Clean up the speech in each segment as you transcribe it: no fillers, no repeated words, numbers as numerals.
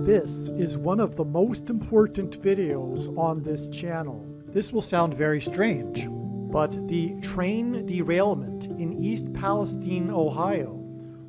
This is one of the most important videos on this channel. This will sound very strange, but the train derailment in East Palestine, Ohio,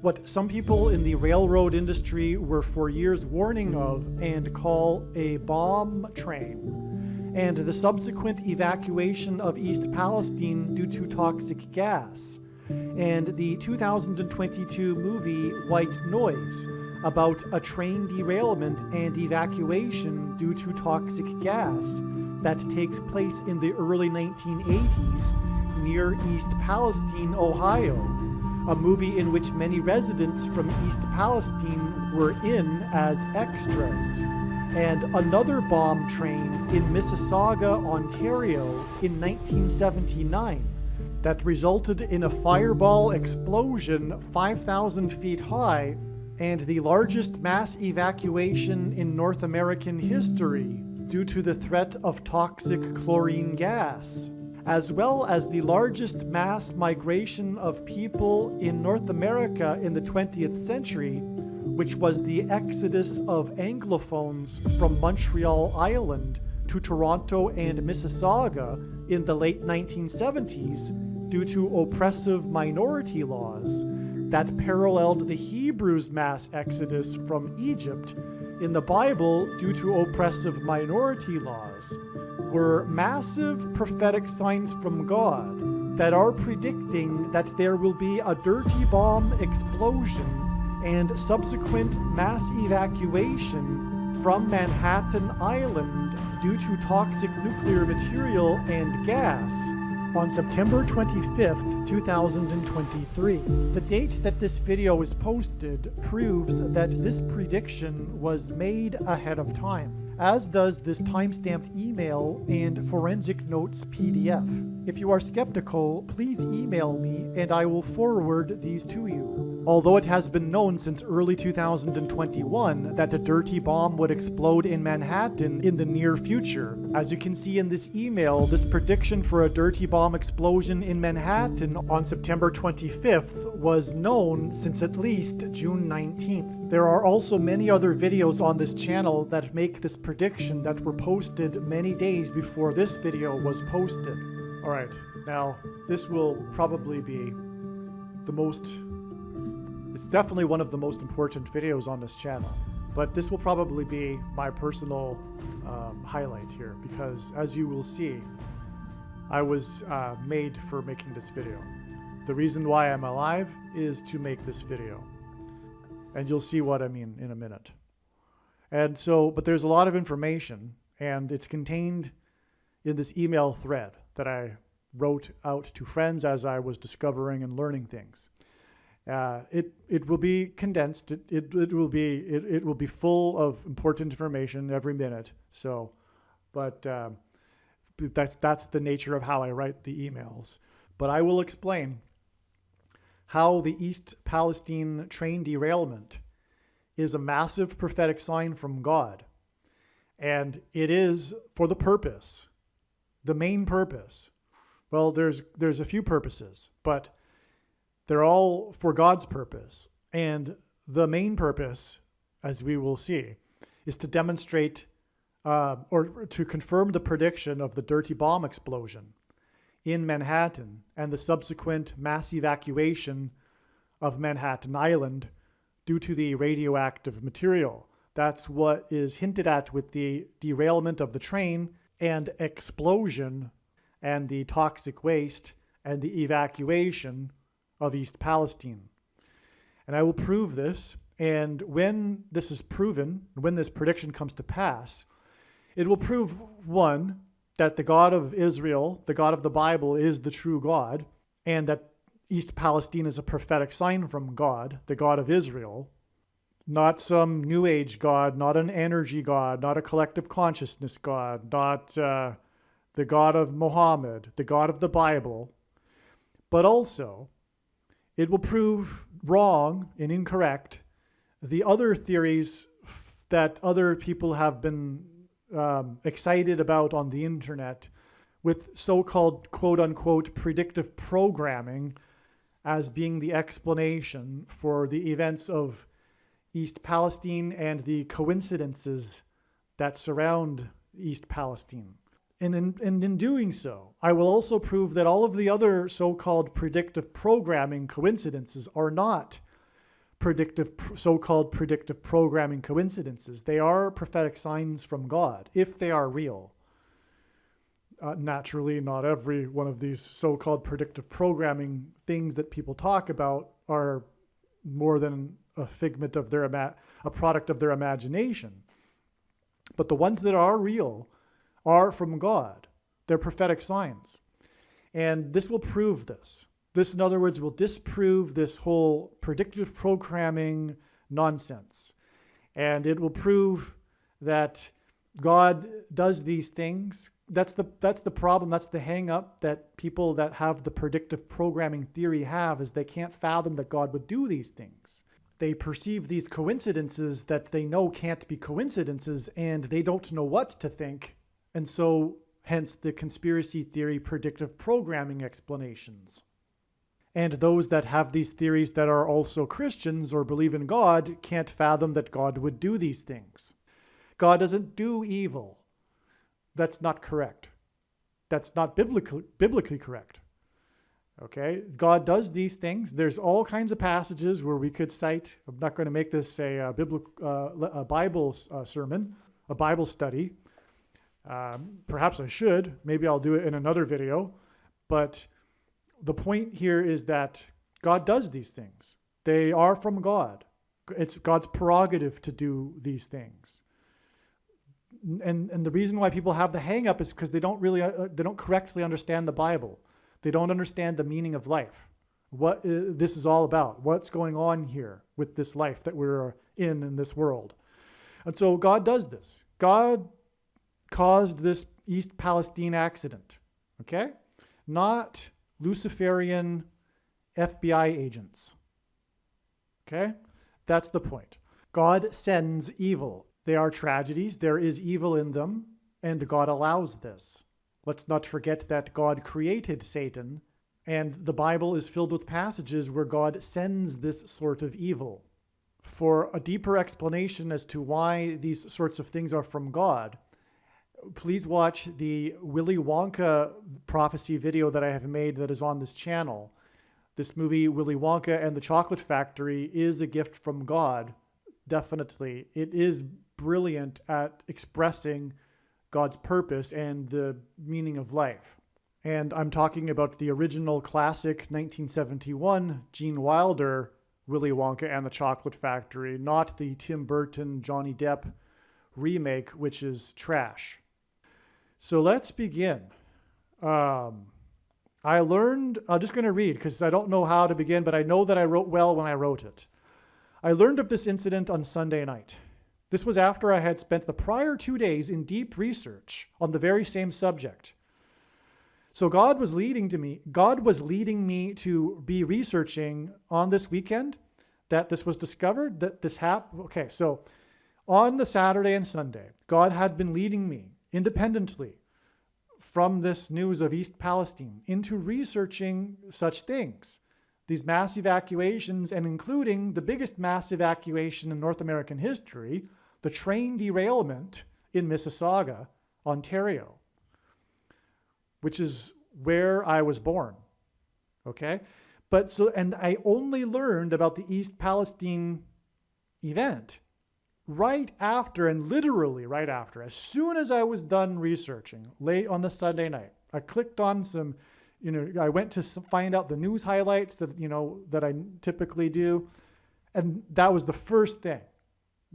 what some people in the railroad industry were for years warning of and call a bomb train, and the subsequent evacuation of East Palestine due to toxic gas, and the 2022 movie White Noise, about a train derailment and evacuation due to toxic gas that takes place in the early 1980s near East Palestine, Ohio, a movie in which many residents from East Palestine were in as extras, and another bomb train in Mississauga, Ontario in 1979 that resulted in a fireball explosion 5,000 feet high and the largest mass evacuation in North American history due to the threat of toxic chlorine gas, as well as the largest mass migration of people in North America in the 20th century, which was the exodus of Anglophones from Montreal Island to Toronto and Mississauga in the late 1970s due to oppressive minority laws that paralleled the Hebrews' mass exodus from Egypt in the Bible due to oppressive minority laws, were massive prophetic signs from God that are predicting that there will be a dirty bomb explosion and subsequent mass evacuation from Manhattan Island due to toxic nuclear material and gas on September 25th, 2023. The date that this video is posted proves that this prediction was made ahead of time, as does this timestamped email and forensic notes PDF. If you are skeptical, please email me and I will forward these to you. Although it has been known since early 2021 that a dirty bomb would explode in Manhattan in the near future. As you can see in this email, this prediction for a dirty bomb explosion in Manhattan on September 25th was known since at least June 19th. There are also many other videos on this channel that make this prediction that were posted many days before this video was posted. Alright, now this will probably be it's definitely one of the most important videos on this channel, but this will probably be my personal highlight here, because as you will see, I was made for making this video. The reason why I'm alive is to make this video, and you'll see what I mean in a minute. And so, but there's a lot of information, and it's contained in this email thread that I wrote out to friends as I was discovering and learning things. It will be condensed. It will be full of important information every minute. So, but that's the nature of how I write the emails. But I will explain how the East Palestine train derailment is a massive prophetic sign from God, and it is for the purpose, the main purpose. Well, there's a few purposes, but they're all for God's purpose. And the main purpose, as we will see, is to demonstrate or to confirm the prediction of the dirty bomb explosion in Manhattan and the subsequent mass evacuation of Manhattan Island due to the radioactive material. That's what is hinted at with the derailment of the train and explosion and the toxic waste and the evacuation of East Palestine. And I will prove this, and when this is proven, when this prediction comes to pass, it will prove, one, that the God of Israel, the God of the Bible, is the true God, and that East Palestine is a prophetic sign from God, the God of Israel, not some New Age God, not an energy God, not a collective consciousness God, not the God of Muhammad, the God of the Bible, but also it will prove wrong and incorrect the other theories that other people have been excited about on the internet with so-called quote-unquote predictive programming as being the explanation for the events of East Palestine and the coincidences that surround East Palestine. And in doing so, I will also prove that all of the other so-called predictive programming coincidences are not so-called predictive programming coincidences. They are prophetic signs from God, if they are real. Naturally, not every one of these so-called predictive programming things that people talk about are more than a figment of a product of their imagination. But the ones that are real are from God. They're prophetic signs. And this will prove this. This, in other words, will disprove this whole predictive programming nonsense. And it will prove that God does these things. That's the problem. That's the hang up that people that have the predictive programming theory have, is they can't fathom that God would do these things. They perceive these coincidences that they know can't be coincidences, and they don't know what to think. And so, hence the conspiracy theory predictive programming explanations. And those that have these theories that are also Christians or believe in God can't fathom that God would do these things. God doesn't do evil. That's not correct. That's not biblically correct. Okay? God does these things. There's all kinds of passages where we could cite. I'm not going to make this a Bible sermon, a Bible study. Perhaps I should. Maybe I'll do it in another video. But the point here is that God does these things. They are from God. It's God's prerogative to do these things. And the reason why people have the hang up is because they don't correctly understand the Bible. They don't understand the meaning of life. What this is all about. What's going on here with this life that we're in this world. And so God does this. God caused this East Palestine accident. Okay? Not Luciferian FBI agents. Okay? That's the point. God sends evil. They are tragedies. There is evil in them, and God allows this. Let's not forget that God created Satan, and the Bible is filled with passages where God sends this sort of evil. For a deeper explanation as to why these sorts of things are from God, please watch the Willy Wonka prophecy video that I have made that is on this channel. This movie, Willy Wonka and the Chocolate Factory, is a gift from God. Definitely. It is brilliant at expressing God's purpose and the meaning of life. And I'm talking about the original classic 1971 Gene Wilder Willy Wonka and the Chocolate Factory, not the Tim Burton Johnny Depp remake, which is trash. So let's begin. I'm just going to read because I don't know how to begin, but I know that I wrote well when I wrote it. I learned of this incident on Sunday night. This was after I had spent the prior 2 days in deep research on the very same subject. So God was leading me to be researching on this weekend that this was discovered, that this happened. Okay, so on the Saturday and Sunday, God had been leading me independently from this news of East Palestine into researching such things. These mass evacuations, and including the biggest mass evacuation in North American history, the train derailment in Mississauga, Ontario, which is where I was born. Okay? And I only learned about the East Palestine event right after, and literally right after, as soon as I was done researching, late on the Sunday night. I clicked on some, I went to find out the news highlights that I typically do. And that was the first thing.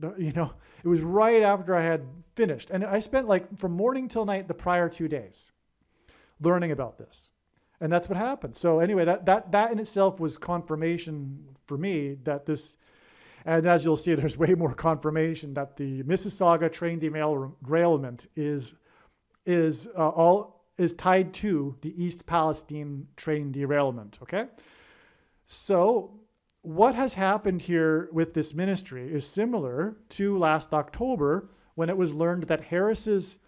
It was right after I had finished. And I spent from morning till night the prior 2 days learning about this. And that's what happened. So anyway, that in itself was confirmation for me that this, and as you'll see, there's way more confirmation that the Mississauga train derailment is tied to the East Palestine train derailment, okay? So what has happened here with this ministry is similar to last October when it was learned that Harris's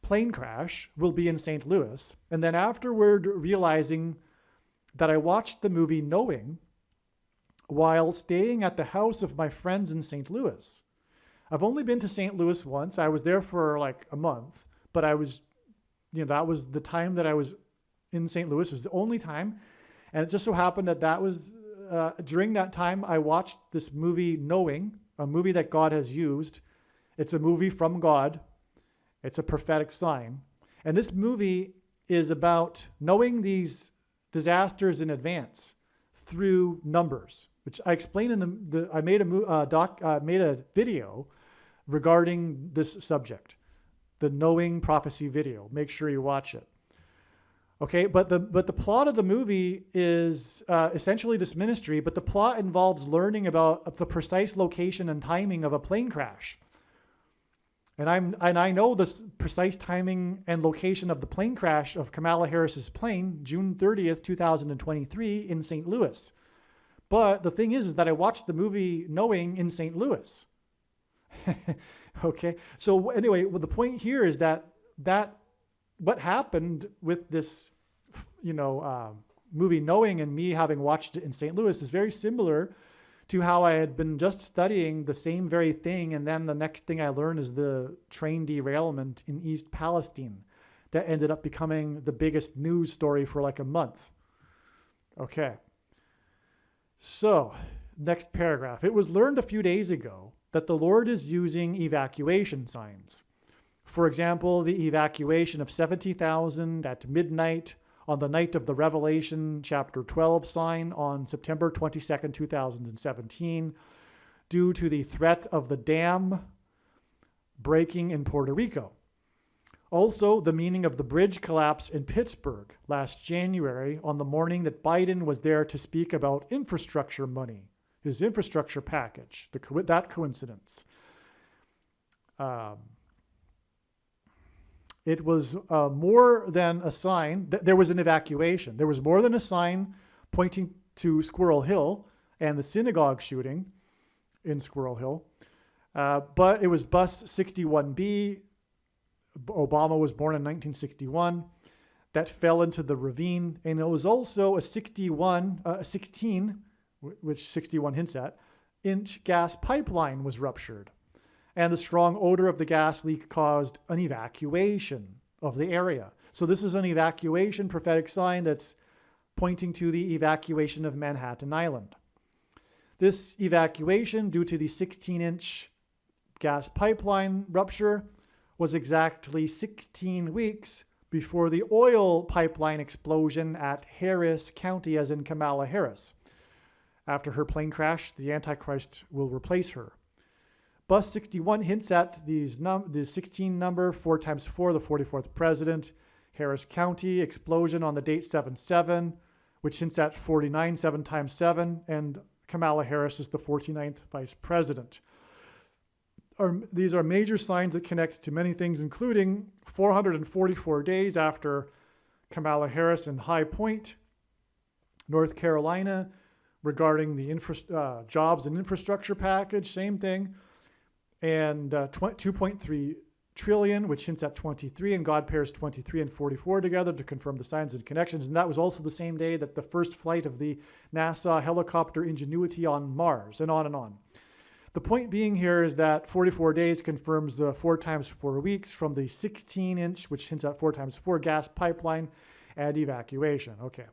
plane crash will be in St. Louis, and then afterward realizing that I watched the movie knowing while staying at the house of my friends in St. Louis. I've only been to St. Louis once. I was there for like a month, but that was the time that I was in St. Louis. It was the only time. And it just so happened that was, during that time, I watched this movie, Knowing, a movie that God has used. It's a movie from God. It's a prophetic sign. And this movie is about knowing these disasters in advance through numbers, which I explained I made a video regarding this subject, the Knowing Prophecy video. Make sure you watch it. Okay, but the plot of the movie is essentially this ministry, but the plot involves learning about the precise location and timing of a plane crash. And I know the precise timing and location of the plane crash of Kamala Harris's plane, June 30th, 2023 in St. Louis. But the thing is that I watched the movie Knowing in St. Louis. Okay. So anyway, well, the point here is that what happened with this, movie Knowing and me having watched it in St. Louis is very similar to how I had been just studying the same very thing, and then the next thing I learned is the train derailment in East Palestine that ended up becoming the biggest news story for like a month. Okay. So, next paragraph. It was learned a few days ago that the Lord is using evacuation signs. For example, the evacuation of 70,000 at midnight on the night of the Revelation chapter 12 sign on September 22nd, 2017, due to the threat of the dam breaking in Puerto Rico. Also, the meaning of the bridge collapse in Pittsburgh last January on the morning that Biden was there to speak about infrastructure money, his infrastructure package, that coincidence. It was more than a sign. There was an evacuation. There was more than a sign pointing to Squirrel Hill and the synagogue shooting in Squirrel Hill. But it was bus 61B. Obama was born in 1961. That fell into the ravine. And it was also a 16, which 61 hints at, inch gas pipeline was ruptured. And the strong odor of the gas leak caused an evacuation of the area. So this is an evacuation prophetic sign that's pointing to the evacuation of Manhattan Island. This evacuation, due to the 16-inch gas pipeline rupture, was exactly 16 weeks before the oil pipeline explosion at Harris County, as in Kamala Harris. After her plane crash, the Antichrist will replace her. Bus 61 hints at the 16 number, 4 times 4, the 44th president. Harris County, explosion on the date 7/7, which hints at 49, 7 times 7, and Kamala Harris is the 49th vice president. These are major signs that connect to many things, including 444 days after Kamala Harris in High Point, North Carolina, regarding the jobs and infrastructure package, same thing. And 2.3 trillion, which hints at 23, and God pairs 23 and 44 together to confirm the signs and connections. And that was also the same day that the first flight of the NASA helicopter Ingenuity on Mars, and on and on. The point being here is that 44 days confirms the 4 times 4 weeks from the 16-inch, which hints at 4 times 4 gas pipeline and evacuation. Okay.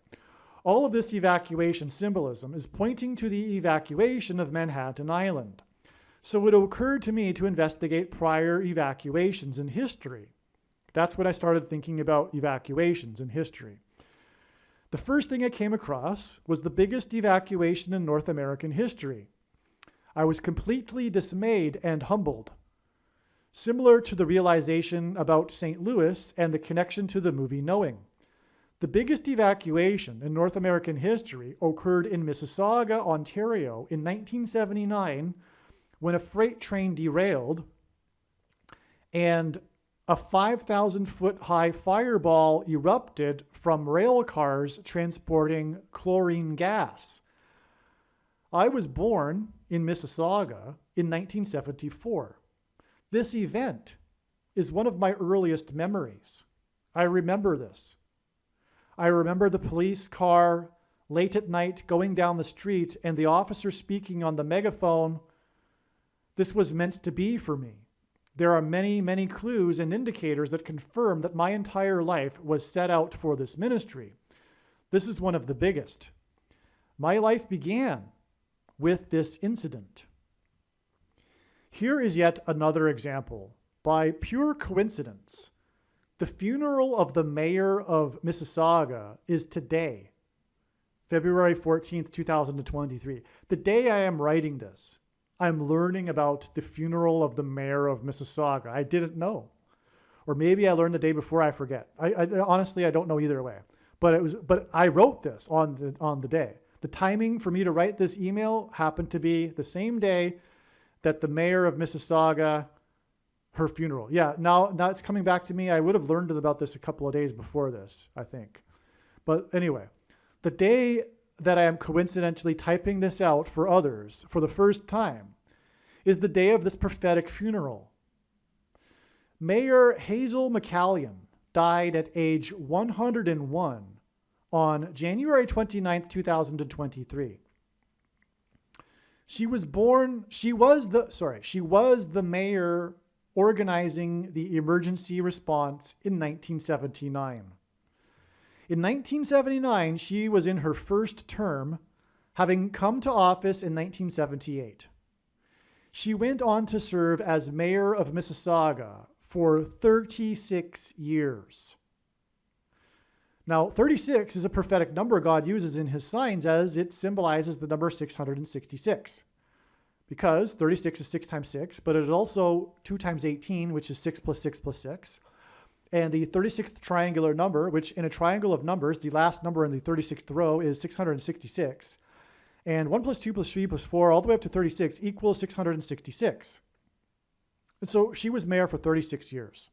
All of this evacuation symbolism is pointing to the evacuation of Manhattan Island. So it occurred to me to investigate prior evacuations in history. That's when I started thinking about evacuations in history. The first thing I came across was the biggest evacuation in North American history. I was completely dismayed and humbled. Similar to the realization about St. Louis and the connection to the movie Knowing. The biggest evacuation in North American history occurred in Mississauga, Ontario in 1979, when a freight train derailed and a 5,000-foot high fireball erupted from rail cars transporting chlorine gas. I was born in Mississauga in 1974. This event is one of my earliest memories. I remember this. I remember the police car late at night, going down the street, and the officer speaking on the megaphone, this was meant to be for me. There are many, many clues and indicators that confirm that my entire life was set out for this ministry. This is one of the biggest. My life began with this incident. Here is yet another example. By pure coincidence, the funeral of the mayor of Mississauga is today, February 14th, 2023. The day I am writing this, I'm learning about the funeral of the mayor of Mississauga. I didn't know. Or maybe I learned the day before, I forget. Honestly, I don't know either way. But I wrote this on the day. The timing for me to write this email happened to be the same day that the mayor of Mississauga, her funeral. Yeah, now it's coming back to me. I would have learned about this a couple of days before this, I think. But anyway, the day that I am coincidentally typing this out for others for the first time is the day of this prophetic funeral. Mayor Hazel McCallion died at age 101 on January 29th, 2023. She was the mayor organizing the emergency response in 1979. In 1979, she was in her first term, having come to office in 1978. She went on to serve as mayor of Mississauga for 36 years. Now, 36 is a prophetic number God uses in his signs as it symbolizes the number 666. Because 36 is 6 times 6, but it is also 2 times 18, which is 6 plus 6 plus 6. And the 36th triangular number, which in a triangle of numbers, the last number in the 36th row is 666. And 1 plus 2 plus 3 plus 4, all the way up to 36, equals 666. And so she was mayor for 36 years.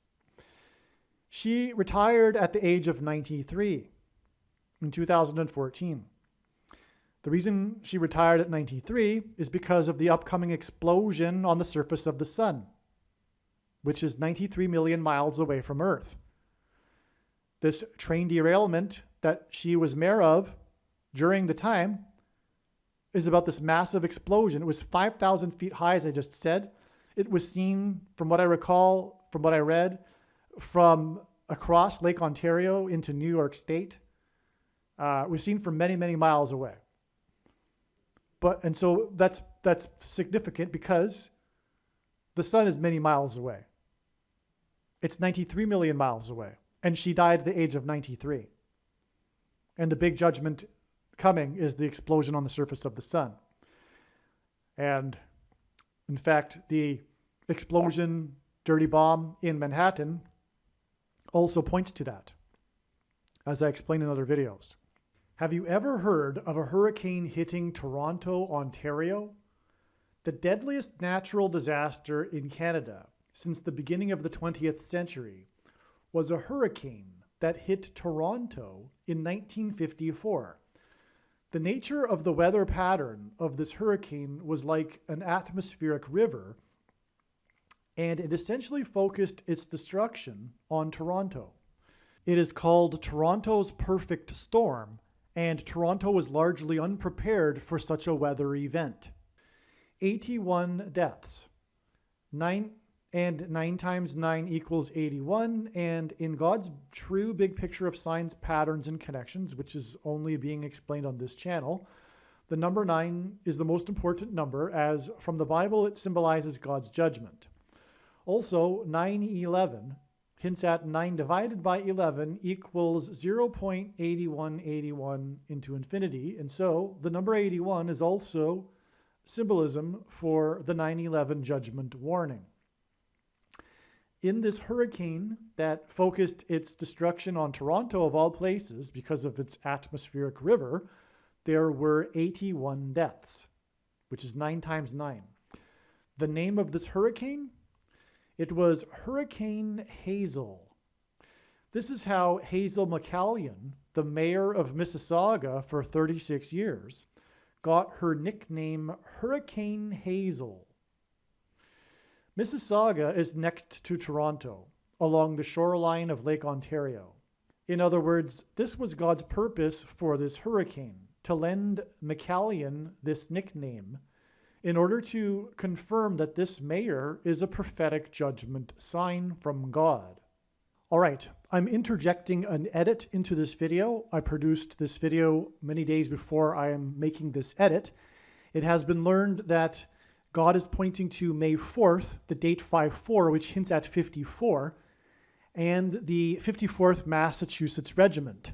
She retired at the age of 93 in 2014. The reason she retired at 93 is because of the upcoming explosion on the surface of the sun, which is 93 million miles away from Earth. This train derailment that she was mayor of during the time is about this massive explosion. It was 5,000 feet high, as I just said. It was seen, from what I recall, from what I read, from across Lake Ontario into New York State. It was seen from many, many miles away. And so that's significant because the sun is many miles away. It's 93 million miles away. And she died at the age of 93. And the big judgment coming is the explosion on the surface of the sun. And in fact, the explosion, dirty bomb in Manhattan also points to that, as I explained in other videos. Have you ever heard of a hurricane hitting Toronto, Ontario? The deadliest natural disaster in Canada since the beginning of the 20th century was a hurricane that hit Toronto in 1954. The nature of the weather pattern of this hurricane was like an atmospheric river, and it essentially focused its destruction on Toronto. It is called Toronto's perfect storm, and Toronto was largely unprepared for such a weather event. 81 deaths. 9 times 9 equals 81, and in God's true big picture of signs, patterns, and connections, which is only being explained on this channel, the number 9 is the most important number, as from the Bible it symbolizes God's judgment. Also, 911 hints at 9 divided by 11 equals 0.8181 into infinity, and so the number 81 is also symbolism for the 9/11 judgment warning. In this hurricane that focused its destruction on Toronto, of all places, because of its atmospheric river, there were 81 deaths, which is 9 times 9. The name of this hurricane? It was Hurricane Hazel. This is how Hazel McCallion, the mayor of Mississauga for 36 years, got her nickname Hurricane Hazel. Mississauga is next to Toronto, along the shoreline of Lake Ontario. In other words, this was God's purpose for this hurricane. to lend McCallion this nickname in order to confirm that this mayor is a prophetic judgment sign from God. All right, I'm interjecting an edit into this video. I produced this video many days before I am making this edit. It has been learned that God is pointing to May 4th, the date 5-4, which hints at 54, and the 54th Massachusetts Regiment.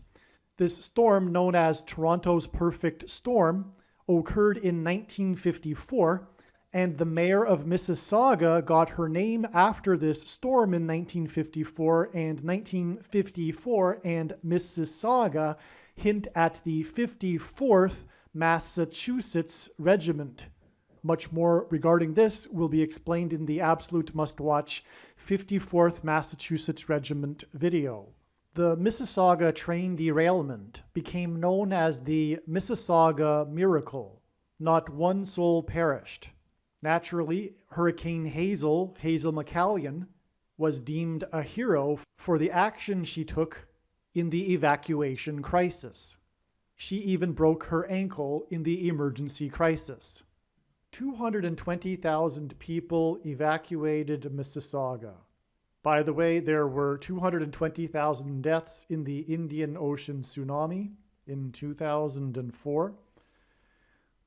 This storm, known as Toronto's Perfect Storm, occurred in 1954, and the mayor of Mississauga got her name after this storm in 1954, and 1954 and Mississauga hint at the 54th Massachusetts Regiment. Much more regarding this will be explained in the absolute must-watch 54th Massachusetts Regiment video. The Mississauga train derailment became known as the Mississauga Miracle. Not one soul perished. Naturally, Hurricane Hazel McCallion, was deemed a hero for the action she took in the evacuation crisis. She even broke her ankle in the emergency crisis. 220,000 people evacuated Mississauga. By the way, there were 220,000 deaths in the Indian Ocean tsunami in 2004.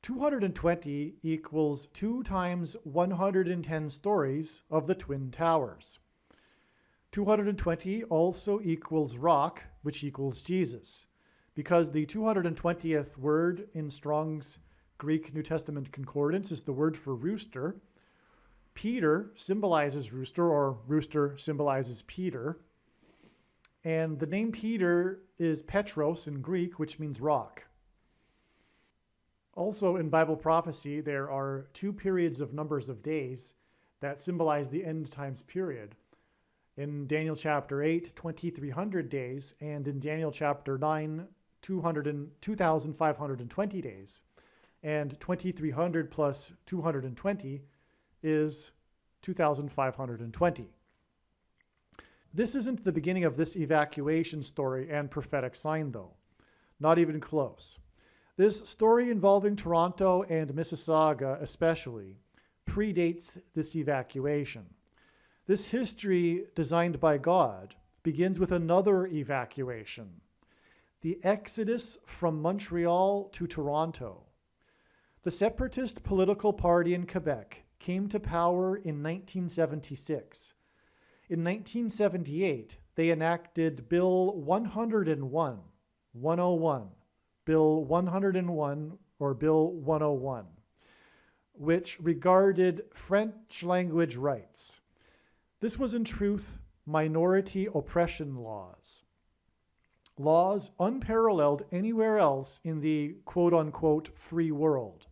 220 equals 2 times 110 stories of the Twin Towers. 220 also equals rock, which equals Jesus, because the 220th word in Strong's Greek New Testament Concordance is the word for rooster. Peter symbolizes rooster, or rooster symbolizes Peter. And the name Peter is Petros in Greek, which means rock. Also in Bible prophecy, there are 2 periods of numbers of days that symbolize the end times period. In Daniel chapter 8, 2,300 days, and in Daniel chapter 9, 2,520 days. And 2,300 plus 220 is 2,520. This isn't the beginning of this evacuation story and prophetic sign, though. Not even close. This story involving Toronto and Mississauga especially predates this evacuation. This history designed by God begins with another evacuation, the exodus from Montreal to Toronto. The separatist political party in Quebec came to power in 1976. In 1978, they enacted Bill 101, Bill 101, or Bill 101, which regarded French language rights. This was in truth minority oppression laws. Laws unparalleled anywhere else in the quote-unquote free world.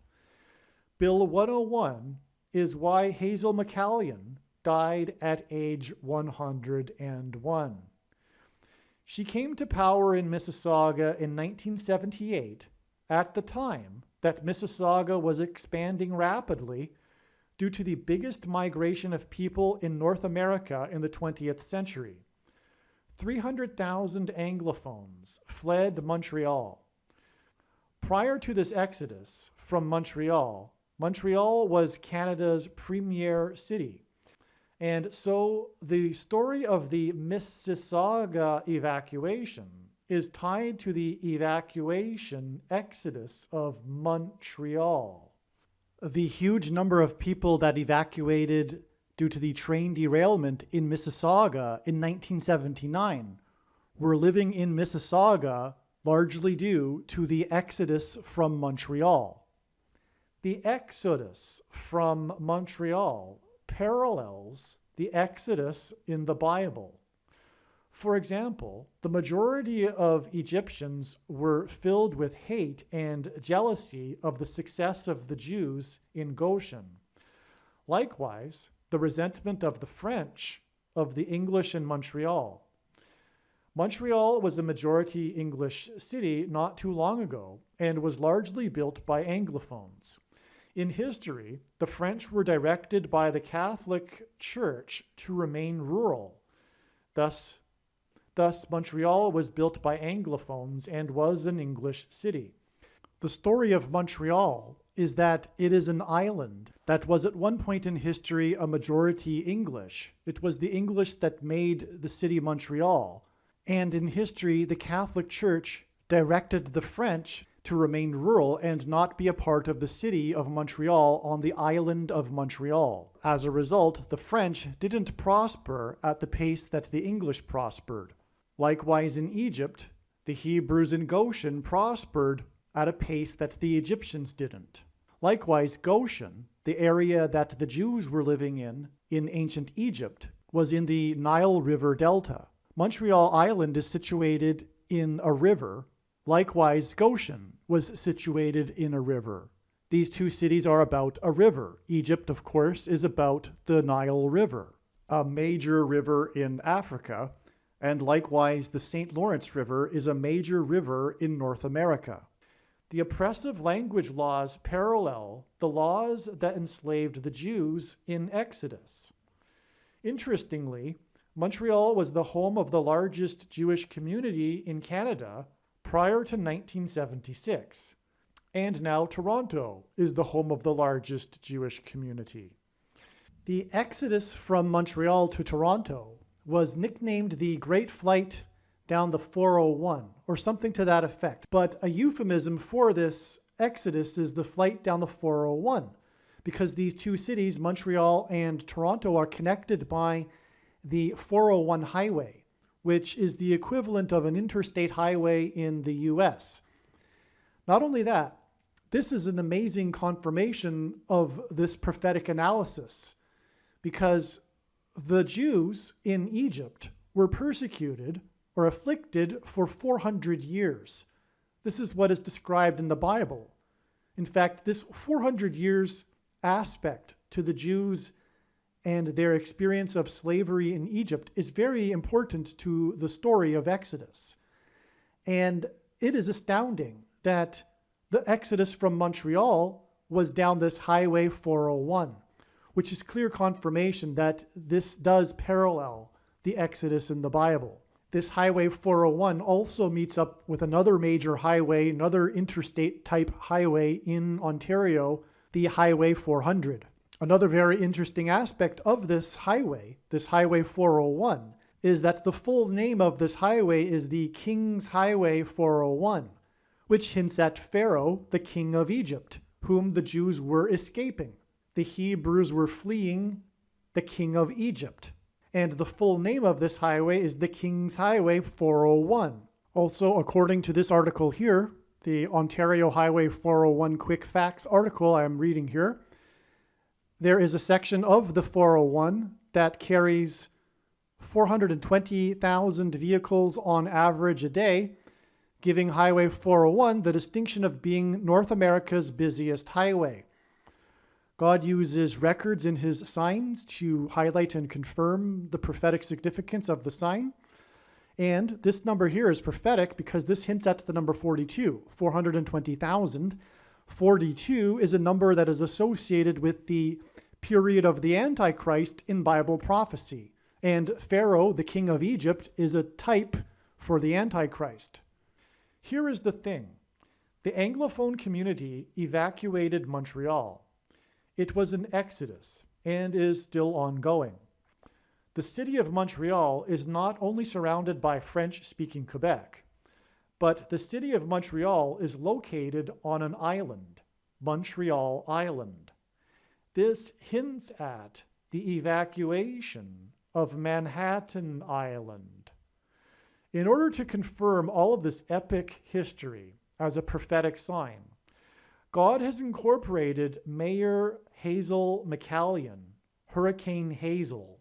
Bill 101 is why Hazel McCallion died at age 101. She came to power in Mississauga in 1978 at the time that Mississauga was expanding rapidly due to the biggest migration of people in North America in the 20th century. 300,000 Anglophones fled Montreal. Prior to this exodus from Montreal, Montreal was Canada's premier city. And so the story of the Mississauga evacuation is tied to the evacuation exodus of Montreal. The huge number of people that evacuated due to the train derailment in Mississauga in 1979 were living in Mississauga largely due to the exodus from Montreal. The exodus from Montreal parallels the exodus in the Bible. For example, the majority of Egyptians were filled with hate and jealousy of the success of the Jews in Goshen. Likewise, the resentment of the French of the English in Montreal. Montreal was a majority English city not too long ago and was largely built by Anglophones. In history, the French were directed by the Catholic Church to remain rural. Thus, Montreal was built by Anglophones and was an English city. The story of Montreal is that it is an island that was at one point in history a majority English. It was the English that made the city Montreal. And in history, the Catholic Church directed the French to remain rural and not be a part of the city of Montreal on the island of Montreal. As a result, the French didn't prosper at the pace that the English prospered. Likewise, in Egypt, the Hebrews in Goshen prospered at a pace that the Egyptians didn't. Likewise, Goshen, the area that the Jews were living in ancient Egypt, was in the Nile River Delta. Montreal Island is situated in a river. Likewise, Goshen was situated in a river. These two cities are about a river. Egypt, of course, is about the Nile River, a major river in Africa, and likewise the St. Lawrence River is a major river in North America. The oppressive language laws parallel the laws that enslaved the Jews in Exodus. Interestingly, Montreal was the home of the largest Jewish community in Canada prior to 1976, and now Toronto is the home of the largest Jewish community. The exodus from Montreal to Toronto was nicknamed the Great Flight down the 401, or something to that effect. But a euphemism for this exodus is the flight down the 401, because these two cities, Montreal and Toronto, are connected by the 401 highway, which is the equivalent of an interstate highway in the US. Not only that, this is an amazing confirmation of this prophetic analysis, because the Jews in Egypt were persecuted or afflicted for 400 years. This is what is described in the Bible. In fact, this 400 years aspect to the Jews and their experience of slavery in Egypt is very important to the story of Exodus. And it is astounding that the Exodus from Montreal was down this Highway 401, which is clear confirmation that this does parallel the Exodus in the Bible. This Highway 401 also meets up with another major highway, another interstate type highway in Ontario, the Highway 400. Another very interesting aspect of this Highway 401, is that the full name of this highway is the King's Highway 401, which hints at Pharaoh, the king of Egypt, whom the Jews were escaping. The Hebrews were fleeing the king of Egypt. And the full name of this highway is the King's Highway 401. Also, according to this article here, the Ontario Highway 401 Quick Facts article I'm reading here, there is a section of the 401 that carries 420,000 vehicles on average a day, giving Highway 401 the distinction of being North America's busiest highway. God uses records in his signs to highlight and confirm the prophetic significance of the sign. And this number here is prophetic because this hints at the number 42, 420,000. 42 is a number that is associated with the period of the Antichrist in Bible prophecy. And Pharaoh, the king of Egypt, is a type for the Antichrist. Here is the thing. The Anglophone community evacuated Montreal. It was an exodus and is still ongoing. The city of Montreal is not only surrounded by French-speaking Quebec, but the city of Montreal is located on an island, Montreal Island. This hints at the evacuation of Manhattan Island. In order to confirm all of this epic history as a prophetic sign, God has incorporated Mayor Hazel McCallion, Hurricane Hazel.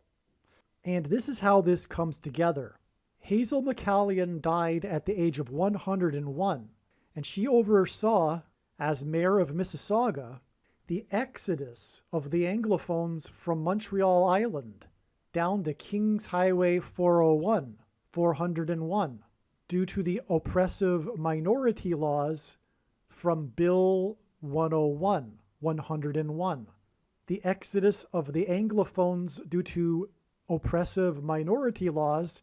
And this is how this comes together. Hazel McCallion died at the age of 101, and she oversaw, as mayor of Mississauga, the exodus of the Anglophones from Montreal Island down the King's Highway 401, 401, due to the oppressive minority laws from Bill 101, 101. The exodus of the Anglophones due to oppressive minority laws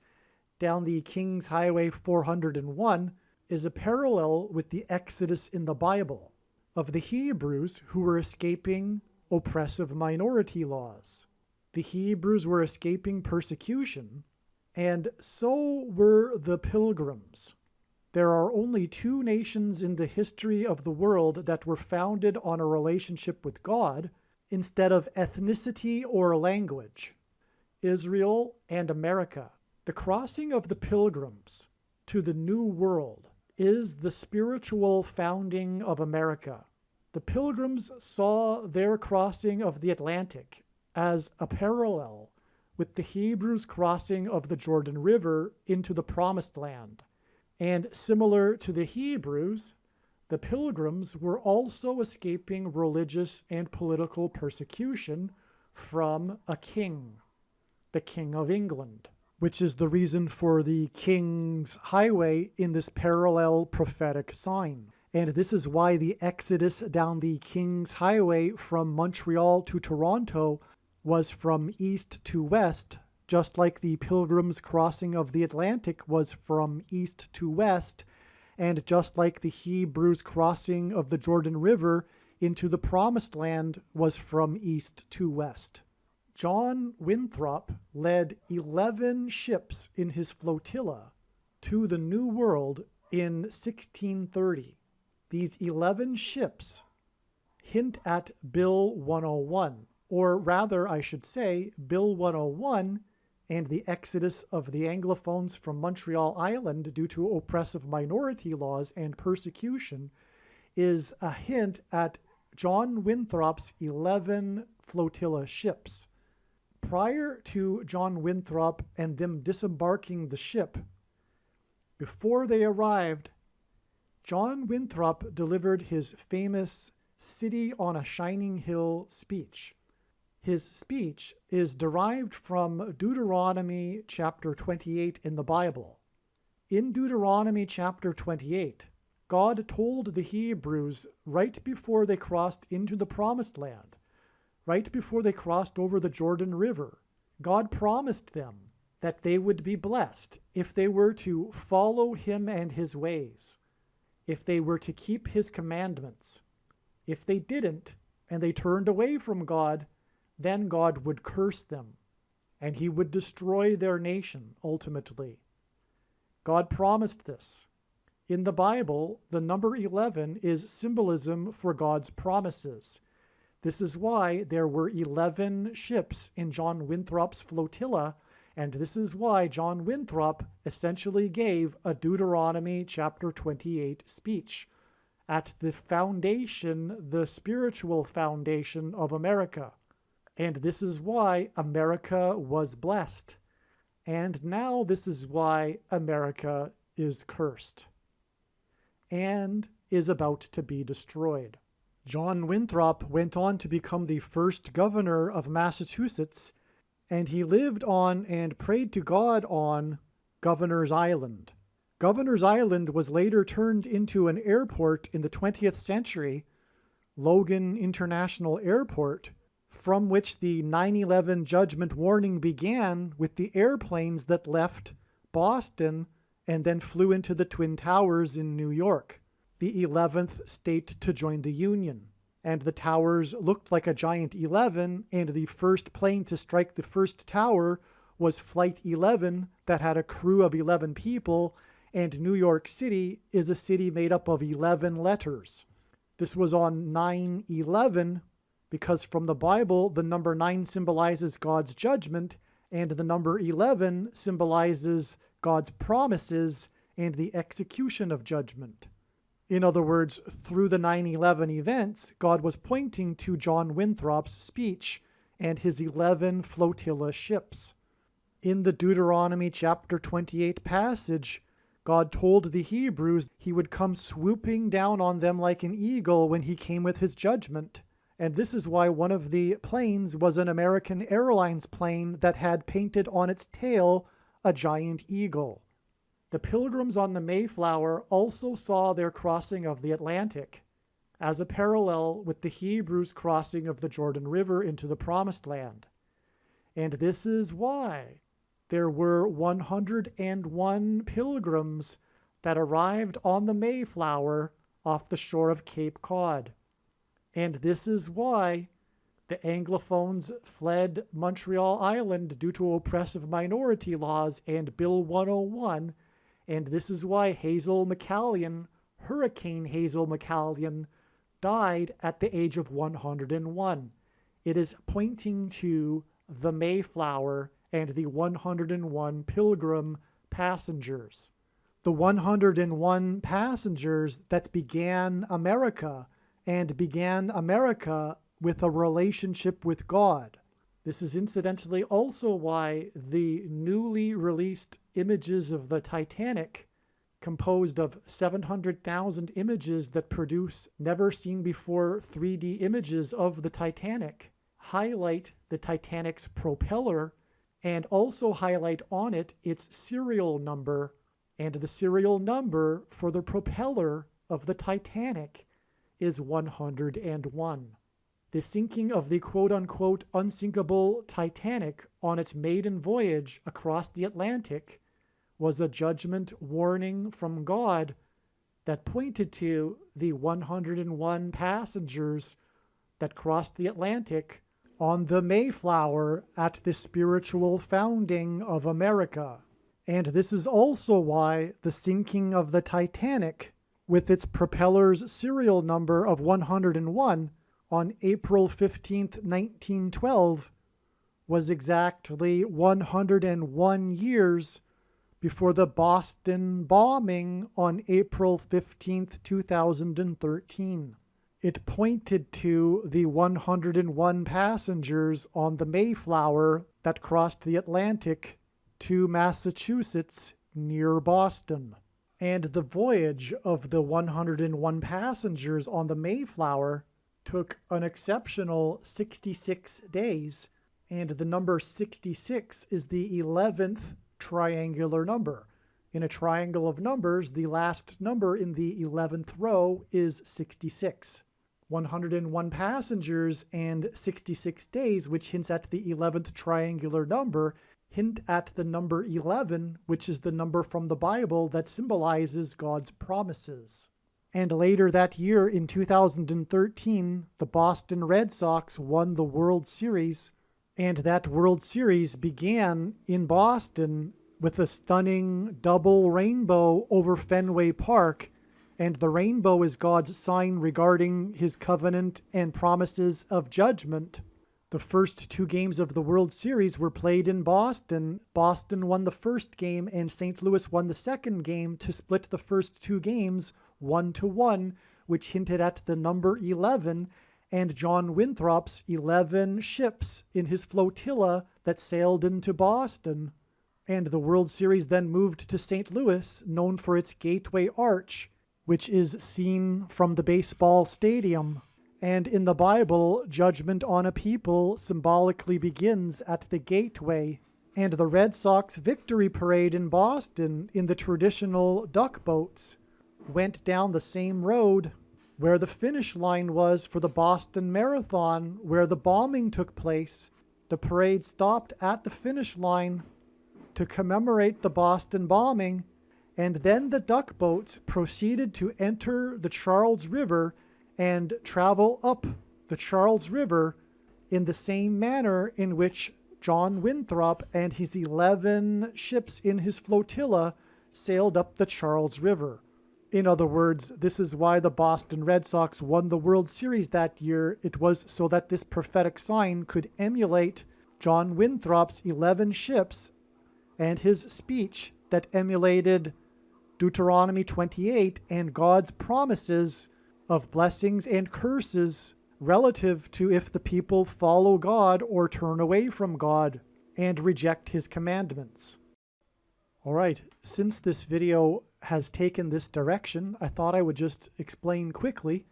down the King's Highway 401 is a parallel with the Exodus in the Bible of the Hebrews who were escaping oppressive minority laws. The Hebrews were escaping persecution, and so were the pilgrims. There are only two nations in the history of the world that were founded on a relationship with God instead of ethnicity or language: Israel and America. The crossing of the pilgrims to the New World is the spiritual founding of America. The pilgrims saw their crossing of the Atlantic as a parallel with the Hebrews' crossing of the Jordan River into the Promised Land. And similar to the Hebrews, the pilgrims were also escaping religious and political persecution from a king, the King of England, which is the reason for the King's Highway in this parallel prophetic sign. And this is why the exodus down the King's Highway from Montreal to Toronto was from east to west, just like the Pilgrims' crossing of the Atlantic was from east to west, and just like the Hebrews' crossing of the Jordan River into the Promised Land was from east to west. John Winthrop led 11 ships in his flotilla to the New World in 1630. These 11 ships hint at Bill 101, or rather, I should say, Bill 101 and the exodus of the Anglophones from Montreal Island due to oppressive minority laws and persecution is a hint at John Winthrop's 11 flotilla ships. Prior to John Winthrop and them disembarking the ship, before they arrived, John Winthrop delivered his famous City on a Shining Hill speech. His speech is derived from Deuteronomy chapter 28 in the Bible. In Deuteronomy chapter 28, God told the Hebrews right before they crossed into the Promised Land, right before they crossed over the Jordan River, God promised them that they would be blessed if they were to follow him and his ways, if they were to keep his commandments. If they didn't, and they turned away from God, then God would curse them, and he would destroy their nation ultimately. God promised this. In the Bible, the number 11 is symbolism for God's promises. This is why there were 11 ships in John Winthrop's flotilla, and this is why John Winthrop essentially gave a Deuteronomy chapter 28 speech at the foundation, the spiritual foundation of America. And this is why America was blessed. And now this is why America is cursed and is about to be destroyed. John Winthrop went on to become the first governor of Massachusetts, and he lived on and prayed to God on Governor's Island. Governor's Island was later turned into an airport in the 20th century, Logan International Airport, from which the 9/11 judgment warning began with the airplanes that left Boston and then flew into the Twin Towers in New York, the 11th state to join the Union. And the towers looked like a giant 11, and the first plane to strike the first tower was Flight 11 that had a crew of 11 people, and New York City is a city made up of 11 letters. This was on 9/11, because from the Bible, the number 9 symbolizes God's judgment, and the number 11 symbolizes God's promises and the execution of judgment. In other words, through the 9/11 events, God was pointing to John Winthrop's speech and his 11 flotilla ships. In the Deuteronomy chapter 28 passage, God told the Hebrews he would come swooping down on them like an eagle when he came with his judgment. And this is why one of the planes was an American Airlines plane that had painted on its tail a giant eagle. The Pilgrims on the Mayflower also saw their crossing of the Atlantic as a parallel with the Hebrews' crossing of the Jordan River into the Promised Land. And this is why there were 101 pilgrims that arrived on the Mayflower off the shore of Cape Cod. And this is why the Anglophones fled Montreal Island due to oppressive minority laws and Bill 101, and this is why Hazel McCallion, Hurricane Hazel McCallion, died at the age of 101. It is pointing to the Mayflower and the 101 Pilgrim passengers. The 101 passengers that began America, and began America with a relationship with God. This is incidentally also why the newly released images of the Titanic, composed of 700,000 images that produce never-seen-before 3D images of the Titanic, highlight the Titanic's propeller and also highlight on it its serial number, and the serial number for the propeller of the Titanic is 101. The sinking of the quote-unquote unsinkable Titanic on its maiden voyage across the Atlantic was a judgment warning from God that pointed to the 101 passengers that crossed the Atlantic on the Mayflower at the spiritual founding of America. And this is also why the sinking of the Titanic, with its propeller's serial number of 101 on April 15th, 1912, was exactly 101 years before the Boston bombing on April 15th, 2013. It pointed to the 101 passengers on the Mayflower that crossed the Atlantic to Massachusetts near Boston. And the voyage of the 101 passengers on the Mayflower took an exceptional 66 days, and the number 66 is the 11th triangular number. In a triangle of numbers, the last number in the 11th row is 66. 101 passengers and 66 days, which hints at the 11th triangular number, hint at the number 11, which is the number from the Bible that symbolizes God's promises. And later that year, in 2013, the Boston Red Sox won the World Series, and that World Series began in Boston with a stunning double rainbow over Fenway Park, and the rainbow is God's sign regarding his covenant and promises of judgment. The first two games of the World Series were played in Boston. Boston won the first game, and St. Louis won the second game to split the first two games 1-1, which hinted at the number 11 and John Winthrop's 11 ships in his flotilla that sailed into Boston. And the World Series then moved to St. Louis, known for its Gateway Arch, which is seen from the baseball stadium. And in the Bible, judgment on a people symbolically begins at the gateway. And the Red Sox victory parade in Boston in the traditional duck boats went down the same road where the finish line was for the Boston Marathon, where the bombing took place. The parade stopped at the finish line to commemorate the Boston bombing, and then the duck boats proceeded to enter the Charles River and travel up the Charles River in the same manner in which John Winthrop and his 11 ships in his flotilla sailed up the Charles River. In other words, this is why the Boston Red Sox won the World Series that year. It was so that this prophetic sign could emulate John Winthrop's 11 ships and his speech that emulated Deuteronomy 28 and God's promises of blessings and curses relative to if the people follow God or turn away from God and reject his commandments. All right, since this video has taken this direction, I thought I would just explain quickly,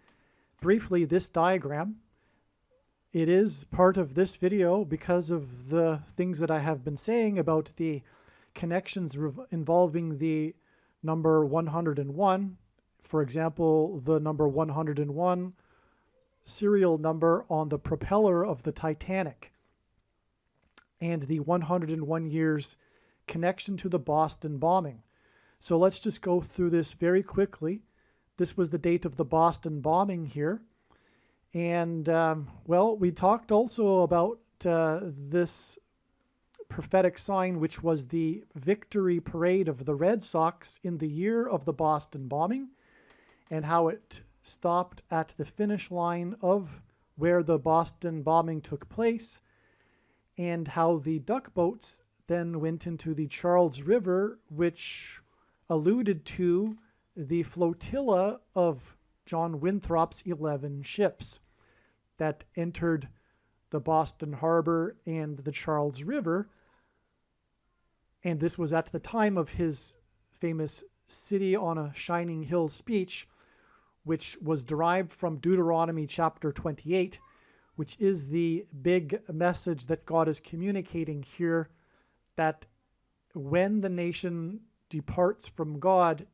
briefly, this diagram. It is part of this video because of the things that I have been saying about the connections involving the number 101. For example, the number 101 serial number on the propeller of the Titanic, and the 101 years connection to the Boston bombing. So let's just go through this very quickly. This was the date of the Boston bombing here. And, well, we talked also about this prophetic sign, which was the victory parade of the Red Sox in the year of the Boston bombing, and how it stopped at the finish line of where the Boston bombing took place, and how the duck boats then went into the Charles River, which alluded to the flotilla of John Winthrop's 11 ships that entered the Boston Harbor and the Charles River. And this was at the time of his famous City on a Shining Hill speech, which was derived from Deuteronomy chapter 28, which is the big message that God is communicating here, that when the nation departs from God,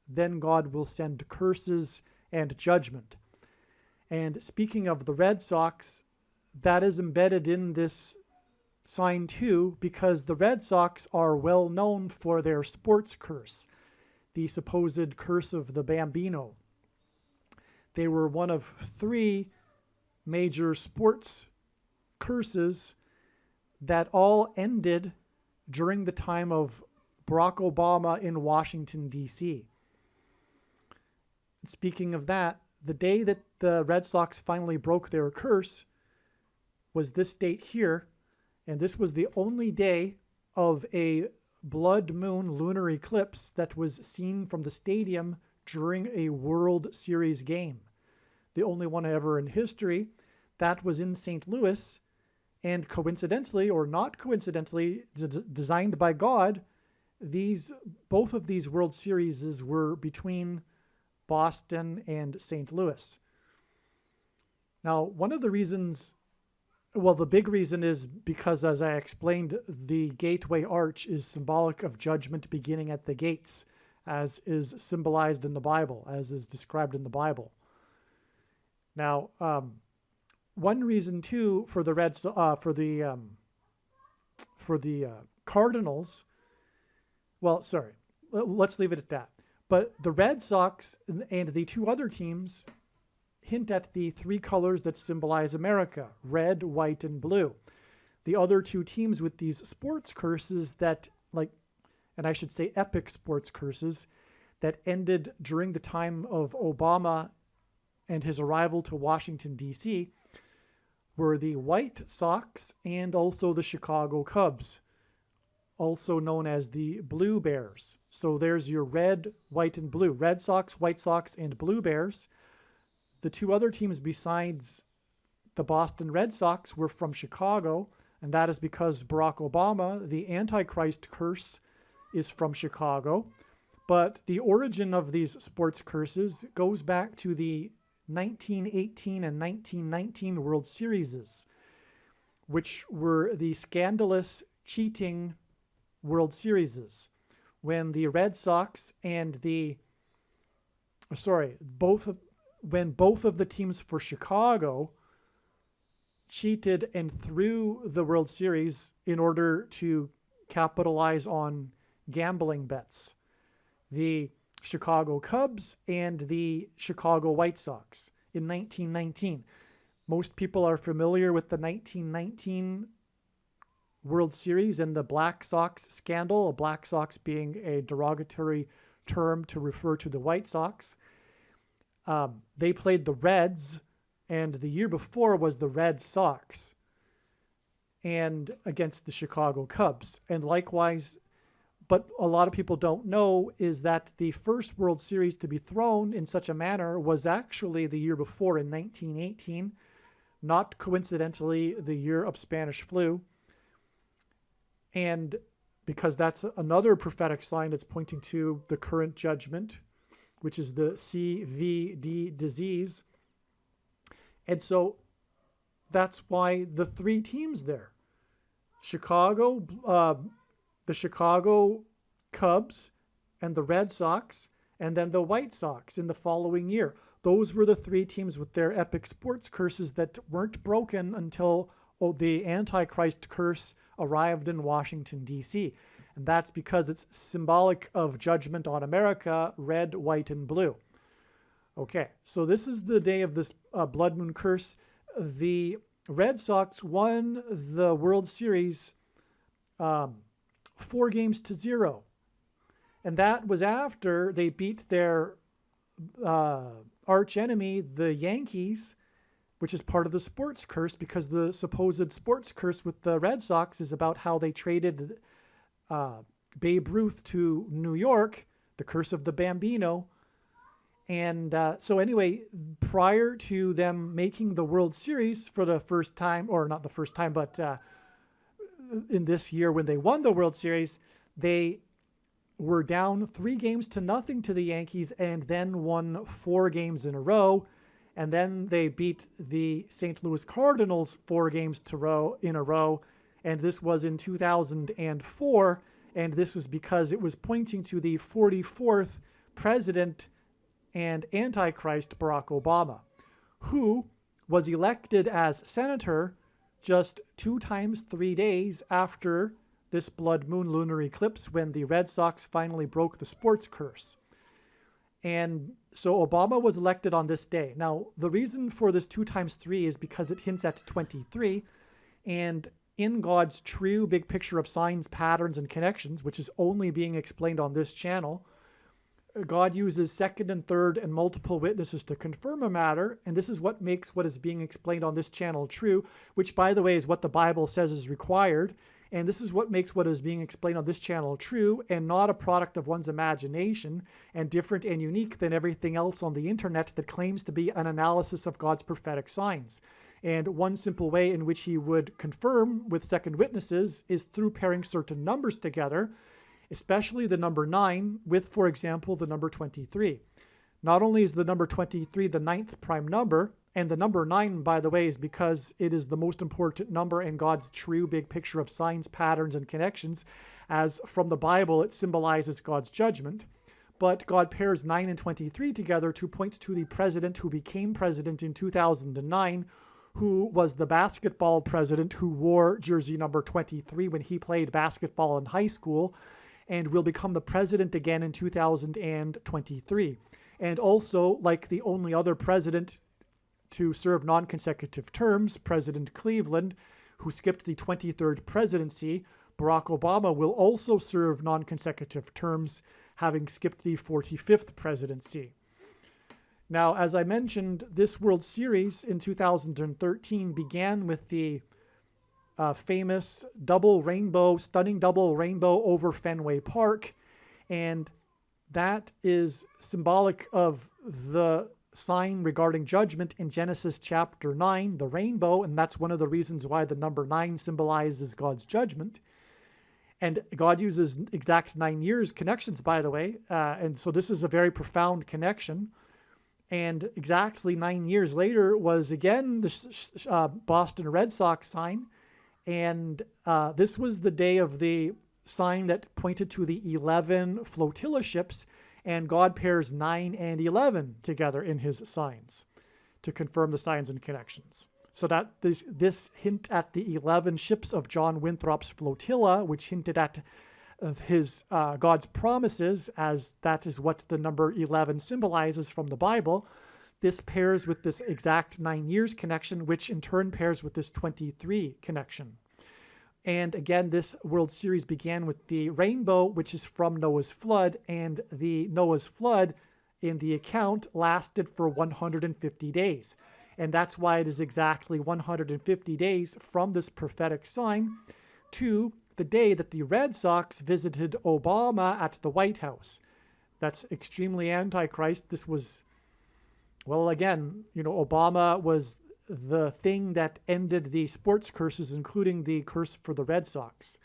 then God will send curses and judgment. And speaking of the Red Sox, that is embedded in this sign too, because the Red Sox are well known for their sports curse, the supposed curse of the Bambino. They were one of 3 major sports curses that all ended during the time of Barack Obama in Washington, D.C. Speaking of that, the day that the Red Sox finally broke their curse was this date here, and this was the only day of a blood moon lunar eclipse that was seen from the stadium during a World Series game. The only one ever in history. That was in St. Louis, and coincidentally, or not coincidentally, designed by God, both of these World Series were between Boston and St. Louis. Now, one of the reasons, well, the big reason is because, as I explained, the gateway arch is symbolic of judgment beginning at the gates, as is symbolized in the Bible, as is described in the Bible. Now, one reason too for the Cardinals, well, sorry, let's leave it at that. But the Red Sox and the 2 other teams hint at the 3 colors that symbolize America: red, white, and blue. The other 2 teams with these sports curses that, and I should say epic sports curses, that ended during the time of Obama and his arrival to Washington, D.C., were the White Sox and also the Chicago Cubs, also known as the Blue Bears. So there's your red, white, and blue. Red Sox, White Sox, and Blue Bears. The 2 other teams besides the Boston Red Sox were from Chicago, and that is because Barack Obama, the Antichrist curse, is from Chicago. But the origin of these sports curses goes back to the 1918 and 1919 World Series, which were the scandalous cheating World Series, when the Red Sox and when both of the teams for Chicago cheated and threw the World Series in order to capitalize on gambling bets. The Chicago Cubs and the Chicago White Sox in 1919. Most people are familiar with the 1919 World Series and the Black Sox scandal, Black Sox being a derogatory term to refer to the White Sox. They played the Reds, and the year before was the Red Sox, and against the Chicago Cubs. And likewise, but a lot of people don't know, is that the first World Series to be thrown in such a manner was actually the year before in 1918, not coincidentally the year of Spanish flu. And because that's another prophetic sign that's pointing to the current judgment, which is the CVD disease. And so that's why the 3 teams there, the Chicago Cubs and the Red Sox, and then the White Sox in the following year. Those were the 3 teams with their epic sports curses that weren't broken until the Antichrist curse arrived in Washington, D.C. And that's because it's symbolic of judgment on America, red, white, and blue. Okay, so this is the day of this blood moon curse. The Red Sox won the World Series 4-0. And that was after they beat their arch enemy, the Yankees, which is part of the sports curse, because the supposed sports curse with the Red Sox is about how they traded Babe Ruth to New York, the curse of the Bambino. And so anyway, prior to them making the World Series for the first time, or not the first time, but in this year when they won the World Series, they were down 3-0 to the Yankees and then won 4 games in a row. And then they beat the St. Louis Cardinals 4 games in a row. And this was in 2004. And this is because it was pointing to the 44th president and Antichrist, Barack Obama, who was elected as senator just 2 times 3 days after this blood moon lunar eclipse, when the Red Sox finally broke the sports curse. And so Obama was elected on this day. Now, the reason for this 2 times 3 is because it hints at 23. And in God's true big picture of signs, patterns, and connections, which is only being explained on this channel, God uses second and third and multiple witnesses to confirm a matter. And this is what makes what is being explained on this channel true, which, by the way, is what the Bible says is required. And this is what makes what is being explained on this channel true and not a product of one's imagination, and different and unique than everything else on the internet that claims to be an analysis of God's prophetic signs. And one simple way in which he would confirm with second witnesses is through pairing certain numbers together, especially the number 9 with, for example, the number 23. Not only is the number 23 the 9th prime number, and the number 9, by the way, is because it is the most important number in God's true big picture of signs, patterns, and connections, as from the Bible it symbolizes God's judgment. But God pairs 9 and 23 together to point to the president who became president in 2009, who was the basketball president who wore jersey number 23 when he played basketball in high school, and will become the president again in 2023. And also, like the only other president to serve non-consecutive terms, President Cleveland, who skipped the 23rd presidency, Barack Obama will also serve non-consecutive terms, having skipped the 45th presidency. Now, as I mentioned, this World Series in 2013 began with the famous stunning double rainbow over Fenway Park, and that is symbolic of the sign regarding judgment in Genesis chapter 9, the rainbow, and that's one of the reasons why the number 9 symbolizes God's judgment. And God uses exact 9 years connections, by the way, and so this is a very profound connection. And exactly 9 years later was again the Boston Red Sox sign, and this was the day of the sign that pointed to the 11 flotilla ships, and God pairs 9 and 11 together in his signs to confirm the signs and connections. So that this hint at the 11 ships of John Winthrop's flotilla, which hinted at his God's promises, as that is what the number 11 symbolizes from the Bible. This pairs with this exact 9 years connection, which in turn pairs with this 23 connection. And again, this World Series began with the rainbow, which is from Noah's flood, and the Noah's flood in the account lasted for 150 days. And that's why it is exactly 150 days from this prophetic sign to the day that the Red Sox visited Obama at the White House. That's extremely antichrist. This was, well, again, Obama was the thing that ended the sports curses, including the curse for the Red Sox.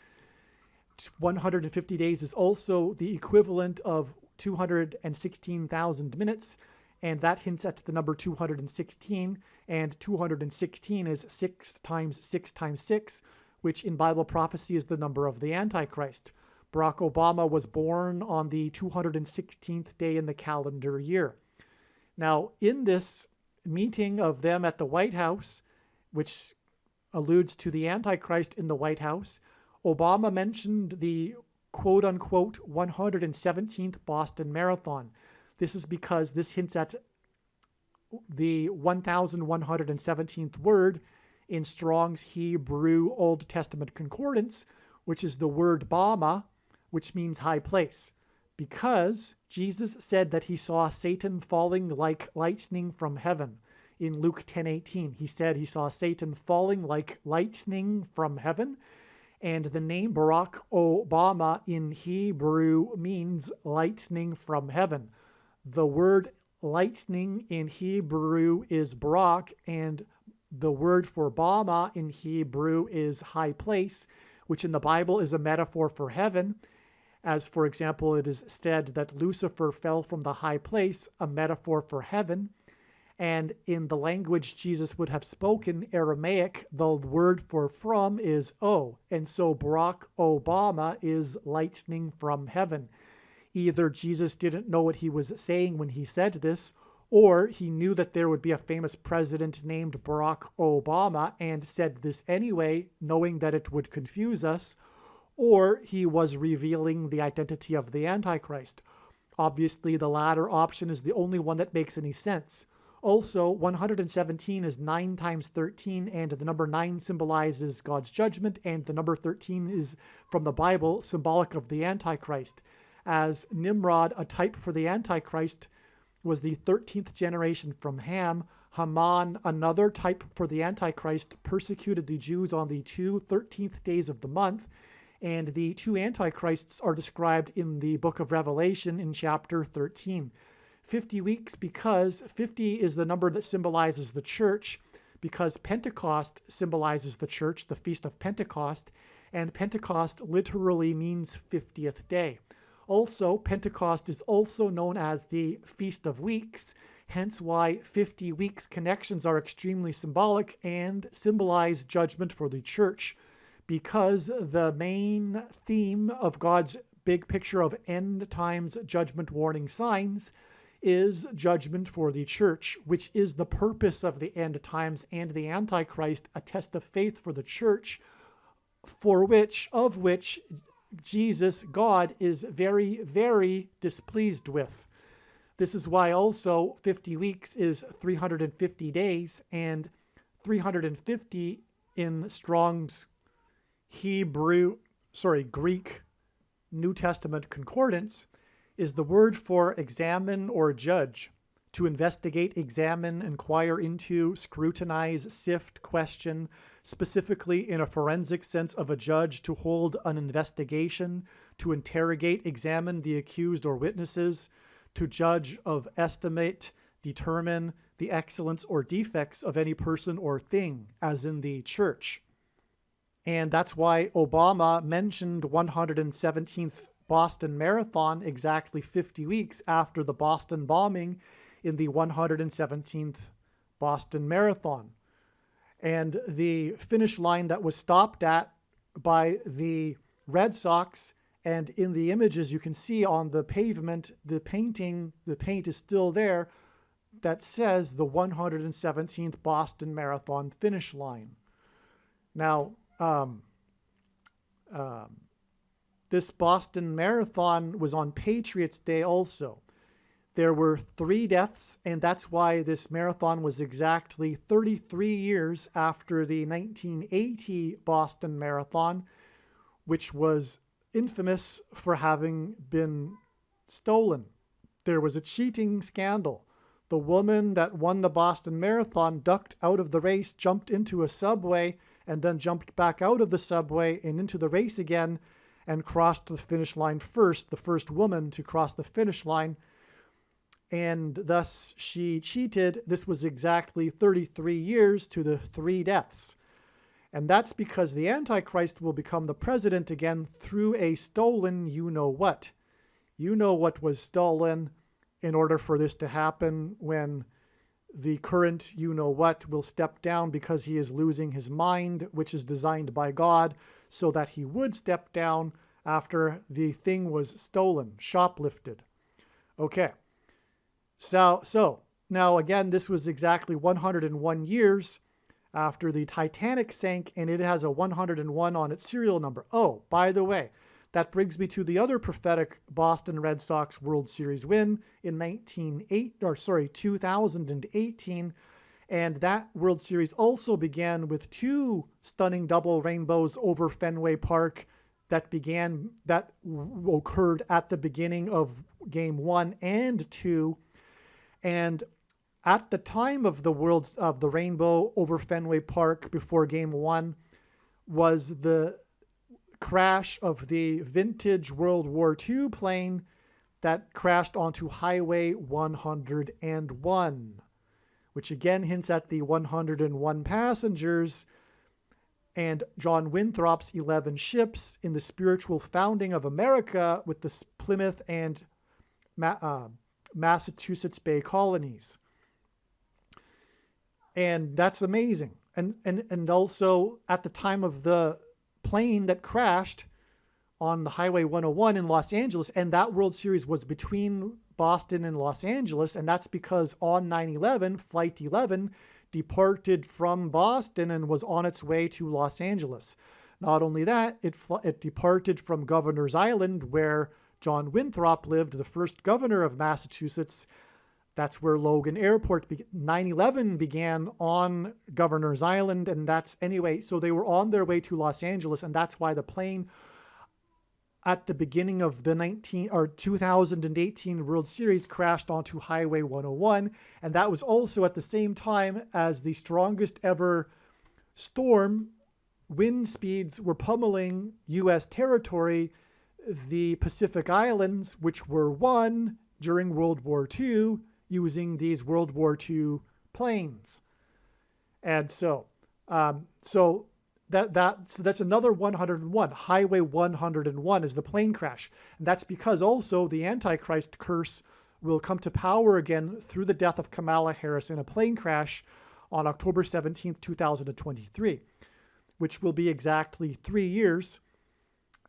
150 days is also the equivalent of 216,000 minutes, and that hints at the number 216, and 216 is 6 times 6 times 6, which in Bible prophecy is the number of the Antichrist. Barack Obama was born on the 216th day in the calendar year. Now, in this meeting of them at the White House, which alludes to the Antichrist in the White House, Obama mentioned the quote-unquote 117th Boston Marathon. This is because this hints at the 1117th word in Strong's Hebrew Old Testament Concordance, which is the word Bama, which means high place, because Jesus said that he saw Satan falling like lightning from heaven. In Luke 10:18, he said he saw Satan falling like lightning from heaven, and the name Barack Obama in Hebrew means lightning from heaven. The word lightning in Hebrew is Barak, and the word for Bama in Hebrew is high place, which in the Bible is a metaphor for heaven. As, for example, it is said that Lucifer fell from the high place, a metaphor for heaven. And in the language Jesus would have spoken, Aramaic, the word for from is O. And so Barack Obama is lightning from heaven. Either Jesus didn't know what he was saying when he said this, or he knew that there would be a famous president named Barack Obama and said this anyway, knowing that it would confuse us, or he was revealing the identity of the Antichrist. Obviously, the latter option is the only one that makes any sense. Also, 117 is 9 times 13, and the number 9 symbolizes God's judgment, and the number 13 is, from the Bible, symbolic of the Antichrist. As Nimrod, a type for the Antichrist, was the 13th generation from Ham, Haman, another type for the Antichrist, persecuted the Jews on the 2 13th days of the month, and the 2 Antichrists are described in the book of Revelation in chapter 13. 50 weeks because 50 is the number that symbolizes the church, because Pentecost symbolizes the church, the Feast of Pentecost, and Pentecost literally means 50th day. Also, Pentecost is also known as the Feast of Weeks, hence why 50 weeks connections are extremely symbolic and symbolize judgment for the church, because the main theme of God's big picture of end times judgment warning signs is judgment for the church, which is the purpose of the end times and the Antichrist, a test of faith for the church, of which Jesus, God, is very, very displeased with. This is why also 50 weeks is 350 days, and 350 in Strong's Greek New Testament concordance is the word for examine or judge, to investigate, examine, inquire into, scrutinize, sift, question, specifically in a forensic sense of a judge, to hold an investigation, to interrogate, examine the accused or witnesses, to judge of, estimate, determine the excellence or defects of any person or thing, as in the church. And that's why Obama mentioned 117th Boston Marathon exactly 50 weeks after the Boston bombing in the 117th Boston Marathon. And the finish line that was stopped at by the Red Sox, and in the images you can see on the pavement, the paint is still there, that says the 117th Boston Marathon finish line. Now, this Boston Marathon was on Patriots' Day also. There were 3 deaths, and that's why this marathon was exactly 33 years after the 1980 Boston Marathon, which was infamous for having been stolen. There was a cheating scandal. The woman that won the Boston Marathon ducked out of the race, jumped into a subway, and then jumped back out of the subway and into the race again, and crossed the finish line first, the first woman to cross the finish line, and thus she cheated. This was exactly 33 years to the 3 deaths. And that's because the Antichrist will become the president again through a stolen you-know-what. You know what was stolen in order for this to happen, when the current you-know-what will step down because he is losing his mind, which is designed by God, so that he would step down after the thing was stolen, shoplifted. Okay. So now again, this was exactly 101 years after the Titanic sank, and it has a 101 on its serial number. Oh, by the way, That brings me to the other prophetic Boston Red Sox World Series win in 2018. And that World Series also began with two stunning double rainbows over Fenway Park that occurred at the beginning of Game 1 and 2. And at the time of the rainbow over Fenway Park before Game 1 was the crash of the vintage World War II plane that crashed onto Highway 101, which again hints at the 101 passengers and John Winthrop's 11 ships in the spiritual founding of America with the Plymouth and Massachusetts Bay colonies. And that's amazing. And also at the time of the plane that crashed on the Highway 101 in Los Angeles, and that World Series was between Boston and Los Angeles, and that's because on 9/11, Flight 11 departed from Boston and was on its way to Los Angeles. Not only that, it departed from Governor's Island, where John Winthrop lived, the first governor of Massachusetts. That's where Logan Airport 9/11 began on Governor's Island, and so they were on their way to Los Angeles, and that's why the plane at the beginning of the 2018 World Series crashed onto Highway 101, and that was also at the same time as the strongest ever storm. Wind speeds were pummeling U.S. territory, the Pacific Islands, which were won during World War II using these World War II planes. And so that's another 101. Highway 101 is the plane crash. And that's because also the Antichrist curse will come to power again through the death of Kamala Harris in a plane crash on October 17th, 2023, which will be exactly 3 years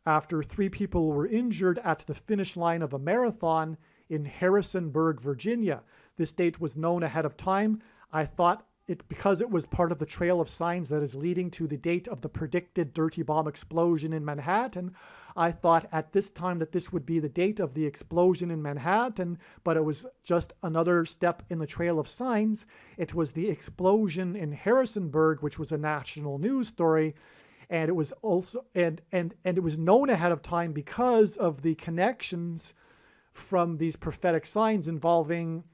after 3 people were injured at the finish line of a marathon in Harrisonburg, Virginia. This date was known ahead of time. I thought because it was part of the trail of signs that is leading to the date of the predicted dirty bomb explosion in Manhattan, I thought at this time that this would be the date of the explosion in Manhattan, but it was just another step in the trail of signs. It was the explosion in Harrisonburg, which was a national news story, and it was also and it was known ahead of time because of the connections from these prophetic signs involving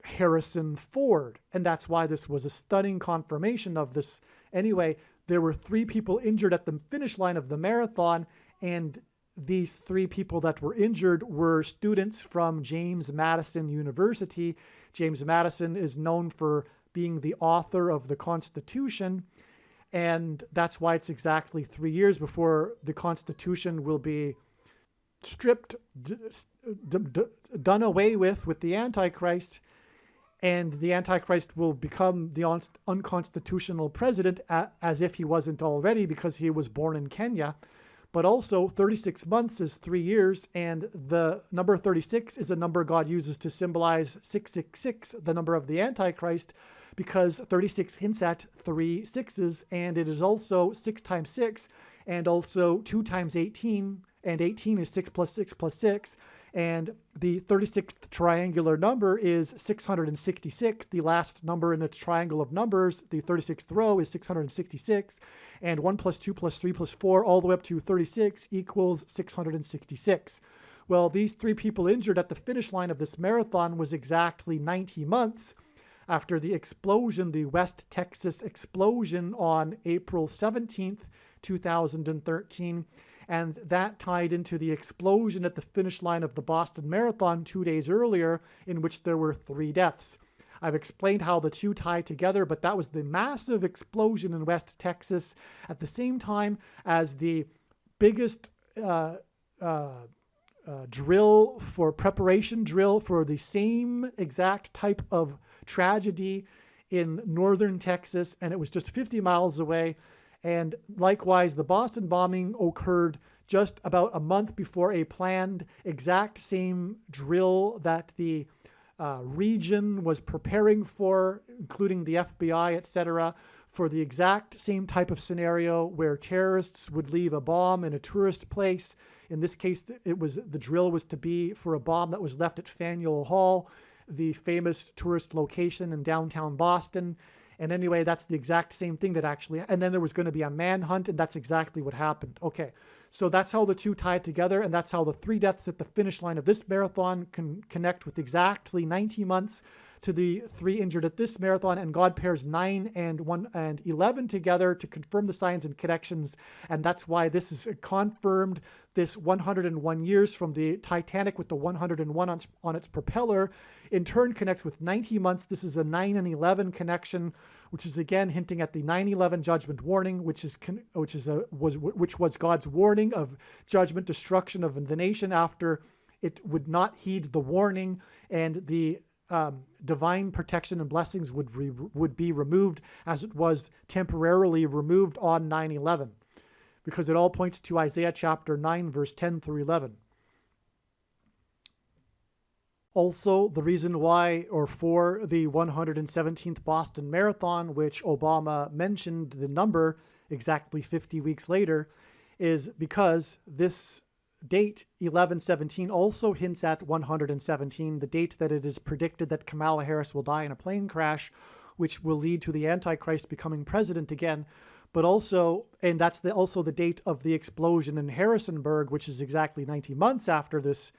Harrison Ford. And that's why this was a stunning confirmation of this. Anyway, there were 3 people injured at the finish line of the marathon, and these 3 people that were injured were students from James Madison University. James Madison is known for being the author of the Constitution, and that's why it's exactly 3 years before the Constitution will be stripped, done away with the Antichrist, and the Antichrist will become the unconstitutional president as if he wasn't already, because he was born in Kenya. But also 36 months is 3 years, and the number 36 is a number God uses to symbolize 666, the number of the Antichrist, because 36 hints at 3 sixes, and it is also 6 times 6, and also 2 times 18, and 18 is 6 plus 6 plus 6. And the 36th triangular number is 666. The last number in the triangle of numbers, the 36th row, is 666. And 1 plus 2 plus 3 plus 4 all the way up to 36 equals 666. Well, these 3 people injured at the finish line of this marathon was exactly 90 months after the explosion, the West Texas explosion on April 17th, 2013. And that tied into the explosion at the finish line of the Boston Marathon 2 days earlier, in which there were 3 deaths. I've explained how the two tie together, but that was the massive explosion in West Texas at the same time as the biggest preparation drill for the same exact type of tragedy in northern Texas, and it was just 50 miles away. And likewise, the Boston bombing occurred just about a month before a planned exact same drill that the region was preparing for, including the FBI, etc., for the exact same type of scenario where terrorists would leave a bomb in a tourist place In this case, the drill was to be for a bomb that was left at Faneuil Hall, the famous tourist location in downtown Boston. And anyway, that's the exact same thing that actually, and then there was going to be a manhunt, and that's exactly what happened. Okay, so that's how the two tied together, and that's how the 3 deaths at the finish line of this marathon can connect with exactly 90 months to the 3 injured at this marathon, and God pairs 9 and 11 together to confirm the signs and connections, and that's why this is confirmed. This 101 years from the Titanic with the 101 on its propeller, in turn connects with 90 months. This is a 9 and 11 connection, which is again hinting at the 9/11 judgment warning, which was God's warning of judgment, destruction of the nation after it would not heed the warning, and the divine protection and blessings would be removed as it was temporarily removed on 9/11, because it all points to Isaiah chapter 9, verse 10 through 11. Also, the reason why, or for the 117th Boston Marathon, which Obama mentioned the number exactly 50 weeks later, is because this date, 11/17, also hints at 117, the date that it is predicted that Kamala Harris will die in a plane crash, which will lead to the Antichrist becoming president again. But also, and that's also the date of the explosion in Harrisonburg, which is exactly 90 months after this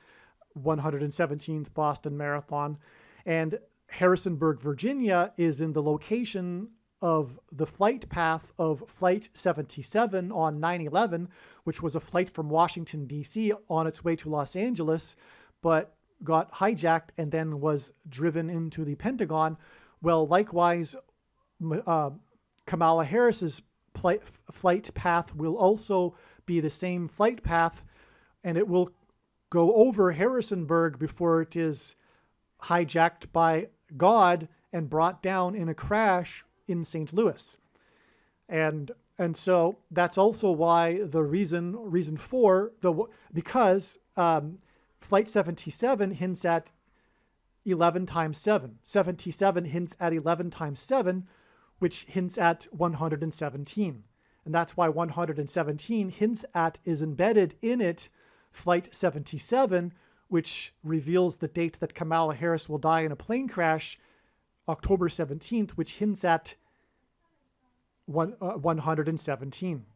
117th Boston Marathon. And Harrisonburg, Virginia is in the location of the flight path of Flight 77 on 9/11, which was a flight from Washington, D.C. on its way to Los Angeles, but got hijacked and then was driven into the Pentagon. Well, likewise, Kamala Harris's flight path will also be the same flight path, and it will go over Harrisonburg before it is hijacked by God and brought down in a crash in St. Louis. And so that's also why the reason for because Flight 77 hints at 11 times 7. 77 hints at 11 times 7, which hints at 117. And that's why 117 hints at, is embedded in it, Flight 77, which reveals the date that Kamala Harris will die in a plane crash, October 17th, which hints at 117.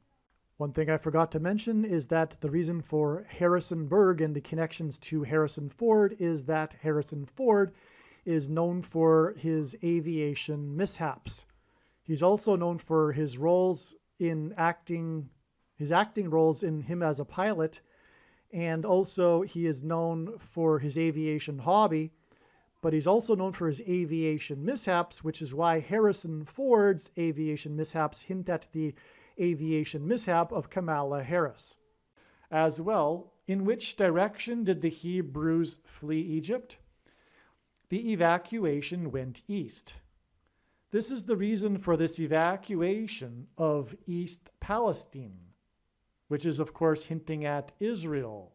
One thing I forgot to mention is that the reason for Harrisonburg and the connections to Harrison Ford is that Harrison Ford is known for his aviation mishaps. He's also known for his roles in acting roles in him as a pilot, and also he is known for his aviation hobby, but he's also known for his aviation mishaps, which is why Harrison Ford's aviation mishaps hint at the aviation mishap of Kamala Harris. As well, in which direction did the Hebrews flee Egypt? The evacuation went east. This is the reason for this evacuation of East Palestine, which is of course hinting at Israel,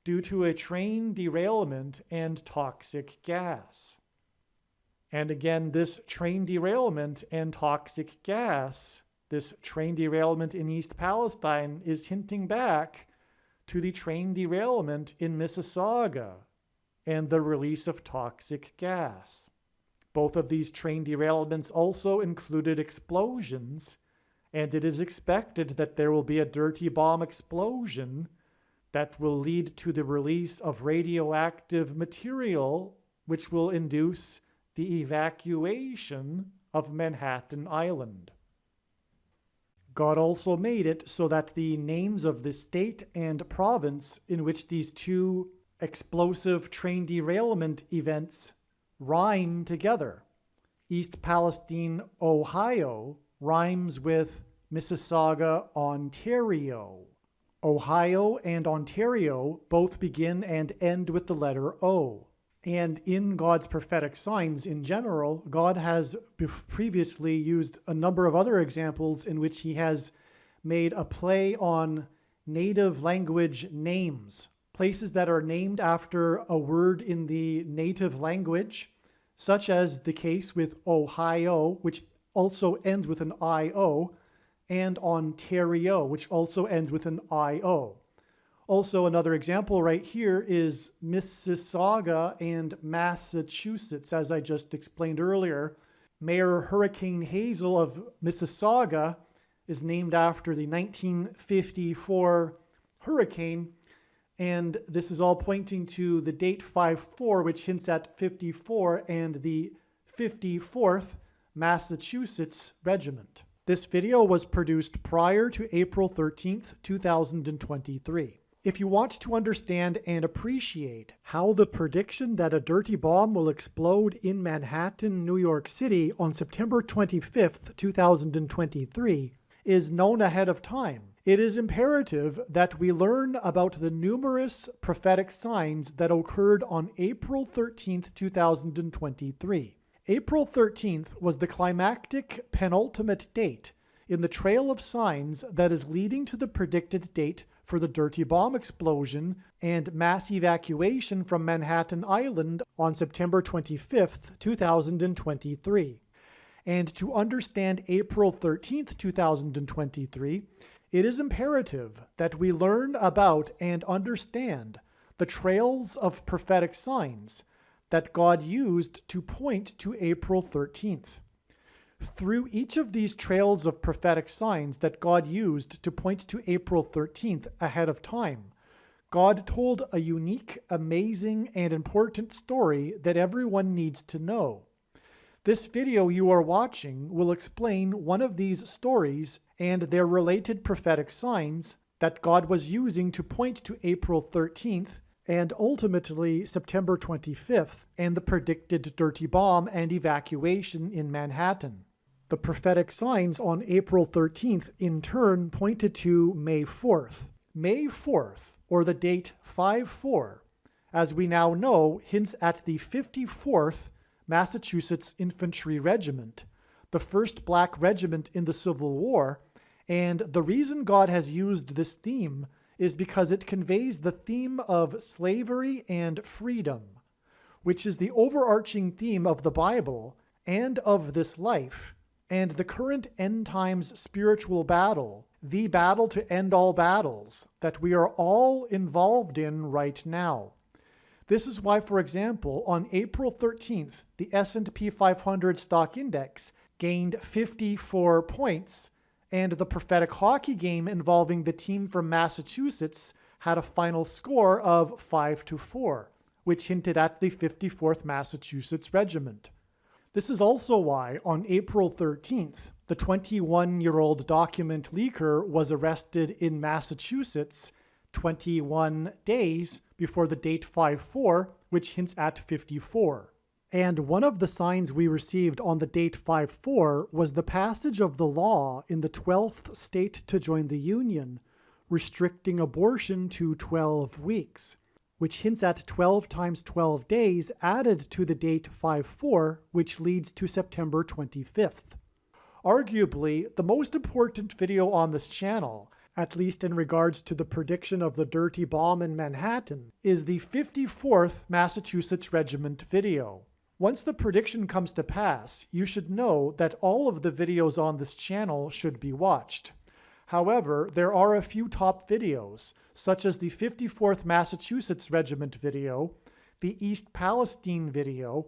due to a train derailment and toxic gas. And again, this train derailment and toxic gas, this train derailment in East Palestine, is hinting back to the train derailment in Mississauga and the release of toxic gas. Both of these train derailments also included explosions, and it is expected that there will be a dirty bomb explosion that will lead to the release of radioactive material, which will induce the evacuation of Manhattan Island. God also made it so that the names of the state and province in which these two explosive train derailment events rhyme together. East Palestine, Ohio rhymes with Mississauga, Ontario. Ohio and Ontario both begin and end with the letter O. And in God's prophetic signs in general, God has previously used a number of other examples in which he has made a play on native language names, places that are named after a word in the native language, such as the case with Ohio, which also ends with an I-O, and Ontario, which also ends with an I-O. Also, another example right here is Mississauga and Massachusetts, as I just explained earlier. Mayor Hurricane Hazel of Mississauga is named after the 1954 hurricane, and this is all pointing to the date 5-4, which hints at 54 and the 54th Massachusetts Regiment. This video was produced prior to April 13th, 2023. If you want to understand and appreciate how the prediction that a dirty bomb will explode in Manhattan, New York City on September 25th, 2023 is known ahead of time, it is imperative that we learn about the numerous prophetic signs that occurred on April 13th, 2023. April 13th was the climactic penultimate date in the trail of signs that is leading to the predicted date for the dirty bomb explosion and mass evacuation from Manhattan Island on September 25th, 2023. And to understand April 13th, 2023, it is imperative that we learn about and understand the trails of prophetic signs that God used to point to April 13th. Through each of these trails of prophetic signs that God used to point to April 13th ahead of time, God told a unique, amazing, and important story that everyone needs to know. This video you are watching will explain one of these stories and their related prophetic signs that God was using to point to April 13th and ultimately September 25th and the predicted dirty bomb and evacuation in Manhattan. The prophetic signs on April 13th in turn pointed to May 4th. May 4th, or the date 5-4, as we now know, hints at the 54th Massachusetts Infantry Regiment, the first black regiment in the Civil War, and the reason God has used this theme is because it conveys the theme of slavery and freedom, which is the overarching theme of the Bible and of this life, and the current end times spiritual battle, the battle to end all battles, that we are all involved in right now. This is why, for example, on April 13th, the S&P 500 stock index gained 54 points, and the prophetic hockey game involving the team from Massachusetts had a final score of 5-4, which hinted at the 54th Massachusetts Regiment. This is also why, on April 13th, the 21-year-old document leaker was arrested in Massachusetts 21 days before the date 5-4, which hints at 54. And one of the signs we received on the date 5-4 was the passage of the law in the 12th state to join the Union, restricting abortion to 12 weeks, which hints at 12 times 12 days added to the date 5-4, which leads to September 25th. Arguably, the most important video on this channel, at least in regards to the prediction of the dirty bomb in Manhattan, is the 54th Massachusetts Regiment video. Once the prediction comes to pass, you should know that all of the videos on this channel should be watched. However, there are a few top videos, such as the 54th Massachusetts Regiment video, the EAST Palestine video,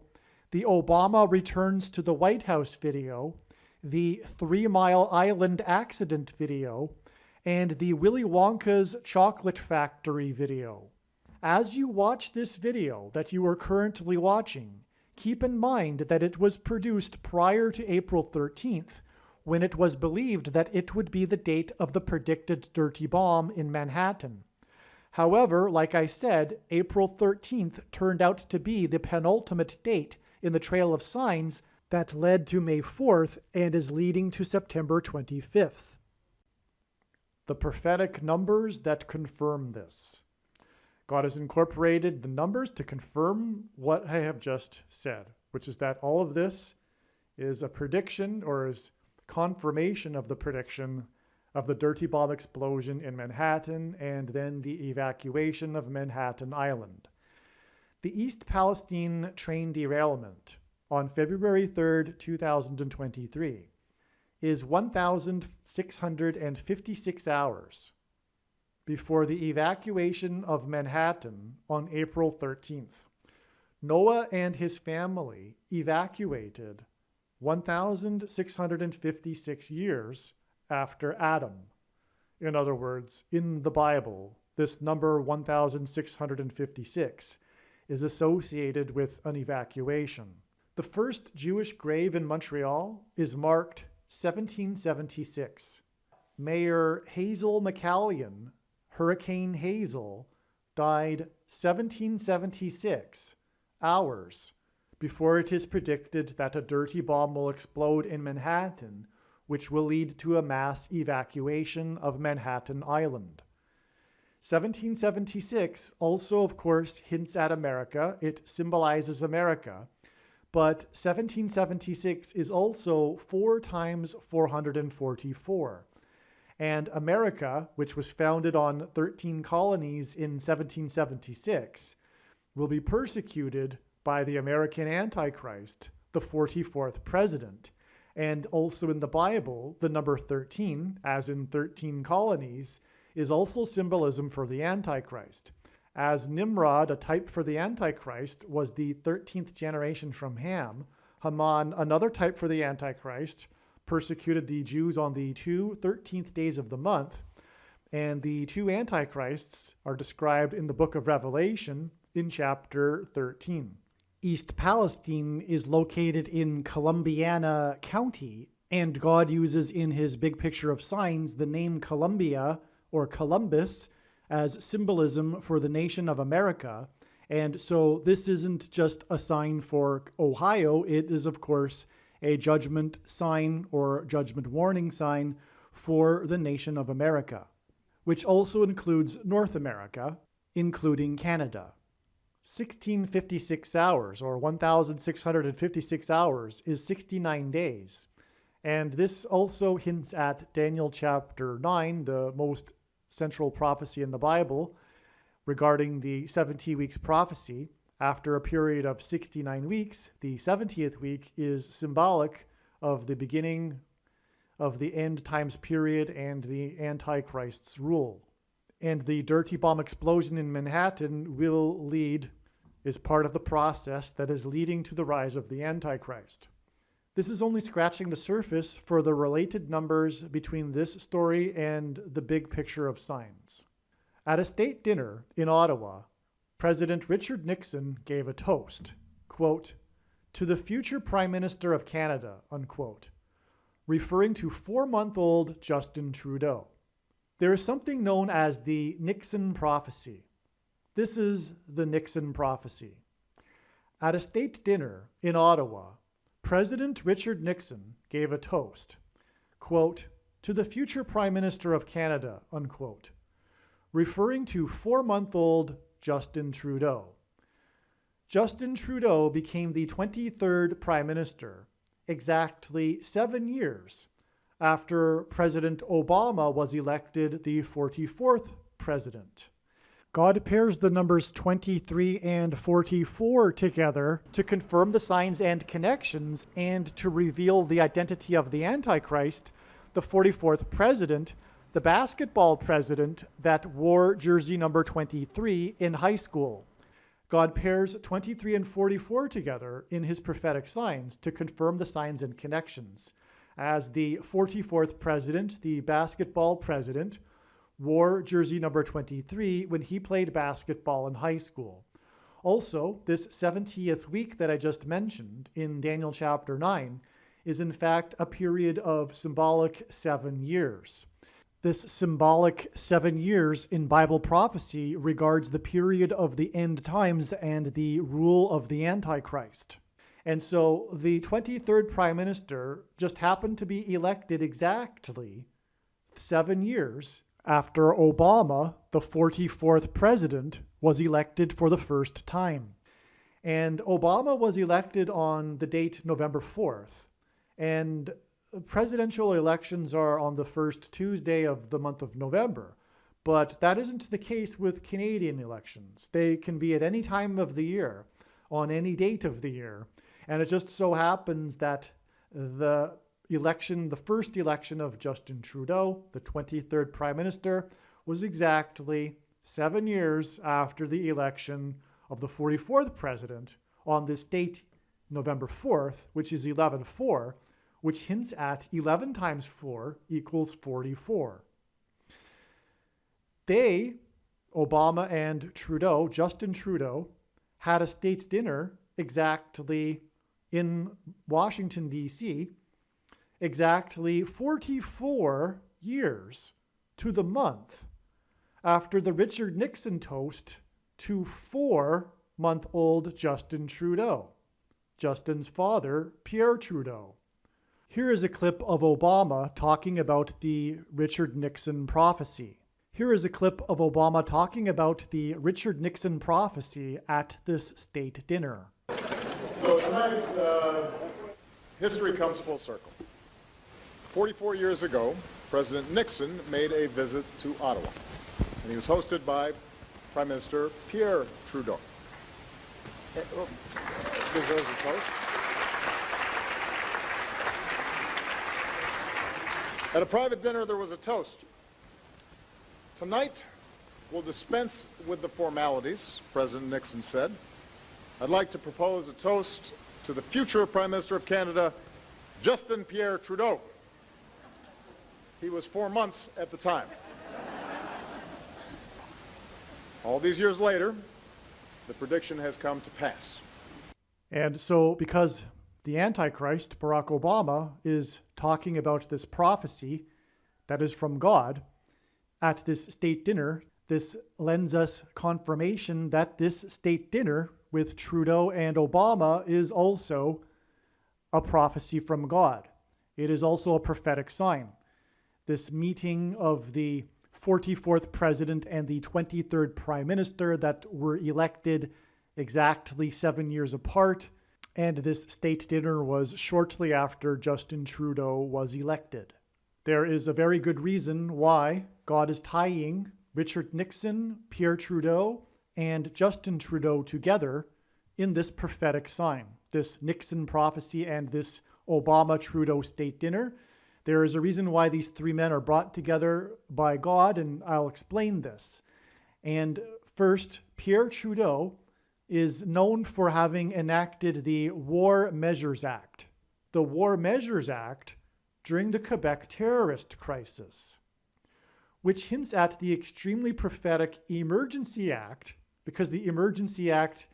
the Obama Returns to the White House video, the 3 Mile Island accident video, and the Willy Wonka's Chocolate Factory video. As you watch this video that you are currently watching, keep in mind that it was produced prior to April 13th, when it was believed that it would be the date of the predicted dirty bomb in Manhattan. However, like I said, April 13th turned out to be the penultimate date in the trail of signs that led to May 4th and is leading to September 25th. The prophetic numbers that confirm this. God has incorporated the numbers to confirm what I have just said, which is that all of this is a prediction or is confirmation of the prediction of the dirty bomb explosion in Manhattan and then the evacuation of Manhattan Island. The East Palestine train derailment on February 3rd, 2023 is 1,656 hours before the evacuation of Manhattan on April 13th. Noah and his family evacuated 1,656 years after Adam. In other words, in the Bible, this number 1,656 is associated with an evacuation. The first Jewish grave in Montreal is marked 1776. Mayor Hazel McCallion, Hurricane Hazel, died 1776 hours before it is predicted that a dirty bomb will explode in Manhattan, which will lead to a mass evacuation of Manhattan Island. 1776 also, of course, hints at America. It symbolizes America. But 1776 is also 4 times 444. And America, which was founded on 13 colonies in 1776, will be persecuted by the American Antichrist, the 44th president. And also in the Bible, the number 13, as in 13 colonies, is also symbolism for the Antichrist. As Nimrod, a type for the Antichrist, was the 13th generation from Ham, Haman, another type for the Antichrist, persecuted the Jews on the 2 13th days of the month. And the 2 Antichrists are described in the book of Revelation in chapter 13. East Palestine is located in Columbiana County, and God uses in his big picture of signs the name Columbia or Columbus as symbolism for the nation of America. And so this isn't just a sign for Ohio, it is of course a judgment sign or judgment warning sign for the nation of America, which also includes North America, including Canada. 1656 hours, or 1,656 hours, is 69 days. And this also hints at Daniel chapter 9, the most central prophecy in the Bible, regarding the 70 weeks prophecy. After a period of 69 weeks, the 70th week is symbolic of the beginning of the end times period and the Antichrist's rule. And the dirty bomb explosion in Manhattan is part of the process that is leading to the rise of the Antichrist. This is only scratching the surface for the related numbers between this story and the big picture of signs. At a state dinner in Ottawa, President Richard Nixon gave a toast, quote, "To the future Prime Minister of Canada," unquote, referring to 4-month-old Justin Trudeau. There is something known as the Nixon prophecy. This is the Nixon prophecy. At a state dinner in Ottawa, President Richard Nixon gave a toast, quote, "To the future Prime Minister of Canada," unquote, referring to 4-month-old Justin Trudeau. Justin Trudeau became the 23rd Prime Minister exactly 7 years after President Obama was elected the 44th president. God pairs the numbers 23 and 44 together to confirm the signs and connections and to reveal the identity of the Antichrist, the 44th president, the basketball president that wore jersey number 23 in high school. God pairs 23 and 44 together in his prophetic signs to confirm the signs and connections, as the 44th president, the basketball president, wore jersey number 23 when he played basketball in high school. Also, this 70th week that I just mentioned in Daniel chapter 9 is in fact a period of symbolic 7 years. This symbolic 7 years in Bible prophecy regards the period of the end times and the rule of the Antichrist. And so the 23rd Prime Minister just happened to be elected exactly 7 years after Obama, the 44th president, was elected for the first time. And Obama was elected on the date November 4th. And presidential elections are on the first Tuesday of the month of November. But that isn't the case with Canadian elections. They can be at any time of the year, on any date of the year. And it just so happens that the first election of Justin Trudeau, the 23rd Prime Minister, was exactly 7 years after the election of the 44th president on this date, November 4th, which is 11-4, which hints at 11 times 4 equals 44. They, Obama and Trudeau, Justin Trudeau, had a state dinner exactly in Washington, D.C., exactly 44 years to the month after the Richard Nixon toast to 4-month-old Justin Trudeau, Justin's father, Pierre Trudeau. Here is a clip of Obama talking about the Richard Nixon prophecy. Here is a clip of Obama talking about the Richard Nixon prophecy at this state dinner. So tonight, history comes full circle. 44 years ago, President Nixon made a visit to Ottawa, and he was hosted by Prime Minister Pierre Trudeau. Deserves a toast. At a private dinner, there was a toast. Tonight, we'll dispense with the formalities, President Nixon said. I'd like to propose a toast to the future Prime Minister of Canada, Justin Pierre Trudeau. He was 4 months at the time. All these years later, the prediction has come to pass. And so, because the Antichrist, Barack Obama, is talking about this prophecy that is from God at this state dinner, this lends us confirmation that this state dinner with Trudeau and Obama is also a prophecy from God. It is also a prophetic sign. This meeting of the 44th president and the 23rd prime minister that were elected exactly 7 years apart, and this state dinner was shortly after Justin Trudeau was elected. There is a very good reason why God is tying Richard Nixon, Pierre Trudeau, and Justin Trudeau together in this prophetic sign, this Nixon prophecy and this Obama-Trudeau state dinner. There is a reason why these three men are brought together by God, and I'll explain this. And first, Pierre Trudeau is known for having enacted the War Measures Act. The War Measures Act during the Quebec terrorist crisis, which hints at the extremely prophetic Emergency Act, because the Emergency Act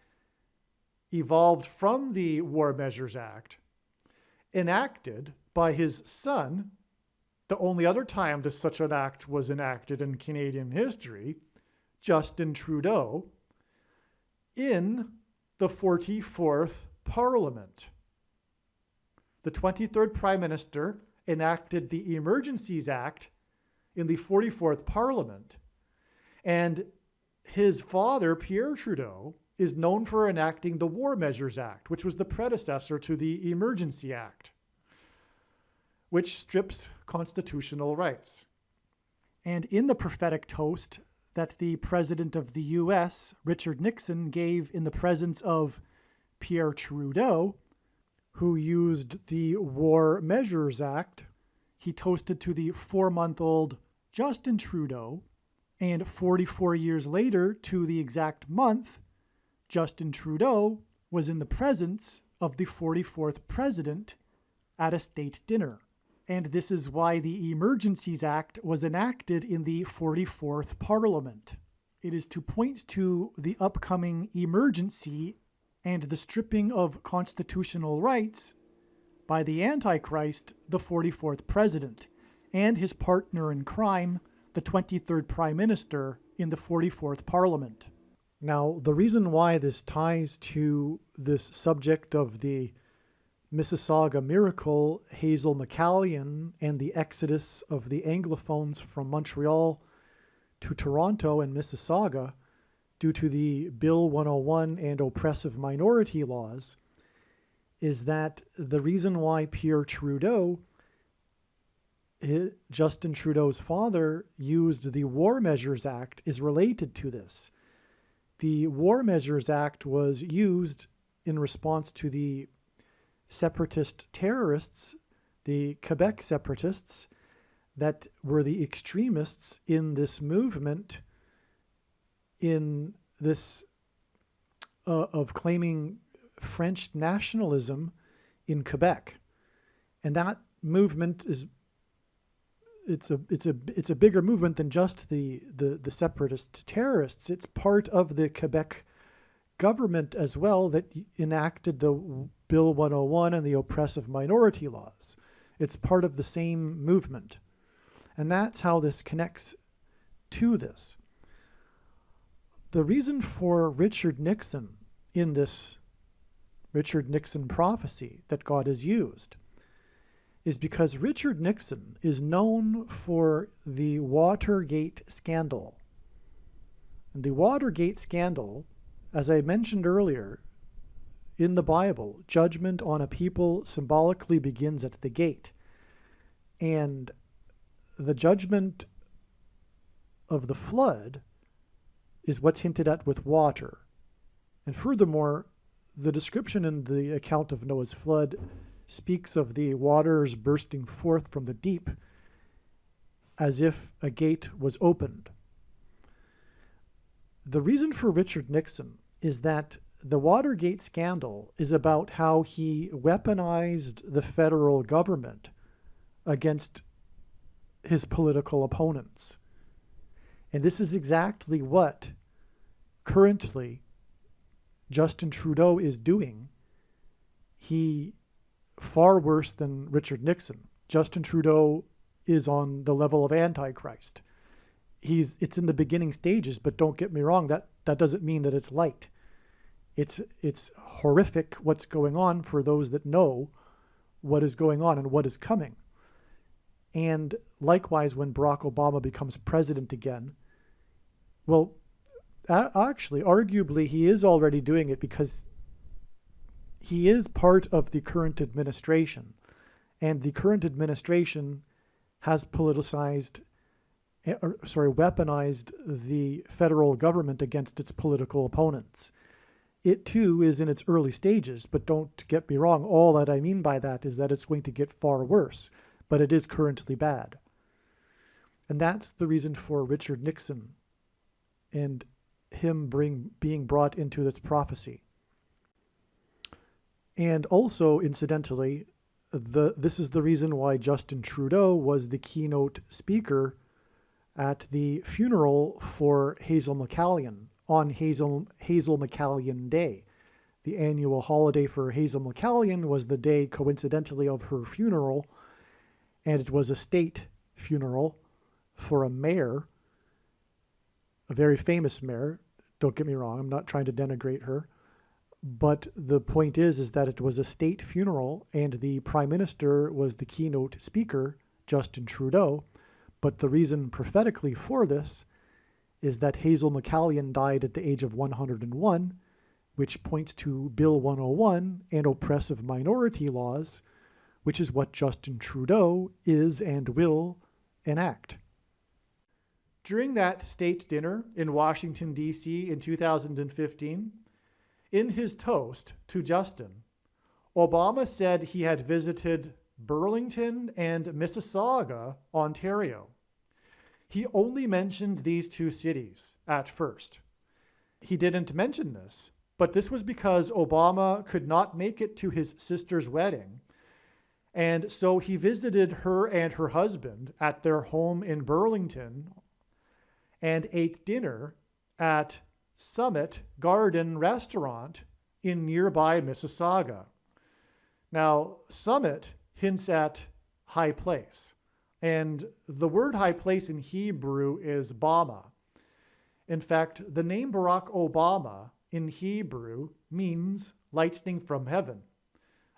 evolved from the War Measures Act, enacted by his son, the only other time that such an act was enacted in Canadian history, Justin Trudeau, in the 44th Parliament. The 23rd Prime Minister enacted the Emergencies Act in the 44th Parliament, and his father, Pierre Trudeau, is known for enacting the War Measures Act, which was the predecessor to the Emergency Act, which strips constitutional rights. And in the prophetic toast that the President of the U.S., Richard Nixon, gave in the presence of Pierre Trudeau, who used the War Measures Act, he toasted to the 4-month-old Justin Trudeau, and 44 years later, to the exact month, Justin Trudeau was in the presence of the 44th president at a state dinner. And this is why the Emergencies Act was enacted in the 44th Parliament. It is to point to the upcoming emergency and the stripping of constitutional rights by the Antichrist, the 44th president, and his partner in crime, the 23rd Prime Minister in the 44th Parliament. Now, the reason why this ties to this subject of the Mississauga miracle, Hazel McCallion, and the exodus of the Anglophones from Montreal to Toronto and Mississauga due to the Bill 101 and oppressive minority laws is that the reason why Pierre Trudeau, Justin Trudeau's father, used the War Measures Act is related to this. The War Measures Act was used in response to the separatist terrorists, the Quebec separatists, that were the extremists in this movement, in this of claiming French nationalism in Quebec. And that movement it's a bigger movement than just the separatist terrorists. It's part of the Quebec government as well that enacted the Bill 101 and the oppressive minority laws. It's part of the same movement. And that's how this connects to this. The reason for Richard Nixon in this Richard Nixon prophecy that God has used is because Richard Nixon is known for the Watergate scandal. And the Watergate scandal, as I mentioned earlier, in the Bible, judgment on a people symbolically begins at the gate. And the judgment of the flood is what's hinted at with water. And furthermore, the description in the account of Noah's flood speaks of the waters bursting forth from the deep as if a gate was opened. The reason for Richard Nixon is that the Watergate scandal is about how he weaponized the federal government against his political opponents. And this is exactly what currently Justin Trudeau is doing. He, far worse than Richard Nixon. Justin Trudeau is on the level of Antichrist. It's in the beginning stages, but don't get me wrong, that doesn't mean that it's light. It's horrific what's going on for those that know what is going on and what is coming. And likewise, when Barack Obama becomes president again, well, actually, arguably, he is already doing it because he is part of the current administration. And the current administration has weaponized the federal government against its political opponents. It too is in its early stages, but don't get me wrong, all that I mean by that is that it's going to get far worse, but it is currently bad. And that's the reason for Richard Nixon and him being brought into this prophecy. And also, incidentally, this is the reason why Justin Trudeau was the keynote speaker at the funeral for Hazel McCallion on Hazel McCallion Day. The annual holiday for Hazel McCallion was the day, coincidentally, of her funeral, and it was a state funeral for a mayor, a very famous mayor. Don't get me wrong, I'm not trying to denigrate her. But the point is that it was a state funeral and the prime minister was the keynote speaker, Justin Trudeau. But the reason prophetically for this is that Hazel McCallion died at the age of 101, which points to Bill 101 and oppressive minority laws, which is what Justin Trudeau is and will enact. During that state dinner in Washington, D.C. in 2015, in his toast to Justin, Obama said he had visited Burlington and Mississauga, Ontario. He only mentioned these two cities at first. He didn't mention this, but this was because Obama could not make it to his sister's wedding, and so he visited her and her husband at their home in Burlington and ate dinner at Summit Garden Restaurant in nearby Mississauga. Now, Summit hints at high place, and the word high place in Hebrew is Bama. In fact, the name Barack Obama in Hebrew means lightning from heaven.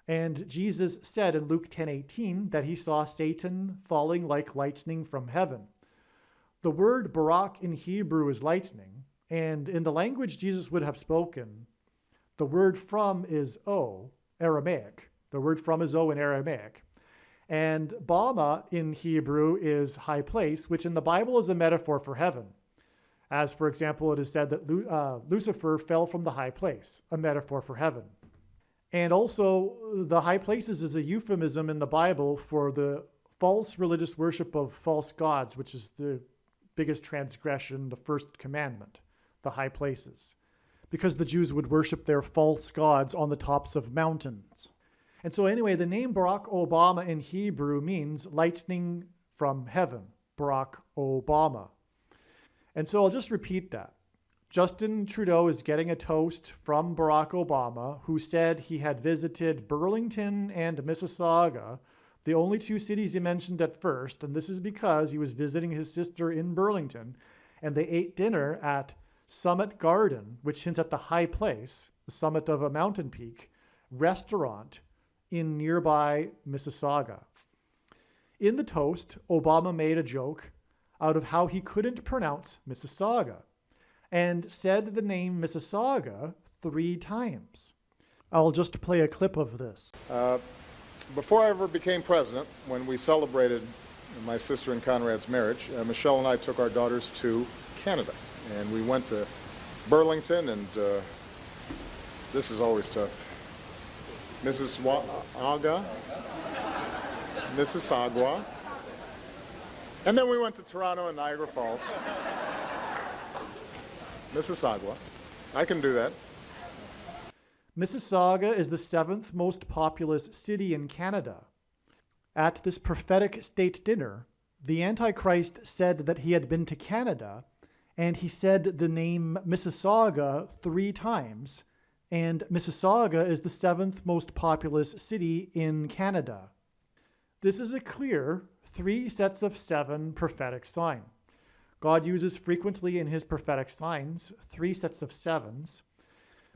And Jesus said in Luke 10:18 that he saw Satan falling like lightning from heaven. The word Barak in Hebrew is lightning, and in the language Jesus would have spoken, the word from is O, Aramaic. The word from is O in Aramaic. And Bama in Hebrew is high place, which in the Bible is a metaphor for heaven. As, for example, it is said that Lucifer fell from the high place, a metaphor for heaven. And also, the high places is a euphemism in the Bible for the false religious worship of false gods, which is the biggest transgression, the first commandment, the high places, because the Jews would worship their false gods on the tops of mountains. And so anyway, the name Barack Obama in Hebrew means lightning from heaven, Barack Obama. And so I'll just repeat that. Justin Trudeau is getting a toast from Barack Obama, who said he had visited Burlington and Mississauga, the only two cities he mentioned at first, and this is because he was visiting his sister in Burlington, and they ate dinner at Summit Garden, which hints at the high place, the summit of a mountain peak, restaurant in nearby Mississauga. In the toast, Obama made a joke out of how he couldn't pronounce Mississauga, and said the name Mississauga 3 times. I'll just play a clip of this. Before I ever became president, when we celebrated my sister and Conrad's marriage, Michelle and I took our daughters to Canada. And we went to Burlington, and this is always tough. Mississauga. And then we went to Toronto and Niagara Falls. Mississauga. I can do that. Mississauga is the 7th most populous city in Canada. At this prophetic state dinner, the Antichrist said that he had been to Canada, and he said the name Mississauga 3 times, and Mississauga is the 7th most populous city in Canada. This is a clear 3 sets of 7 prophetic sign. God uses frequently in his prophetic signs 3 sets of 7s,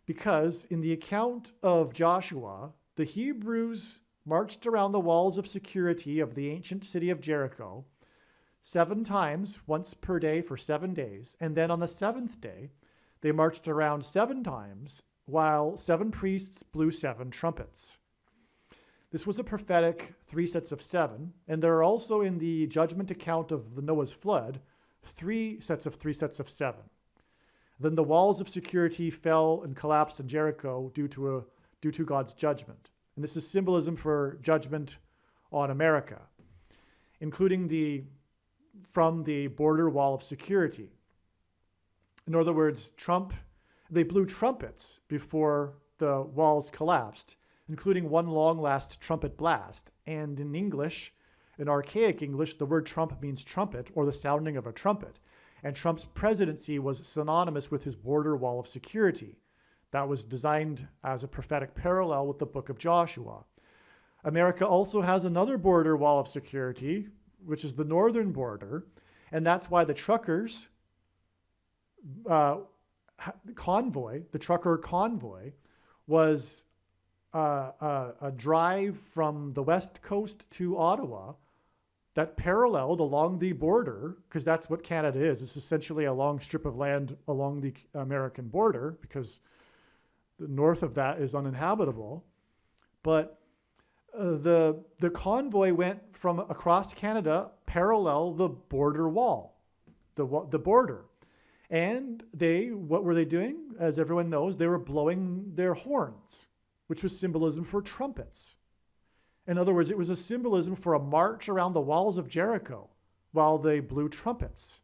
because in the account of Joshua, the Hebrews marched around the walls of security of the ancient city of Jericho 7 times, once per day for 7 days, and then on the 7th day, they marched around 7 times, while 7 priests blew 7 trumpets. This was a prophetic 3 sets of 7, and there are also in the judgment account of the Noah's flood 3 sets of 7. Then the walls of security fell and collapsed in Jericho due to God's judgment. And this is symbolism for judgment on America, including from the border wall of security. In other words, they blew trumpets before the walls collapsed, including one long-last trumpet blast. And in English, in archaic English, the word trump means trumpet or the sounding of a trumpet. And Trump's presidency was synonymous with his border wall of security. That was designed as a prophetic parallel with the book of Joshua. America also has another border wall of security, which is the northern border, and that's why the truckers convoy, the trucker convoy, was a drive from the west coast to Ottawa that paralleled along the border, because that's what Canada is. It's essentially a long strip of land along the American border, because the north of that is uninhabitable. But the convoy went from across Canada parallel the border wall, the border. And what were they doing? As everyone knows, they were blowing their horns, which was symbolism for trumpets. In other words, it was a symbolism for a march around the walls of Jericho while they blew trumpets.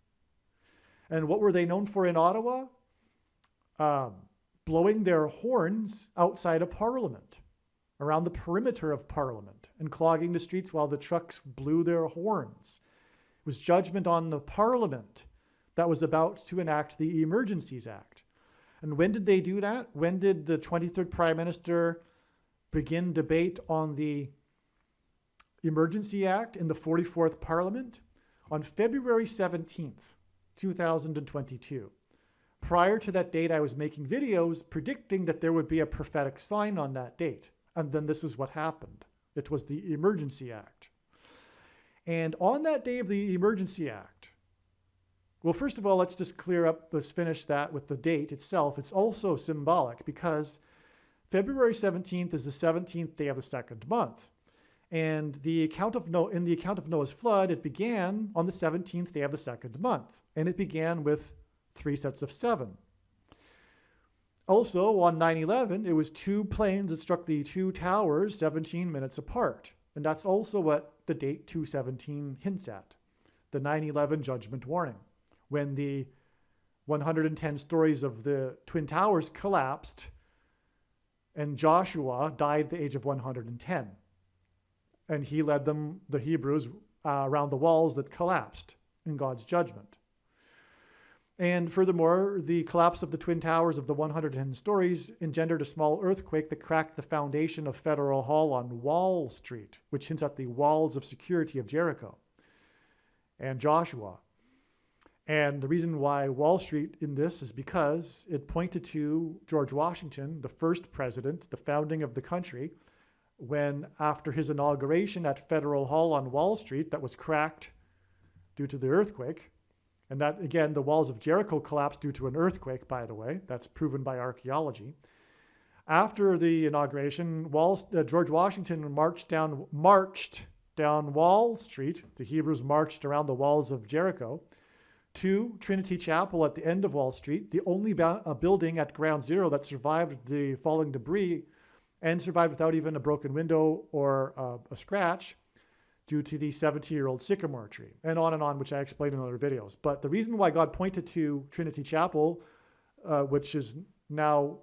And what were they known for in Ottawa? Blowing their horns outside of Parliament, around the perimeter of Parliament, and clogging the streets while the trucks blew their horns. It was judgment on the Parliament that was about to enact the Emergencies Act. And when did they do that? When did the 23rd Prime Minister begin debate on the Emergency Act in the 44th Parliament? On February 17th, 2022. Prior to that date, I was making videos predicting that there would be a prophetic sign on that date. And then this is what happened. It was the Emergency Act. And on that day of the Emergency Act, well, first of all, let's finish that with the date itself. It's also symbolic because February 17th is the 17th day of the 2nd month. And in the account of Noah's flood, it began on the 17th day of the 2nd month. And it began with 3 sets of 7. Also, on 9/11, it was 2 planes that struck the 2 towers 17 minutes apart. And that's also what the date 217 hints at, the 9/11 judgment warning, when the 110 stories of the Twin Towers collapsed and Joshua died at the age of 110. And he led them, the Hebrews, around the walls that collapsed in God's judgment. And furthermore, the collapse of the Twin Towers of the 110 stories engendered a small earthquake that cracked the foundation of Federal Hall on Wall Street, which hints at the walls of security of Jericho and Joshua. And the reason why Wall Street in this is because it pointed to George Washington, the first president, the founding of the country, when after his inauguration at Federal Hall on Wall Street that was cracked due to the earthquake, and that, again, the walls of Jericho collapsed due to an earthquake, by the way. That's proven by archaeology. After the inauguration, George Washington marched down Wall Street. The Hebrews marched around the walls of Jericho to Trinity Chapel at the end of Wall Street, the only building at Ground Zero that survived the falling debris and survived without even a broken window or a scratch due to the 70-year-old sycamore tree, and on, which I explained in other videos. But the reason why God pointed to Trinity Chapel, which is now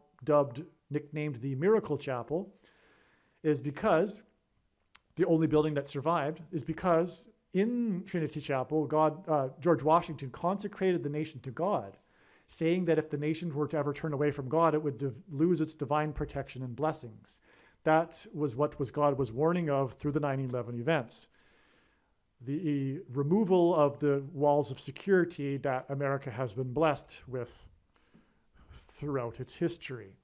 nicknamed the Miracle Chapel, is because the only building that survived is because in Trinity Chapel, George Washington consecrated the nation to God, saying that if the nation were to ever turn away from God, it would lose its divine protection and blessings. That was what God was warning of through the 9/11 events. The removal of the walls of security that America has been blessed with throughout its history.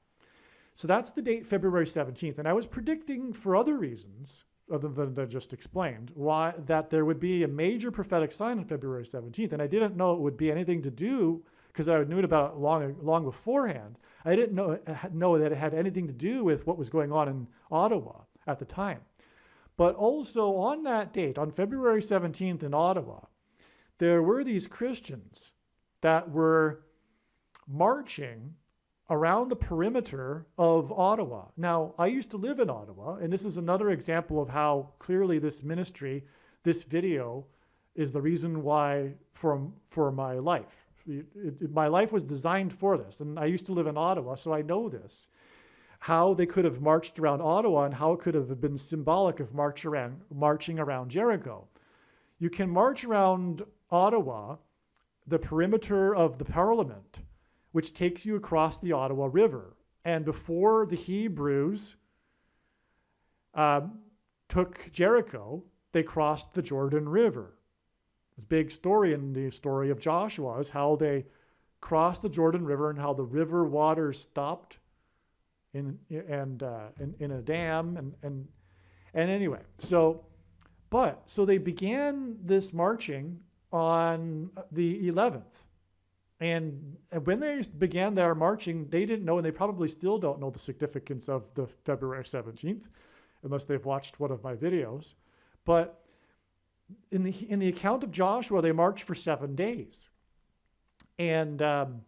So that's the date, February 17th. And I was predicting for other reasons, other than I just explained, why that there would be a major prophetic sign on February 17th. And I didn't know it would be anything to do, because I knew about it long beforehand. I didn't know that it had anything to do with what was going on in Ottawa at the time. But also on that date, on February 17th in Ottawa, there were these Christians that were marching around the perimeter of Ottawa. Now, I used to live in Ottawa, and this is another example of how clearly this ministry, this video, is the reason why for my life. My life was designed for this, and I used to live in Ottawa, so I know this. How they could have marched around Ottawa and how it could have been symbolic of marching around Jericho. You can march around Ottawa, the perimeter of the Parliament, which takes you across the Ottawa River. And before the Hebrews took Jericho, they crossed the Jordan River. This big story in the story of Joshua is how they crossed the Jordan River and how the river waters stopped in a dam and anyway. So they began this marching on the 11th. And when they began their marching, they didn't know, and they probably still don't know, the significance of the February 17th, unless they've watched one of my videos. But in the account of Joshua, they marched for 7 days. And on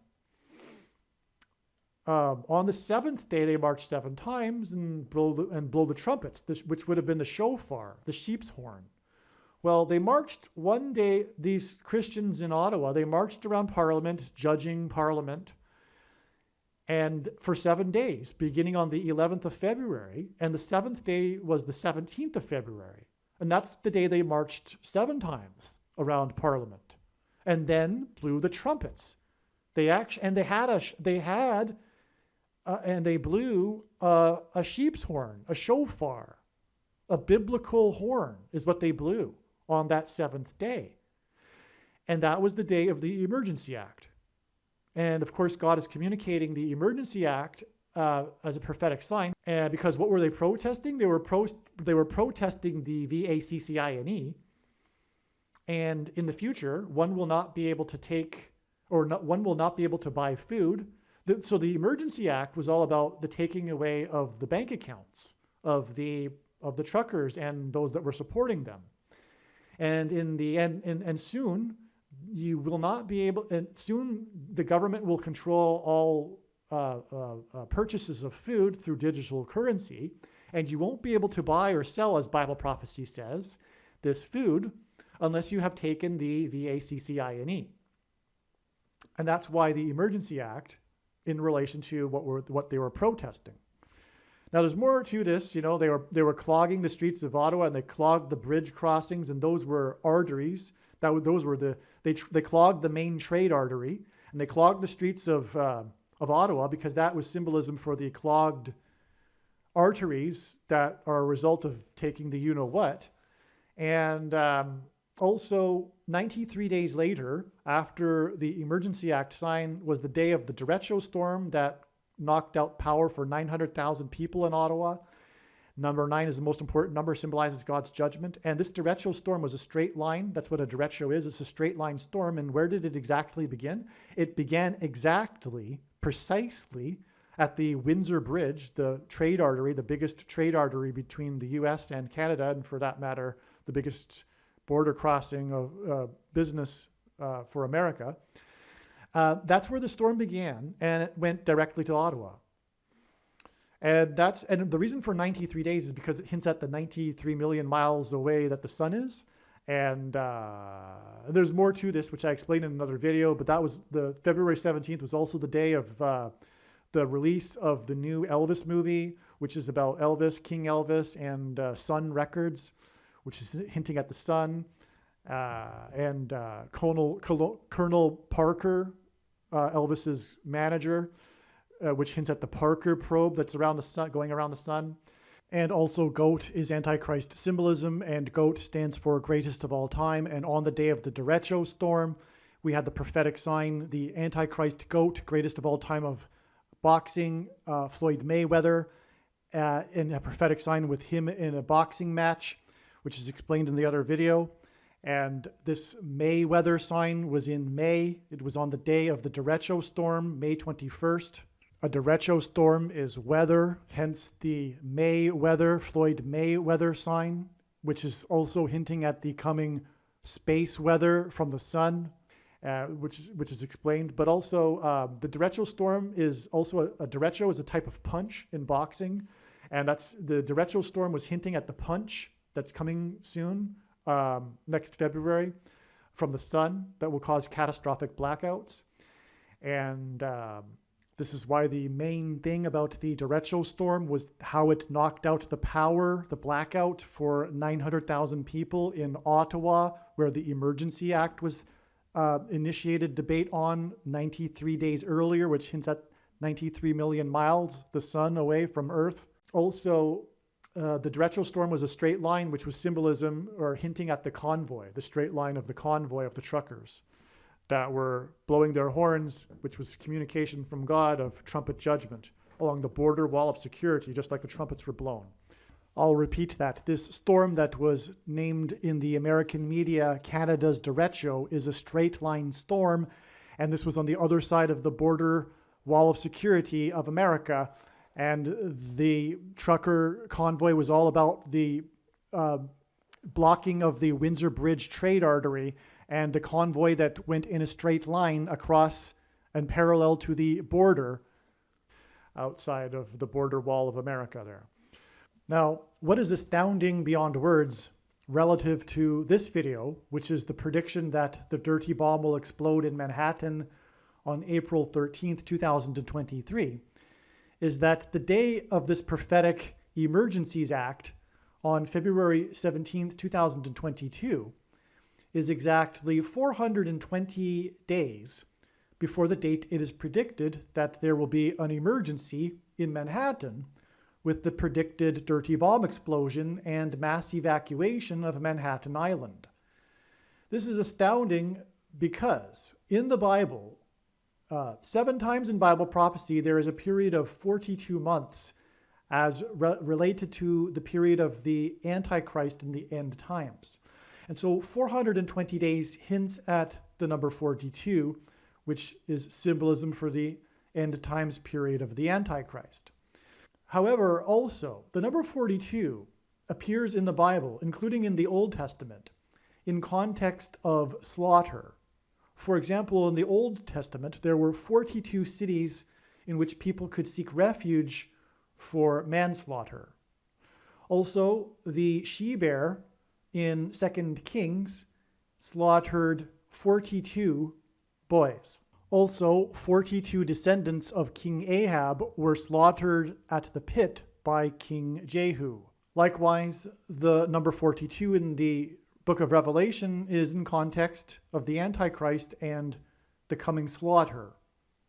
the 7th day, they marched 7 times and blow the trumpets, which would have been the shofar, the sheep's horn. Well, they marched one day, these Christians in Ottawa, they marched around Parliament, judging Parliament, and for 7 days, beginning on the 11th of February, and the 7th day was the 17th of February. And that's the day they marched 7 times around Parliament, and then blew the trumpets. They blew a sheep's horn, a shofar, a biblical horn is what they blew on that 7th day. And that was the day of the Emergency Act. And of course, God is communicating the Emergency Act as a prophetic sign. And because what were they protesting? They were protesting the VACCINE. And in the future, one will not be able to buy food. So the Emergency Act was all about the taking away of the bank accounts of the truckers and those that were supporting them. And in the end, and soon you will not be able, and soon the government will control all purchases of food through digital currency, and you won't be able to buy or sell, as Bible prophecy says, this food unless you have taken the VACCINE. And that's why the Emergency Act in relation to what they were protesting. Now, there's more to this. They were clogging the streets of Ottawa, and they clogged the bridge crossings, and those were arteries. They clogged the main trade artery, and they clogged the streets of Ottawa because that was symbolism for the clogged arteries that are a result of taking the you-know-what. And also, 93 days later, after the Emergency Act signed, was the day of the derecho storm that knocked out power for 900,000 people in Ottawa. Number 9 is the most important number, symbolizes God's judgment. And this derecho storm was a straight line. That's what a derecho is. It's a straight line storm. And where did it exactly begin? It began precisely at the Windsor Bridge, the trade artery, the biggest trade artery between the U.S. and Canada, and for that matter, the biggest border crossing of business for America. That's where the storm began, and it went directly to Ottawa. And the reason for 93 days is because it hints at the 93 million miles away that the sun is. And there's more to this, which I explained in another video, but that was the February 17th was also the day of the release of the new Elvis movie, which is about Elvis, King Elvis, and Sun Records, which is hinting at the sun, and Colonel Parker, Elvis's manager, which hints at the Parker probe that's around the sun, going around the sun. And also goat is Antichrist symbolism, and goat stands for greatest of all time. And on the day of the derecho storm, we had the prophetic sign, the Antichrist goat, greatest of all time of boxing, Floyd Mayweather, in a prophetic sign with him in a boxing match, which is explained in the other video. And this Mayweather sign was in May. It was on the day of the derecho storm, May 21st. A derecho storm is weather, hence the Mayweather, Floyd Mayweather sign, which is also hinting at the coming space weather from the sun, which is explained. But also the derecho storm is also a derecho is a type of punch in boxing. And that's the derecho storm was hinting at the punch that's coming soon, next February, from the sun that will cause catastrophic blackouts. And this is why the main thing about the derecho storm was how it knocked out the power, the blackout for 900,000 people in Ottawa, where the Emergency Act was initiated debate on 93 days earlier, which hints at 93 million miles, the sun away from Earth. Also, the derecho storm was a straight line, which was symbolism or hinting at the convoy, the straight line of the convoy of the truckers that were blowing their horns, which was communication from God of trumpet judgment along the border wall of security, just like the trumpets were blown. I'll repeat that. This storm that was named in the American media Canada's derecho is a straight line storm, and this was on the other side of the border wall of security of America. And the trucker convoy was all about the blocking of the Windsor Bridge trade artery and the convoy that went in a straight line across and parallel to the border outside of the border wall of America there. Now, what is astounding beyond words relative to this video, which is the prediction that the dirty bomb will explode in Manhattan on April 13th, 2023, is that the day of this prophetic Emergencies Act on February 17th, 2022 is exactly 420 days before the date it is predicted that there will be an emergency in Manhattan with the predicted dirty bomb explosion and mass evacuation of Manhattan Island. This is astounding because in the Bible, 7 times in Bible prophecy, there is a period of 42 months as related to the period of the Antichrist in the end times. And so 420 days hints at the number 42, which is symbolism for the end times period of the Antichrist. However, also, the number 42 appears in the Bible, including in the Old Testament, in context of slaughter. For example, in the Old Testament, there were 42 cities in which people could seek refuge for manslaughter. Also, the she-bear in 2 Kings slaughtered 42 boys. Also, 42 descendants of King Ahab were slaughtered at the pit by King Jehu. Likewise, the number 42 in the book of Revelation is in context of the Antichrist and the coming slaughter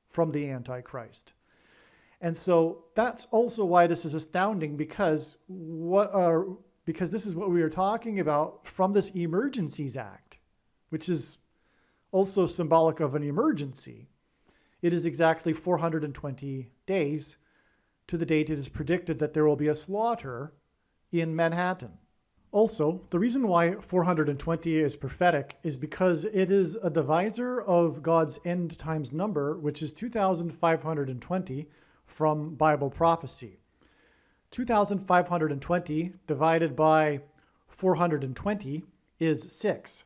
from the Antichrist. And so that's also why this is astounding, because this is what we are talking about from this Emergencies Act, which is also symbolic of an emergency. It is exactly 420 days to the date it is predicted that there will be a slaughter in Manhattan. Also, the reason why 420 is prophetic is because it is a divisor of God's end times number, which is 2,520 from Bible prophecy. 2,520 divided by 420 is 6.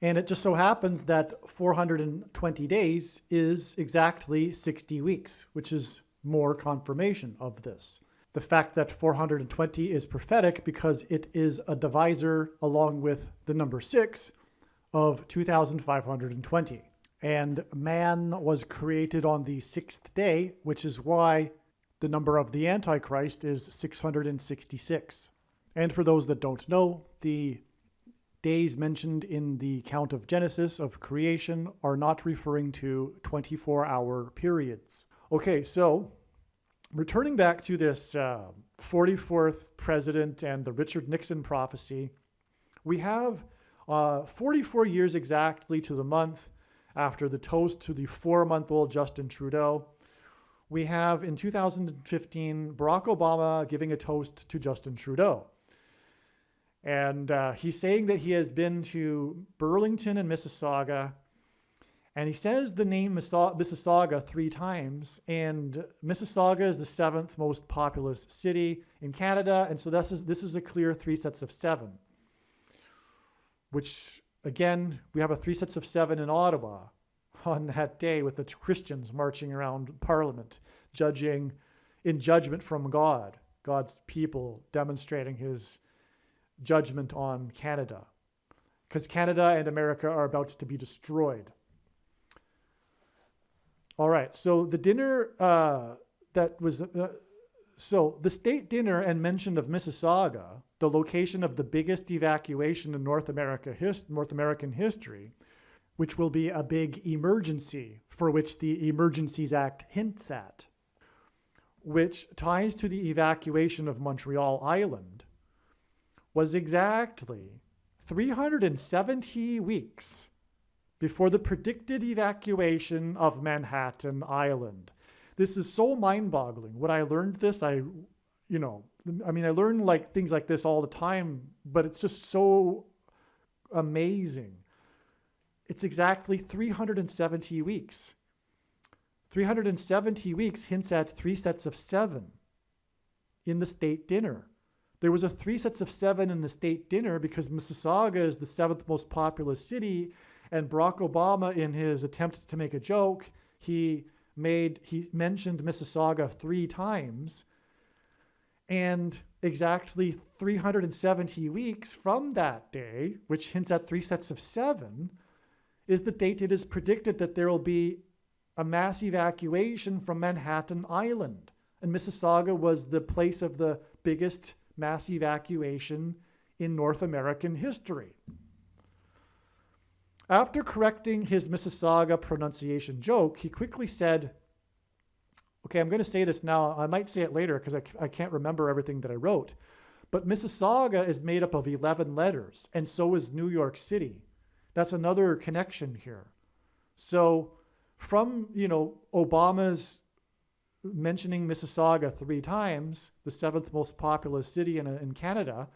And it just so happens that 420 days is exactly 60 weeks, which is more confirmation of this. The fact that 420 is prophetic because it is a divisor along with the number 6 of 2,520. And man was created on the 6th day, which is why the number of the Antichrist is 666. And for those that don't know, the days mentioned in the account of Genesis of creation are not referring to 24-hour periods. Okay, so returning back to this 44th president and the Richard Nixon prophecy, we have 44 years exactly to the month after the toast to the 4-month-old Justin Trudeau. We have in 2015 Barack Obama giving a toast to Justin Trudeau. And he's saying that he has been to Burlington and Mississauga, and he says the name Mississauga 3 times, and Mississauga is the 7th most populous city in Canada, and so this is a clear 3 sets of 7, which, again, we have a 3 sets of 7 in Ottawa on that day with the Christians marching around Parliament, judging in judgment from God, God's people demonstrating his judgment on Canada, because Canada and America are about to be destroyed. All right, so the dinner so the state dinner and mention of Mississauga, the location of the biggest evacuation in North American history, which will be a big emergency for which the Emergencies Act hints at, which ties to the evacuation of Montreal Island, was exactly 370 weeks before the predicted evacuation of Manhattan Island. This is so mind-boggling. When I learned this, I learn like things like this all the time, but it's just so amazing. It's exactly 370 weeks. 370 weeks hints at 3 sets of 7 in the state dinner. There was a 3 sets of 7 in the state dinner because Mississauga is the 7th most populous city, and Barack Obama, in his attempt to make a joke, he mentioned Mississauga 3 times, and exactly 370 weeks from that day, which hints at 3 sets of 7, is the date it is predicted that there will be a mass evacuation from Manhattan Island. And Mississauga was the place of the biggest mass evacuation in North American history. After correcting his Mississauga pronunciation joke, he quickly said, okay, I'm going to say this now. I might say it later because I can't remember everything that I wrote. But Mississauga is made up of 11 letters, and so is New York City. That's another connection here. So from, Obama's mentioning Mississauga 3 times, the 7th most populous city in Canada,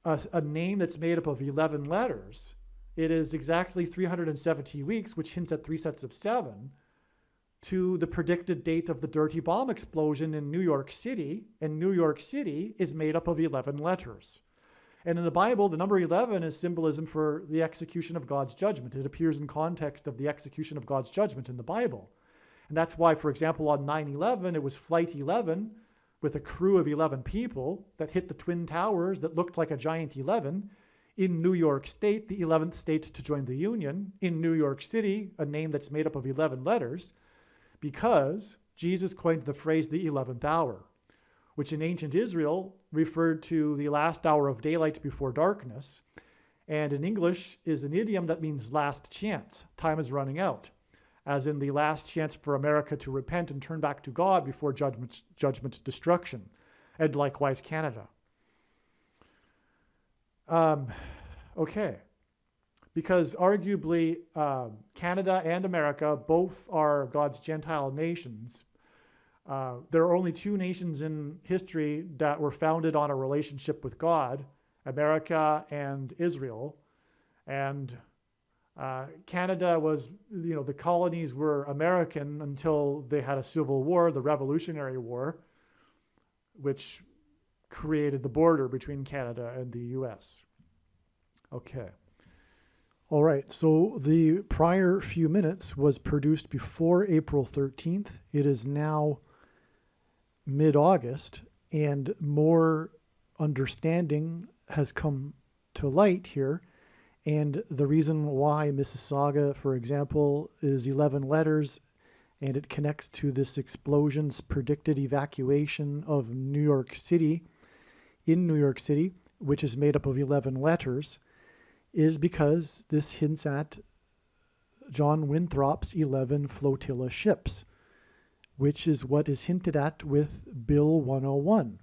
a name that's made up of 11 letters, it is exactly 370 weeks, which hints at 3 sets of 7, to the predicted date of the dirty bomb explosion in New York City, and New York City is made up of 11 letters. And in the Bible, the number 11 is symbolism for the execution of God's judgment. It appears in context of the execution of God's judgment in the Bible. And that's why, for example, on 9/11, it was Flight 11, with a crew of 11 people that hit the Twin Towers that looked like a giant 11 in New York State, the 11th state to join the Union, in New York City, a name that's made up of 11 letters, because Jesus coined the phrase the 11th hour, which in ancient Israel referred to the last hour of daylight before darkness, and in English is an idiom that means last chance. Time is running out, as in the last chance for America to repent and turn back to God before judgment destruction, and likewise Canada. Okay, because arguably Canada and America both are God's Gentile nations. There are only two nations in history that were founded on a relationship with God, America and Israel. And Canada was, the colonies were American until they had a civil war, the Revolutionary War, which created the border between Canada and the U.S. Okay. All right, so the prior few minutes was produced before April 13th. It is now mid-August, and more understanding has come to light here. And the reason why Mississauga, for example, is 11 letters, and it connects to this explosion's predicted evacuation of New York City, in New York City, which is made up of 11 letters, is because this hints at John Winthrop's 11 flotilla ships, which is what is hinted at with Bill 101,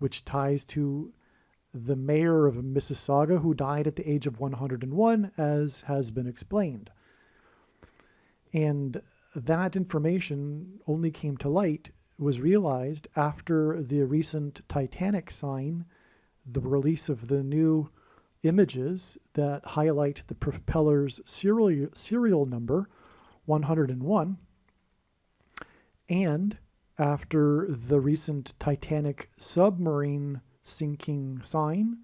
which ties to the mayor of Mississauga who died at the age of 101, as has been explained. And that information only came to light, was realized after the recent Titanic sign, the release of the new images that highlight the propeller's serial number, 101, and after the recent Titanic submarine sinking sign,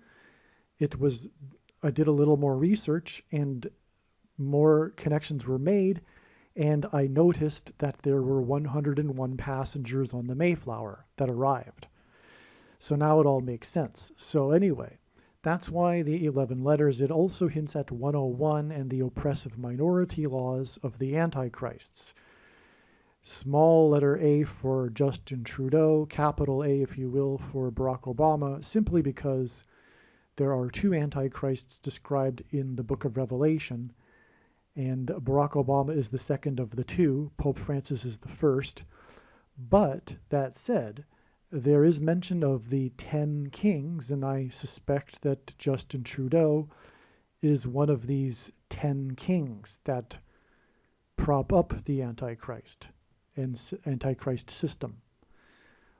I did a little more research and more connections were made, and I noticed that there were 101 passengers on the Mayflower that arrived. So now it all makes sense. So anyway, that's why the 11 letters. It also hints at 101 and the oppressive minority laws of the Antichrists. Small letter A for Justin Trudeau, capital A, if you will, for Barack Obama, simply because there are two Antichrists described in the book of Revelation, and Barack Obama is the second of the two. Pope Francis is the first. But that said, there is mention of the 10 kings, and I suspect that Justin Trudeau is one of these 10 kings that prop up the Antichrist and Antichrist system.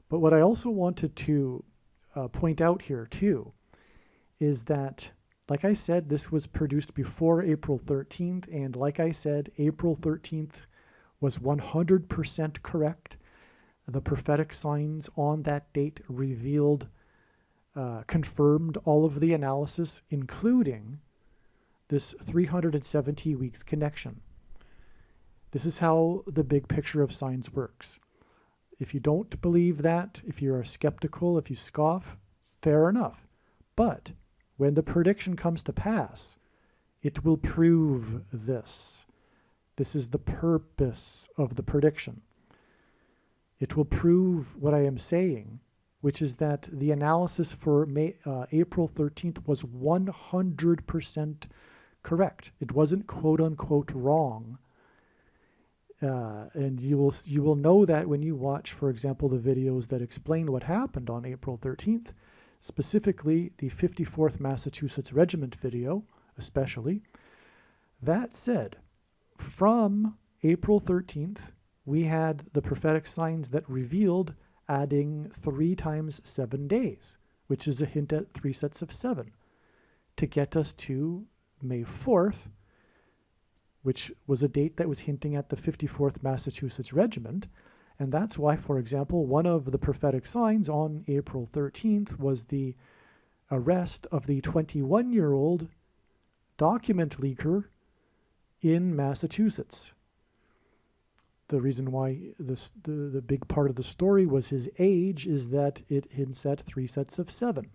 But what I also wanted to point out here too is that, like I said, this was produced before April 13th, and like I said, April 13th was 100% correct. The prophetic signs on that date revealed, confirmed all of the analysis, including this 370 weeks connection. This is how the big picture of signs works. If you don't believe that, if you're skeptical, if you scoff, fair enough. But when the prediction comes to pass, it will prove this. This is the purpose of the prediction. It will prove what I am saying, which is that the analysis for April 13th was 100% correct. It wasn't quote-unquote wrong. And you will know that when you watch, for example, the videos that explain what happened on April 13th, specifically the 54th Massachusetts Regiment video, especially. That said, from April 13th, we had the prophetic signs that revealed adding 3 times 7 days, which is a hint at 3 sets of 7, to get us to May 4th, which was a date that was hinting at the 54th Massachusetts Regiment. And that's why, for example, one of the prophetic signs on April 13th was the arrest of the 21-year-old document leaker in Massachusetts. the reason why the big part of the story was his age is that it hints at 3 sets of 7.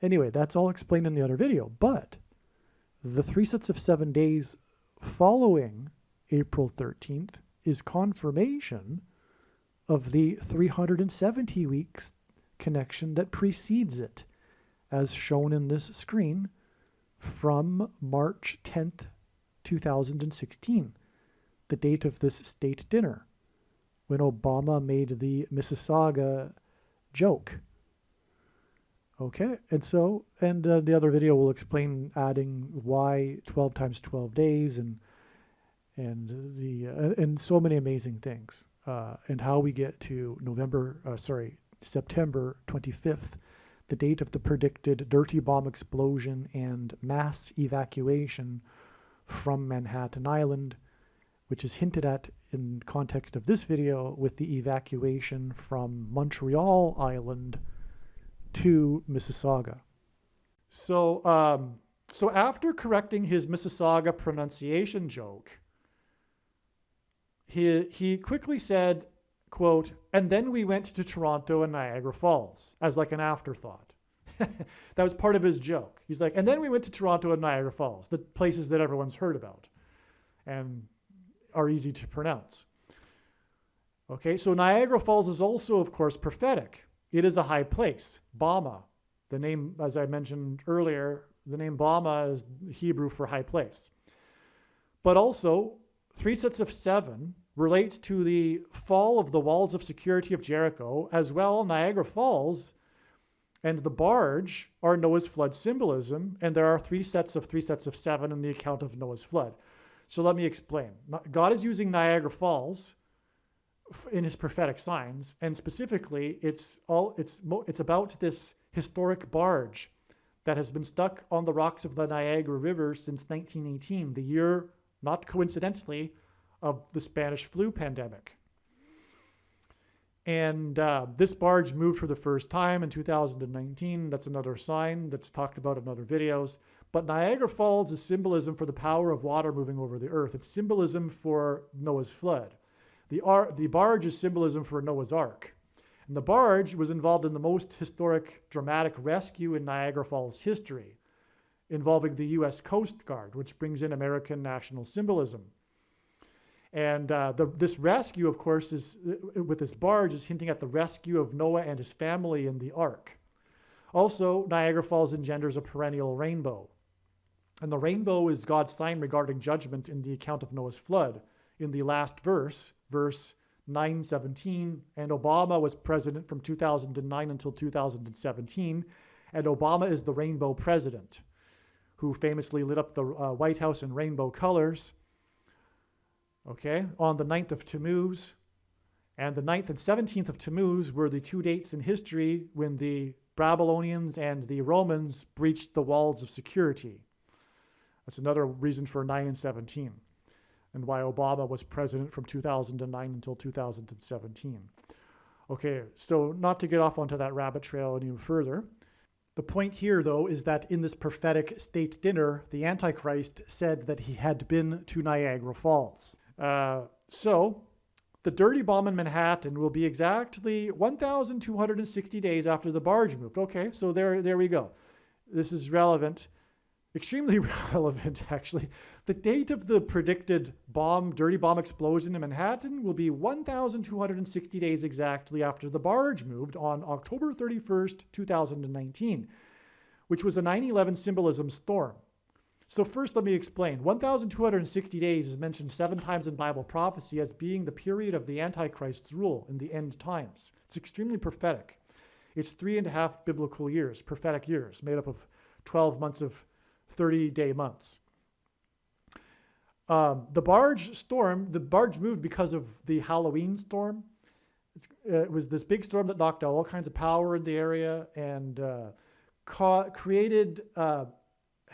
Anyway, that's all explained in the other video. But the 3 sets of 7 days following April 13th is confirmation of the 370 weeks connection that precedes it, as shown in this screen from March 10th, 2016, the date of this state dinner, when Obama made the Mississauga joke. Okay, and the other video will explain adding why 12 times 12 days and so many amazing things, and how we get to September 25th, the date of the predicted dirty bomb explosion and mass evacuation from Manhattan Island, which is hinted at in context of this video with the evacuation from Montreal Island to Mississauga. So after correcting his Mississauga pronunciation joke, he quickly said, quote, "And then we went to Toronto and Niagara Falls," as like an afterthought. That was part of his joke. He's like, "And then we went to Toronto and Niagara Falls," the places that everyone's heard about and are easy to pronounce. Okay, so Niagara Falls is also, of course, prophetic. It is a high place. Bama, the name, as I mentioned earlier, the name Bama is Hebrew for high place. But also, 3 sets of 7 relate to the fall of the walls of security of Jericho, as well Niagara Falls and the barge are Noah's flood symbolism, and there are 3 sets of 7 in the account of Noah's flood. So let me explain. God is using Niagara Falls in his prophetic signs, and specifically it's about this historic barge that has been stuck on the rocks of the Niagara River since 1918, the year, not coincidentally, of the Spanish flu pandemic. And this barge moved for the first time in 2019. That's another sign that's talked about in other videos. But Niagara Falls is symbolism for the power of water moving over the earth. It's symbolism for Noah's flood. The barge is symbolism for Noah's Ark. And the barge was involved in the most historic, dramatic rescue in Niagara Falls history, involving the U.S. Coast Guard, which brings in American national symbolism. And this rescue, of course, with this barge, is hinting at the rescue of Noah and his family in the ark. Also, Niagara Falls engenders a perennial rainbow. And the rainbow is God's sign regarding judgment in the account of Noah's flood. In the last verse 9:17, and Obama was president from 2009 until 2017, and Obama is the rainbow president, who famously lit up the White House in rainbow colors. Okay, on the 9th of Tammuz, and the 9th and 17th of Tammuz were the 2 dates in history when the Babylonians and the Romans breached the walls of security. That's another reason for 9 and 17, and why Obama was president from 2009 until 2017. Okay, so not to get off onto that rabbit trail any further, the point here, though, is that in this prophetic state dinner, the Antichrist said that he had been to Niagara Falls. So the dirty bomb in Manhattan will be exactly 1,260 days after the barge moved. Okay, so there we go. This is relevant, extremely relevant, actually. The date of the predicted dirty bomb explosion in Manhattan will be 1,260 days exactly after the barge moved on October 31st, 2019, which was a 9/11 symbolism storm. So first, let me explain. 1,260 days is mentioned 7 times in Bible prophecy as being the period of the Antichrist's rule in the end times. It's extremely prophetic. It's 3.5 biblical years, prophetic years, made up of 12 months of 30-day months. The barge moved because of the Halloween storm. It was this big storm that knocked out all kinds of power in the area and created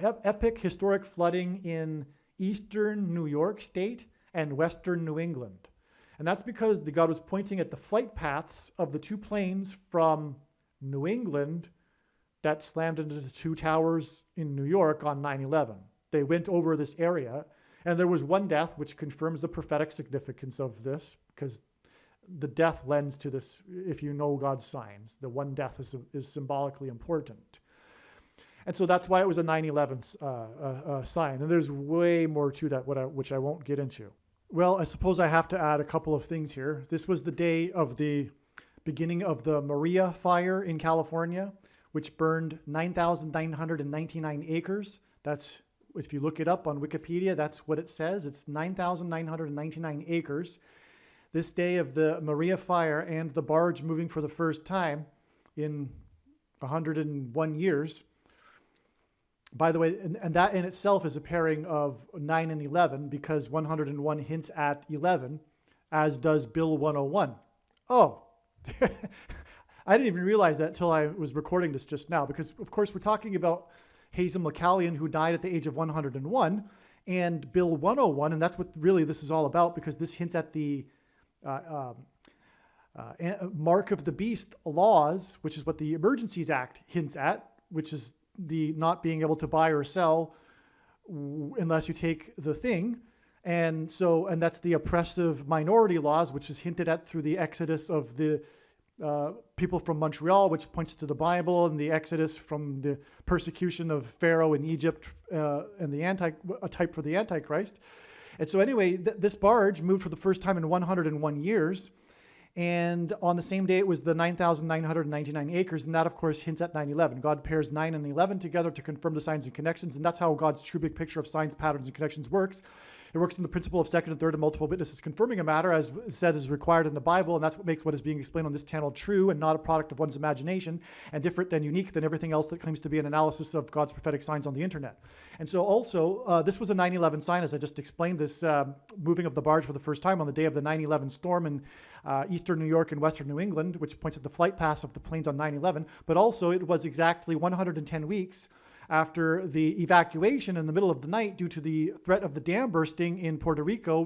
epic historic flooding in eastern New York State and western New England. And that's because God was pointing at the flight paths of the 2 planes from New England that slammed into the 2 towers in New York on 9/11. They went over this area, And there was one death, which confirms the prophetic significance of this, because the death lends to this, if you know God's signs. The one death is symbolically important. And so that's why it was a 9/11 sign. And there's way more to that, which I won't get into. Well, I suppose I have to add a couple of things here. This was the day of the beginning of the Maria fire in California, which burned 9,999 acres. That's, if you look it up on Wikipedia, that's what it says. It's 9,999 acres. This day of the Maria fire and the barge moving for the first time in 101 years. By the way, and that in itself is a pairing of 9 and 11, because 101 hints at 11, as does Bill 101. Oh, I didn't even realize that until I was recording this just now, because of course we're talking about Hazel McCallion, who died at the age of 101, and Bill 101, and that's what really this is all about, because this hints at the Mark of the Beast laws, which is what the Emergencies Act hints at, which is the not being able to buy or sell unless you take the thing. And that's the oppressive minority laws, which is hinted at through the exodus of the people from Montreal, which points to the Bible, and the exodus from the persecution of Pharaoh in Egypt, and a type for the Antichrist. And so anyway, this barge moved for the first time in 101 years. And on the same day, it was the 9,999 acres. And that, of course, hints at 9/11. God pairs 9 and 11 together to confirm the signs and connections. And that's how God's true big picture of signs, patterns, and connections works. It works on the principle of second and third and multiple witnesses confirming a matter, as it says is required in the Bible. And that's what makes what is being explained on this channel true and not a product of one's imagination, and different and unique than everything else that claims to be an analysis of God's prophetic signs on the internet. And so also, this was a 9/11 sign, as I just explained, this moving of the barge for the first time on the day of the 9/11 storm in eastern New York and western New England, which points at the flight paths of the planes on 9/11. But also, it was exactly 110 weeks after the evacuation in the middle of the night due to the threat of the dam bursting in Puerto Rico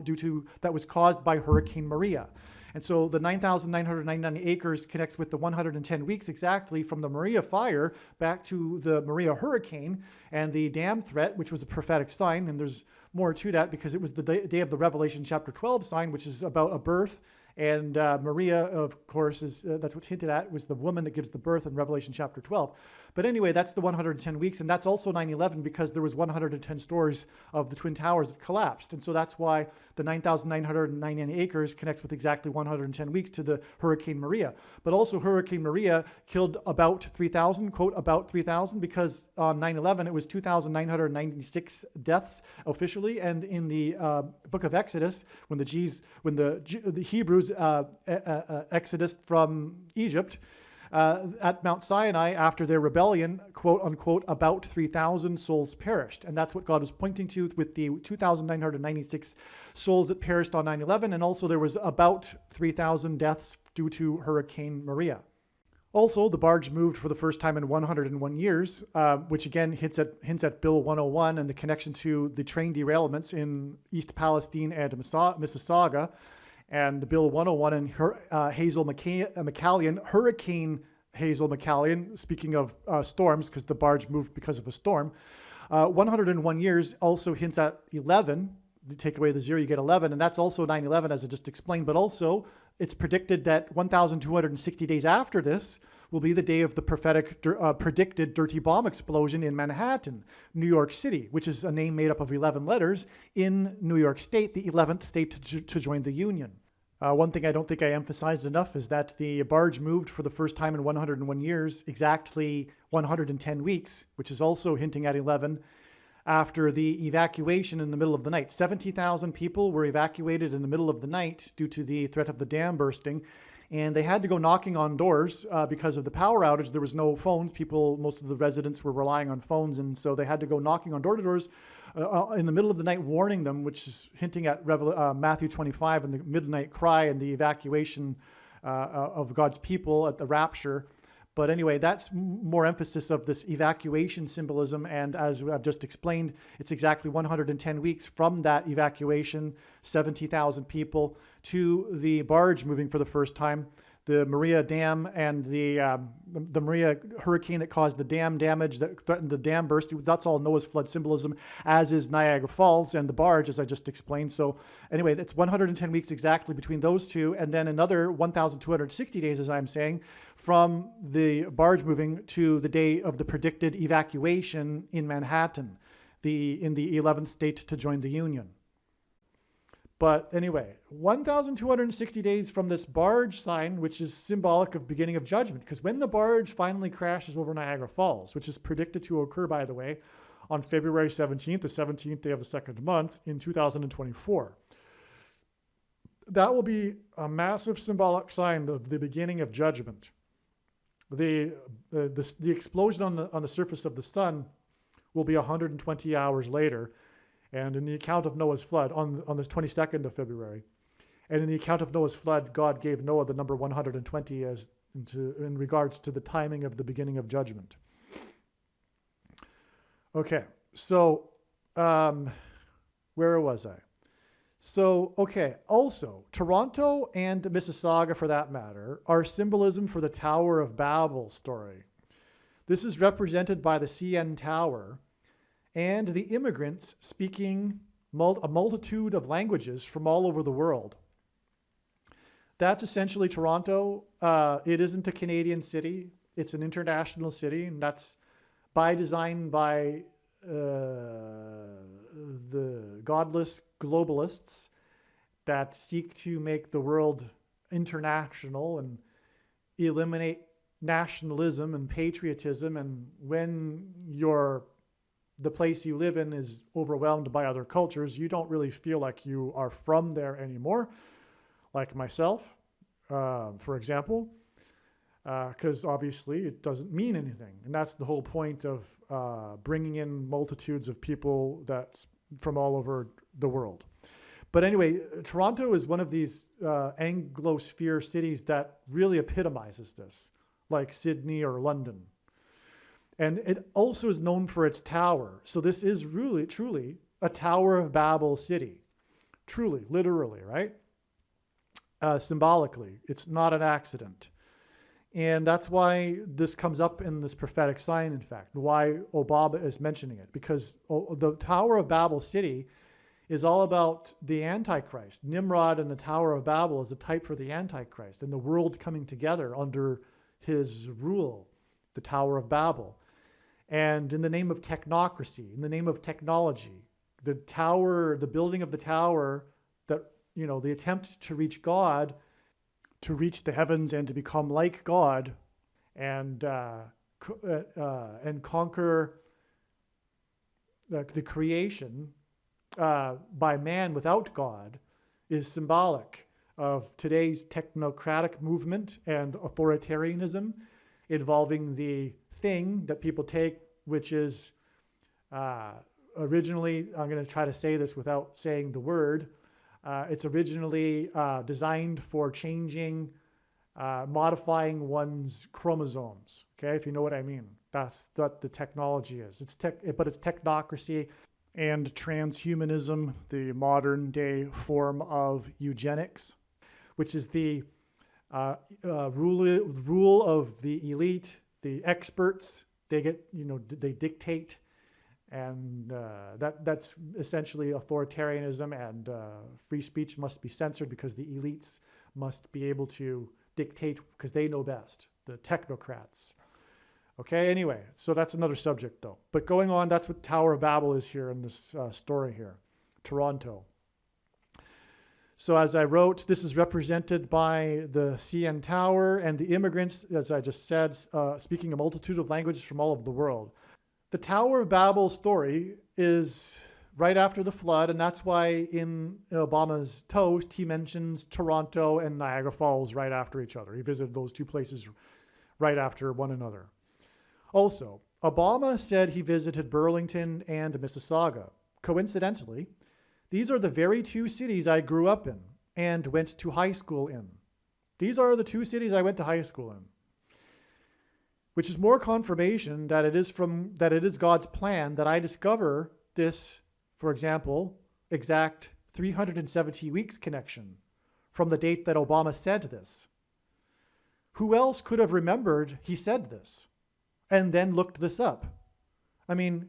that was caused by Hurricane Maria. And so the 9,999 acres connects with the 110 weeks exactly from the Maria fire back to the Maria hurricane and the dam threat, which was a prophetic sign. And there's more to that because it was the day of the Revelation chapter 12 sign, which is about a birth. And Maria, of course, that's what's hinted at, was the woman that gives the birth in Revelation chapter 12. But anyway, that's the 110 weeks, and that's also 9/11 because there was 110 stories of the Twin Towers that collapsed. And so that's why the 9,999 acres connects with exactly 110 weeks to the Hurricane Maria. But also Hurricane Maria killed about 3,000, quote, about 3,000, because on 9/11 it was 2,996 deaths officially. And in the book of Exodus, when the Hebrews exodus from Egypt, at Mount Sinai after their rebellion, quote unquote, about 3,000 souls perished. And that's what God was pointing to with the 2,996 souls that perished on 9/11. And also there was about 3,000 deaths due to Hurricane Maria. Also, the barge moved for the first time in 101 years, which again hints at Bill 101 and the connection to the train derailments in East Palestine and Mississauga. And Bill 101 and Hazel McCallion, Hurricane Hazel McCallion, speaking of storms, because the barge moved because of a storm. 101 years also hints at 11. You take away the 0, you get 11. And that's also 9/11, as I just explained. But also, it's predicted that 1,260 days after this will be the day of the predicted dirty bomb explosion in Manhattan, New York City, which is a name made up of 11 letters in New York State, the 11th state to join the Union. One thing I don't think I emphasized enough is that the barge moved for the first time in 101 years, exactly 110 weeks, which is also hinting at 11, after the evacuation in the middle of the night. 70,000 people were evacuated in the middle of the night due to the threat of the dam bursting. And they had to go knocking on doors because of the power outage. There was no phones. Most of the residents were relying on phones. And so they had to go knocking on door-to-doors in the middle of the night, warning them, which is hinting at Matthew 25 and the midnight cry and the evacuation of God's people at the rapture. But anyway, that's more emphasis of this evacuation symbolism. And as I've just explained, it's exactly 110 weeks from that evacuation, 70,000 people, to the barge moving for the first time, the Maria Dam and the Maria hurricane that caused the dam damage that threatened the dam burst. That's all Noah's flood symbolism, as is Niagara Falls and the barge, as I just explained. So anyway, it's 110 weeks exactly between those two, and then another 1,260 days, as I'm saying, from the barge moving to the day of the predicted evacuation in Manhattan, in the 11th state to join the Union. But anyway, 1,260 days from this barge sign, which is symbolic of beginning of judgment, because when the barge finally crashes over Niagara Falls, which is predicted to occur, by the way, on February 17th, the 17th day of the second month in 2024, that will be a massive symbolic sign of the beginning of judgment. The explosion on the surface of the sun will be 120 hours later. And in the account of Noah's flood, on the 22nd of February, and in the account of Noah's flood, God gave Noah the number 120 in regards to the timing of the beginning of judgment. Okay, so where was I? So, okay, also, Toronto and Mississauga, for that matter, are symbolism for the Tower of Babel story. This is represented by the CN Tower, and the immigrants speaking a multitude of languages from all over the world. That's essentially Toronto. It isn't a Canadian city. It's an international city, and that's by design by the godless globalists that seek to make the world international and eliminate nationalism and patriotism. And when the place you live in is overwhelmed by other cultures, you don't really feel like you are from there anymore, like myself, for example, because obviously it doesn't mean anything. And that's the whole point of bringing in multitudes of people that's from all over the world. But anyway, Toronto is one of these Anglosphere cities that really epitomizes this, like Sydney or London. And it also is known for its tower. So this is really, truly a Tower of Babel city. Truly, literally, right? Symbolically. It's not an accident. And that's why this comes up in this prophetic sign, in fact, why Obama is mentioning it. Because the Tower of Babel city is all about the Antichrist. Nimrod and the Tower of Babel is a type for the Antichrist and the world coming together under his rule, the Tower of Babel. And in the name of technocracy, in the name of technology, the building of the tower, the attempt to reach God, to reach the heavens and to become like God, and conquer the creation by man without God, is symbolic of today's technocratic movement and authoritarianism involving the thing that people take, which is originally, I'm going to try to say this without saying the word, it's originally designed for changing, modifying one's chromosomes, okay, if you know what I mean. That's what the technology is. But it's technocracy and transhumanism, the modern day form of eugenics, which is the rule of the elite, the experts. They dictate, and that's essentially authoritarianism, and free speech must be censored because the elites must be able to dictate because they know best, the technocrats. Okay, anyway, so that's another subject though. But going on, that's what Tower of Babel is here in this story here, Toronto. So as I wrote, this is represented by the CN Tower and the immigrants, as I just said, speaking a multitude of languages from all over the world. The Tower of Babel story is right after the flood, and that's why in Obama's toast, he mentions Toronto and Niagara Falls right after each other. He visited those two places right after one another. Also, Obama said he visited Burlington and Mississauga. Coincidentally, these are the very two cities I grew up in and went to high school in. These are the two cities I went to high school in, which is more confirmation that it is God's plan that I discover this, for example, exact 370 weeks connection from the date that Obama said this. Who else could have remembered he said this and then looked this up? I mean,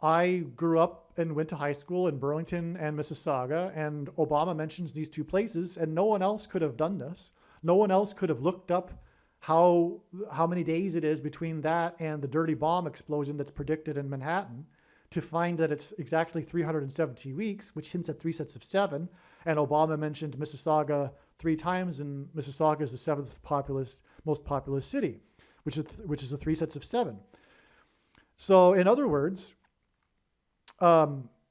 I grew up and went to high school in Burlington and Mississauga, and Obama mentions these two places, and no one else could have done this. No one else could have looked up how many days it is between that and the dirty bomb explosion that's predicted in Manhattan to find that it's exactly 370 weeks, which hints at 3 sets of 7. And Obama mentioned Mississauga 3 times, and Mississauga is the 7th most populous city, which is the 3 sets of 7. So in other words,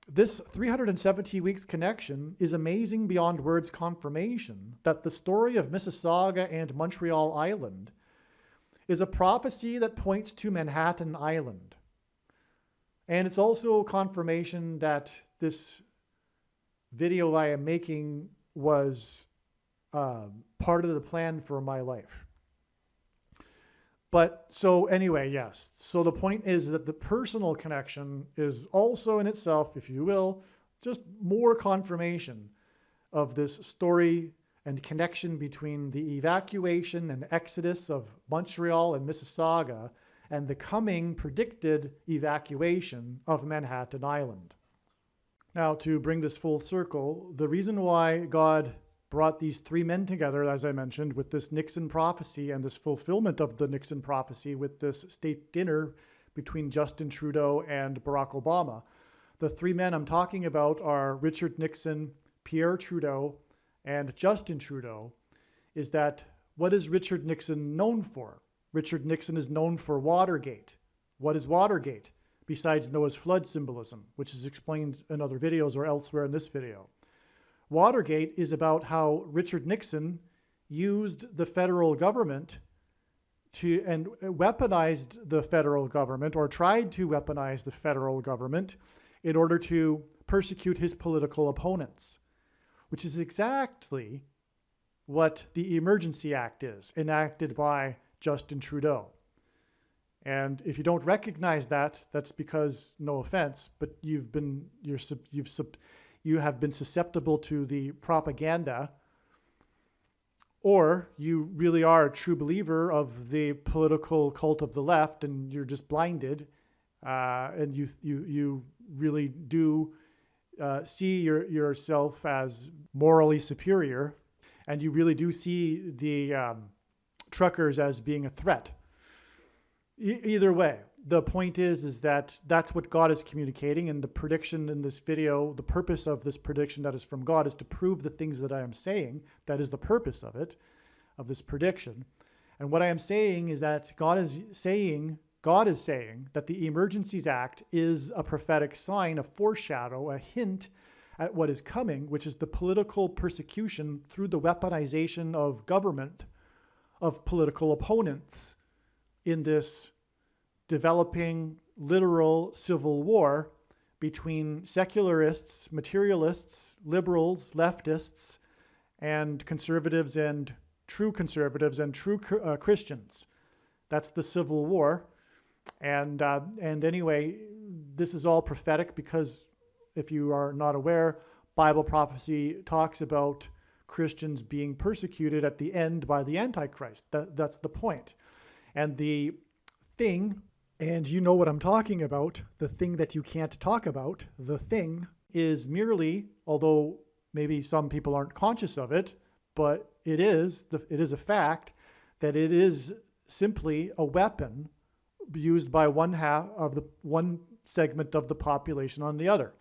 this 370 weeks connection is amazing beyond words confirmation that the story of Mississauga and Montreal Island is a prophecy that points to Manhattan Island. And it's also confirmation that this video I am making was part of the plan for my life. But so anyway, yes. So the point is that the personal connection is also in itself, if you will, just more confirmation of this story and connection between the evacuation and exodus of Montreal and Mississauga and the coming predicted evacuation of Manhattan Island. Now, to bring this full circle, the reason why God brought these 3 men together, as I mentioned, with this Nixon prophecy and this fulfillment of the Nixon prophecy with this state dinner between Justin Trudeau and Barack Obama. The 3 men I'm talking about are Richard Nixon, Pierre Trudeau, and Justin Trudeau. Is that what is Richard Nixon known for? Richard Nixon is known for Watergate. What is Watergate? Besides Noah's flood symbolism, which is explained in other videos or elsewhere in this video. Watergate is about how Richard Nixon used the federal government and weaponized the federal government, or tried to weaponize the federal government in order to persecute his political opponents, which is exactly what the Emergency Act is, enacted by Justin Trudeau. And if you don't recognize that, that's because, no offense, but you have been susceptible to the propaganda, or you really are a true believer of the political cult of the left and you're just blinded, and you really do see yourself as morally superior, and you really do see the truckers as being a threat. Either way, the point is that that's what God is communicating, and the prediction in this video, the purpose of this prediction that is from God, is to prove the things that I am saying. That is the purpose of it, of this prediction. And what I am saying is that God is saying that the Emergencies Act is a prophetic sign, a foreshadow, a hint at what is coming, which is the political persecution through the weaponization of government of political opponents in this developing literal civil war between secularists, materialists, liberals, leftists, and conservatives and true Christians. That's the civil war. And anyway, this is all prophetic because, if you are not aware, Bible prophecy talks about Christians being persecuted at the end by the Antichrist. That's the point. And the thing, and you know what I'm talking about, the thing that you can't talk about, the thing is merely, although maybe some people aren't conscious of it, but it is a fact that it is simply a weapon used by one segment of the population on the other.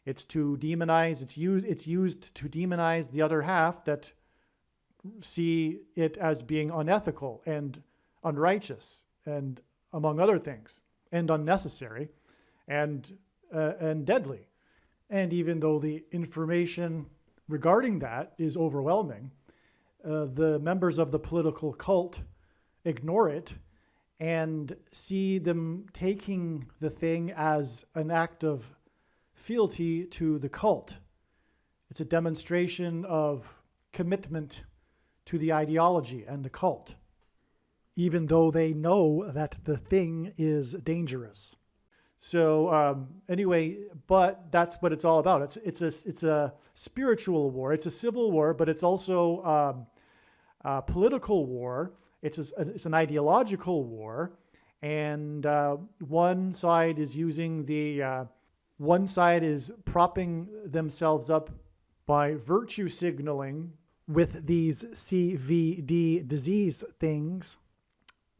It's to demonize, it's used to demonize the other half that see it as being unethical and unrighteous, and among other things, and unnecessary, and deadly. And even though the information regarding that is overwhelming, the members of the political cult ignore it and see them taking the thing as an act of fealty to the cult. It's a demonstration of commitment to the ideology and the cult, even though they know that the thing is dangerous. So anyway, but that's what it's all about. It's a spiritual war. It's a civil war, but it's also political war. It's an ideological war, and one side is propping themselves up by virtue signaling with these CVD disease things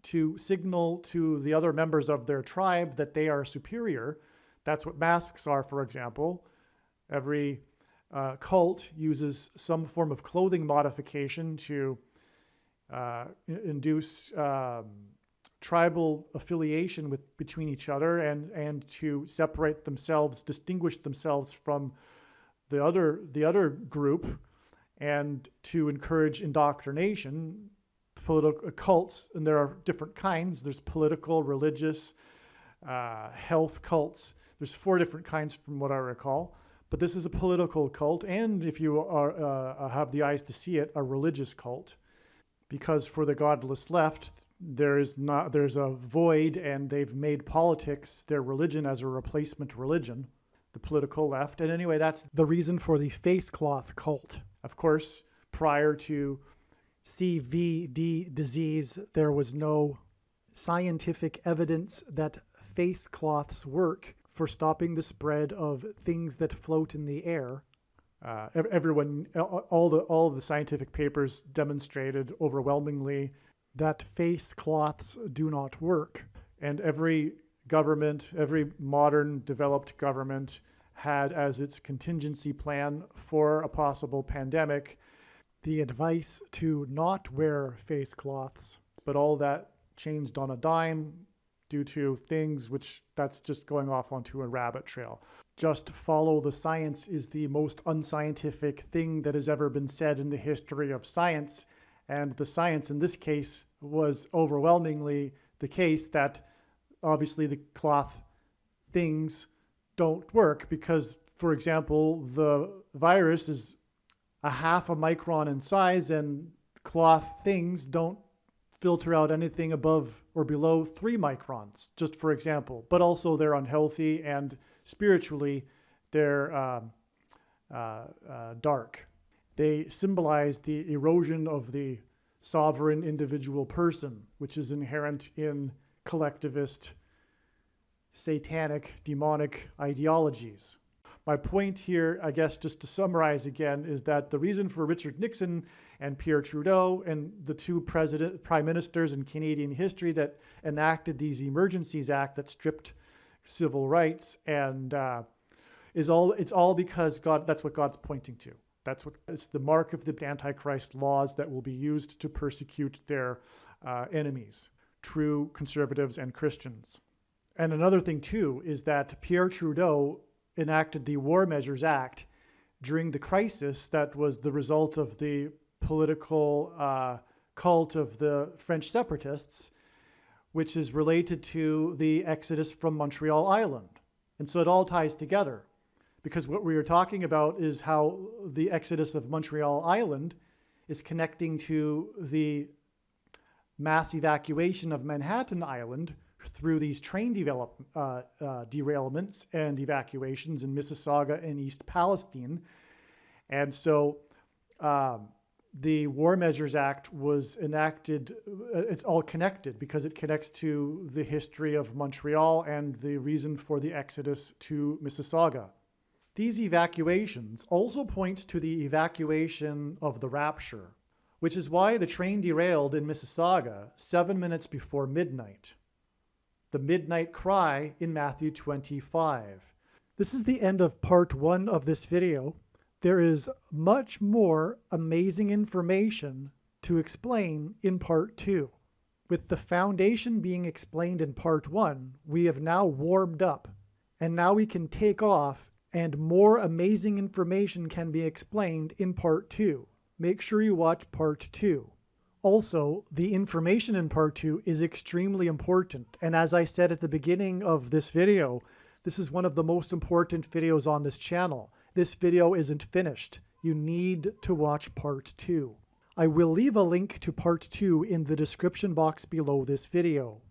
to signal to the other members of their tribe that they are superior. That's what masks are, for example. Every cult uses some form of clothing modification to induce tribal affiliation between each other and to separate themselves, distinguish themselves from the other group, and to encourage indoctrination. Political cults, and there are different kinds. There's political, religious, health cults. There's 4 different kinds from what I recall. But this is a political cult, and if you have the eyes to see it, a religious cult. Because for the godless left, there's a void, and they've made politics, their religion, as a replacement religion, the political left. And anyway, that's the reason for the face cloth cult. Of course, prior to CVD disease, there was no scientific evidence that face cloths work for stopping the spread of things that float in the air. All of the scientific papers demonstrated overwhelmingly that face cloths do not work. And every government, every modern developed government, had as its contingency plan for a possible pandemic the advice to not wear face cloths. But all that changed on a dime due to things which that's just going off onto a rabbit trail. Just follow the science is the most unscientific thing that has ever been said in the history of science. And the science in this case was overwhelmingly the case that obviously the cloth things don't work because, for example, the virus is a half a micron in size, and cloth things don't filter out anything above or below 3 microns, just for example. But also they're unhealthy, and spiritually they're dark. They symbolize the erosion of the sovereign individual person, which is inherent in collectivist, satanic, demonic ideologies. My point here, I guess, just to summarize again, is that the reason for Richard Nixon and Pierre Trudeau and the 2 prime ministers in Canadian history that enacted these Emergencies Act that stripped civil rights and it's all because God. That's what God's pointing to. It's the mark of the Antichrist laws that will be used to persecute their enemies, true conservatives and Christians. And another thing too is that Pierre Trudeau enacted the War Measures Act during the crisis that was the result of the political cult of the French separatists, which is related to the exodus from Montreal Island. And so it all ties together, because what we are talking about is how the exodus of Montreal Island is connecting to the mass evacuation of Manhattan Island through these train derailments and evacuations in Mississauga and East Palestine. And so the War Measures Act was enacted, it's all connected because it connects to the history of Montreal and the reason for the exodus to Mississauga. These evacuations also point to the evacuation of the rapture, which is why the train derailed in Mississauga 7 minutes before midnight. The midnight cry in Matthew 25. This is the end of part 1 of this video. There is much more amazing information to explain in part 2. With the foundation being explained in part 1, we have now warmed up, and now we can take off, and more amazing information can be explained in part 2. Make sure you watch part 2. Also, the information in part 2 is extremely important, and as I said at the beginning of this video, this is one of the most important videos on this channel. This video isn't finished. You need to watch part 2. I will leave a link to part 2 in the description box below this video.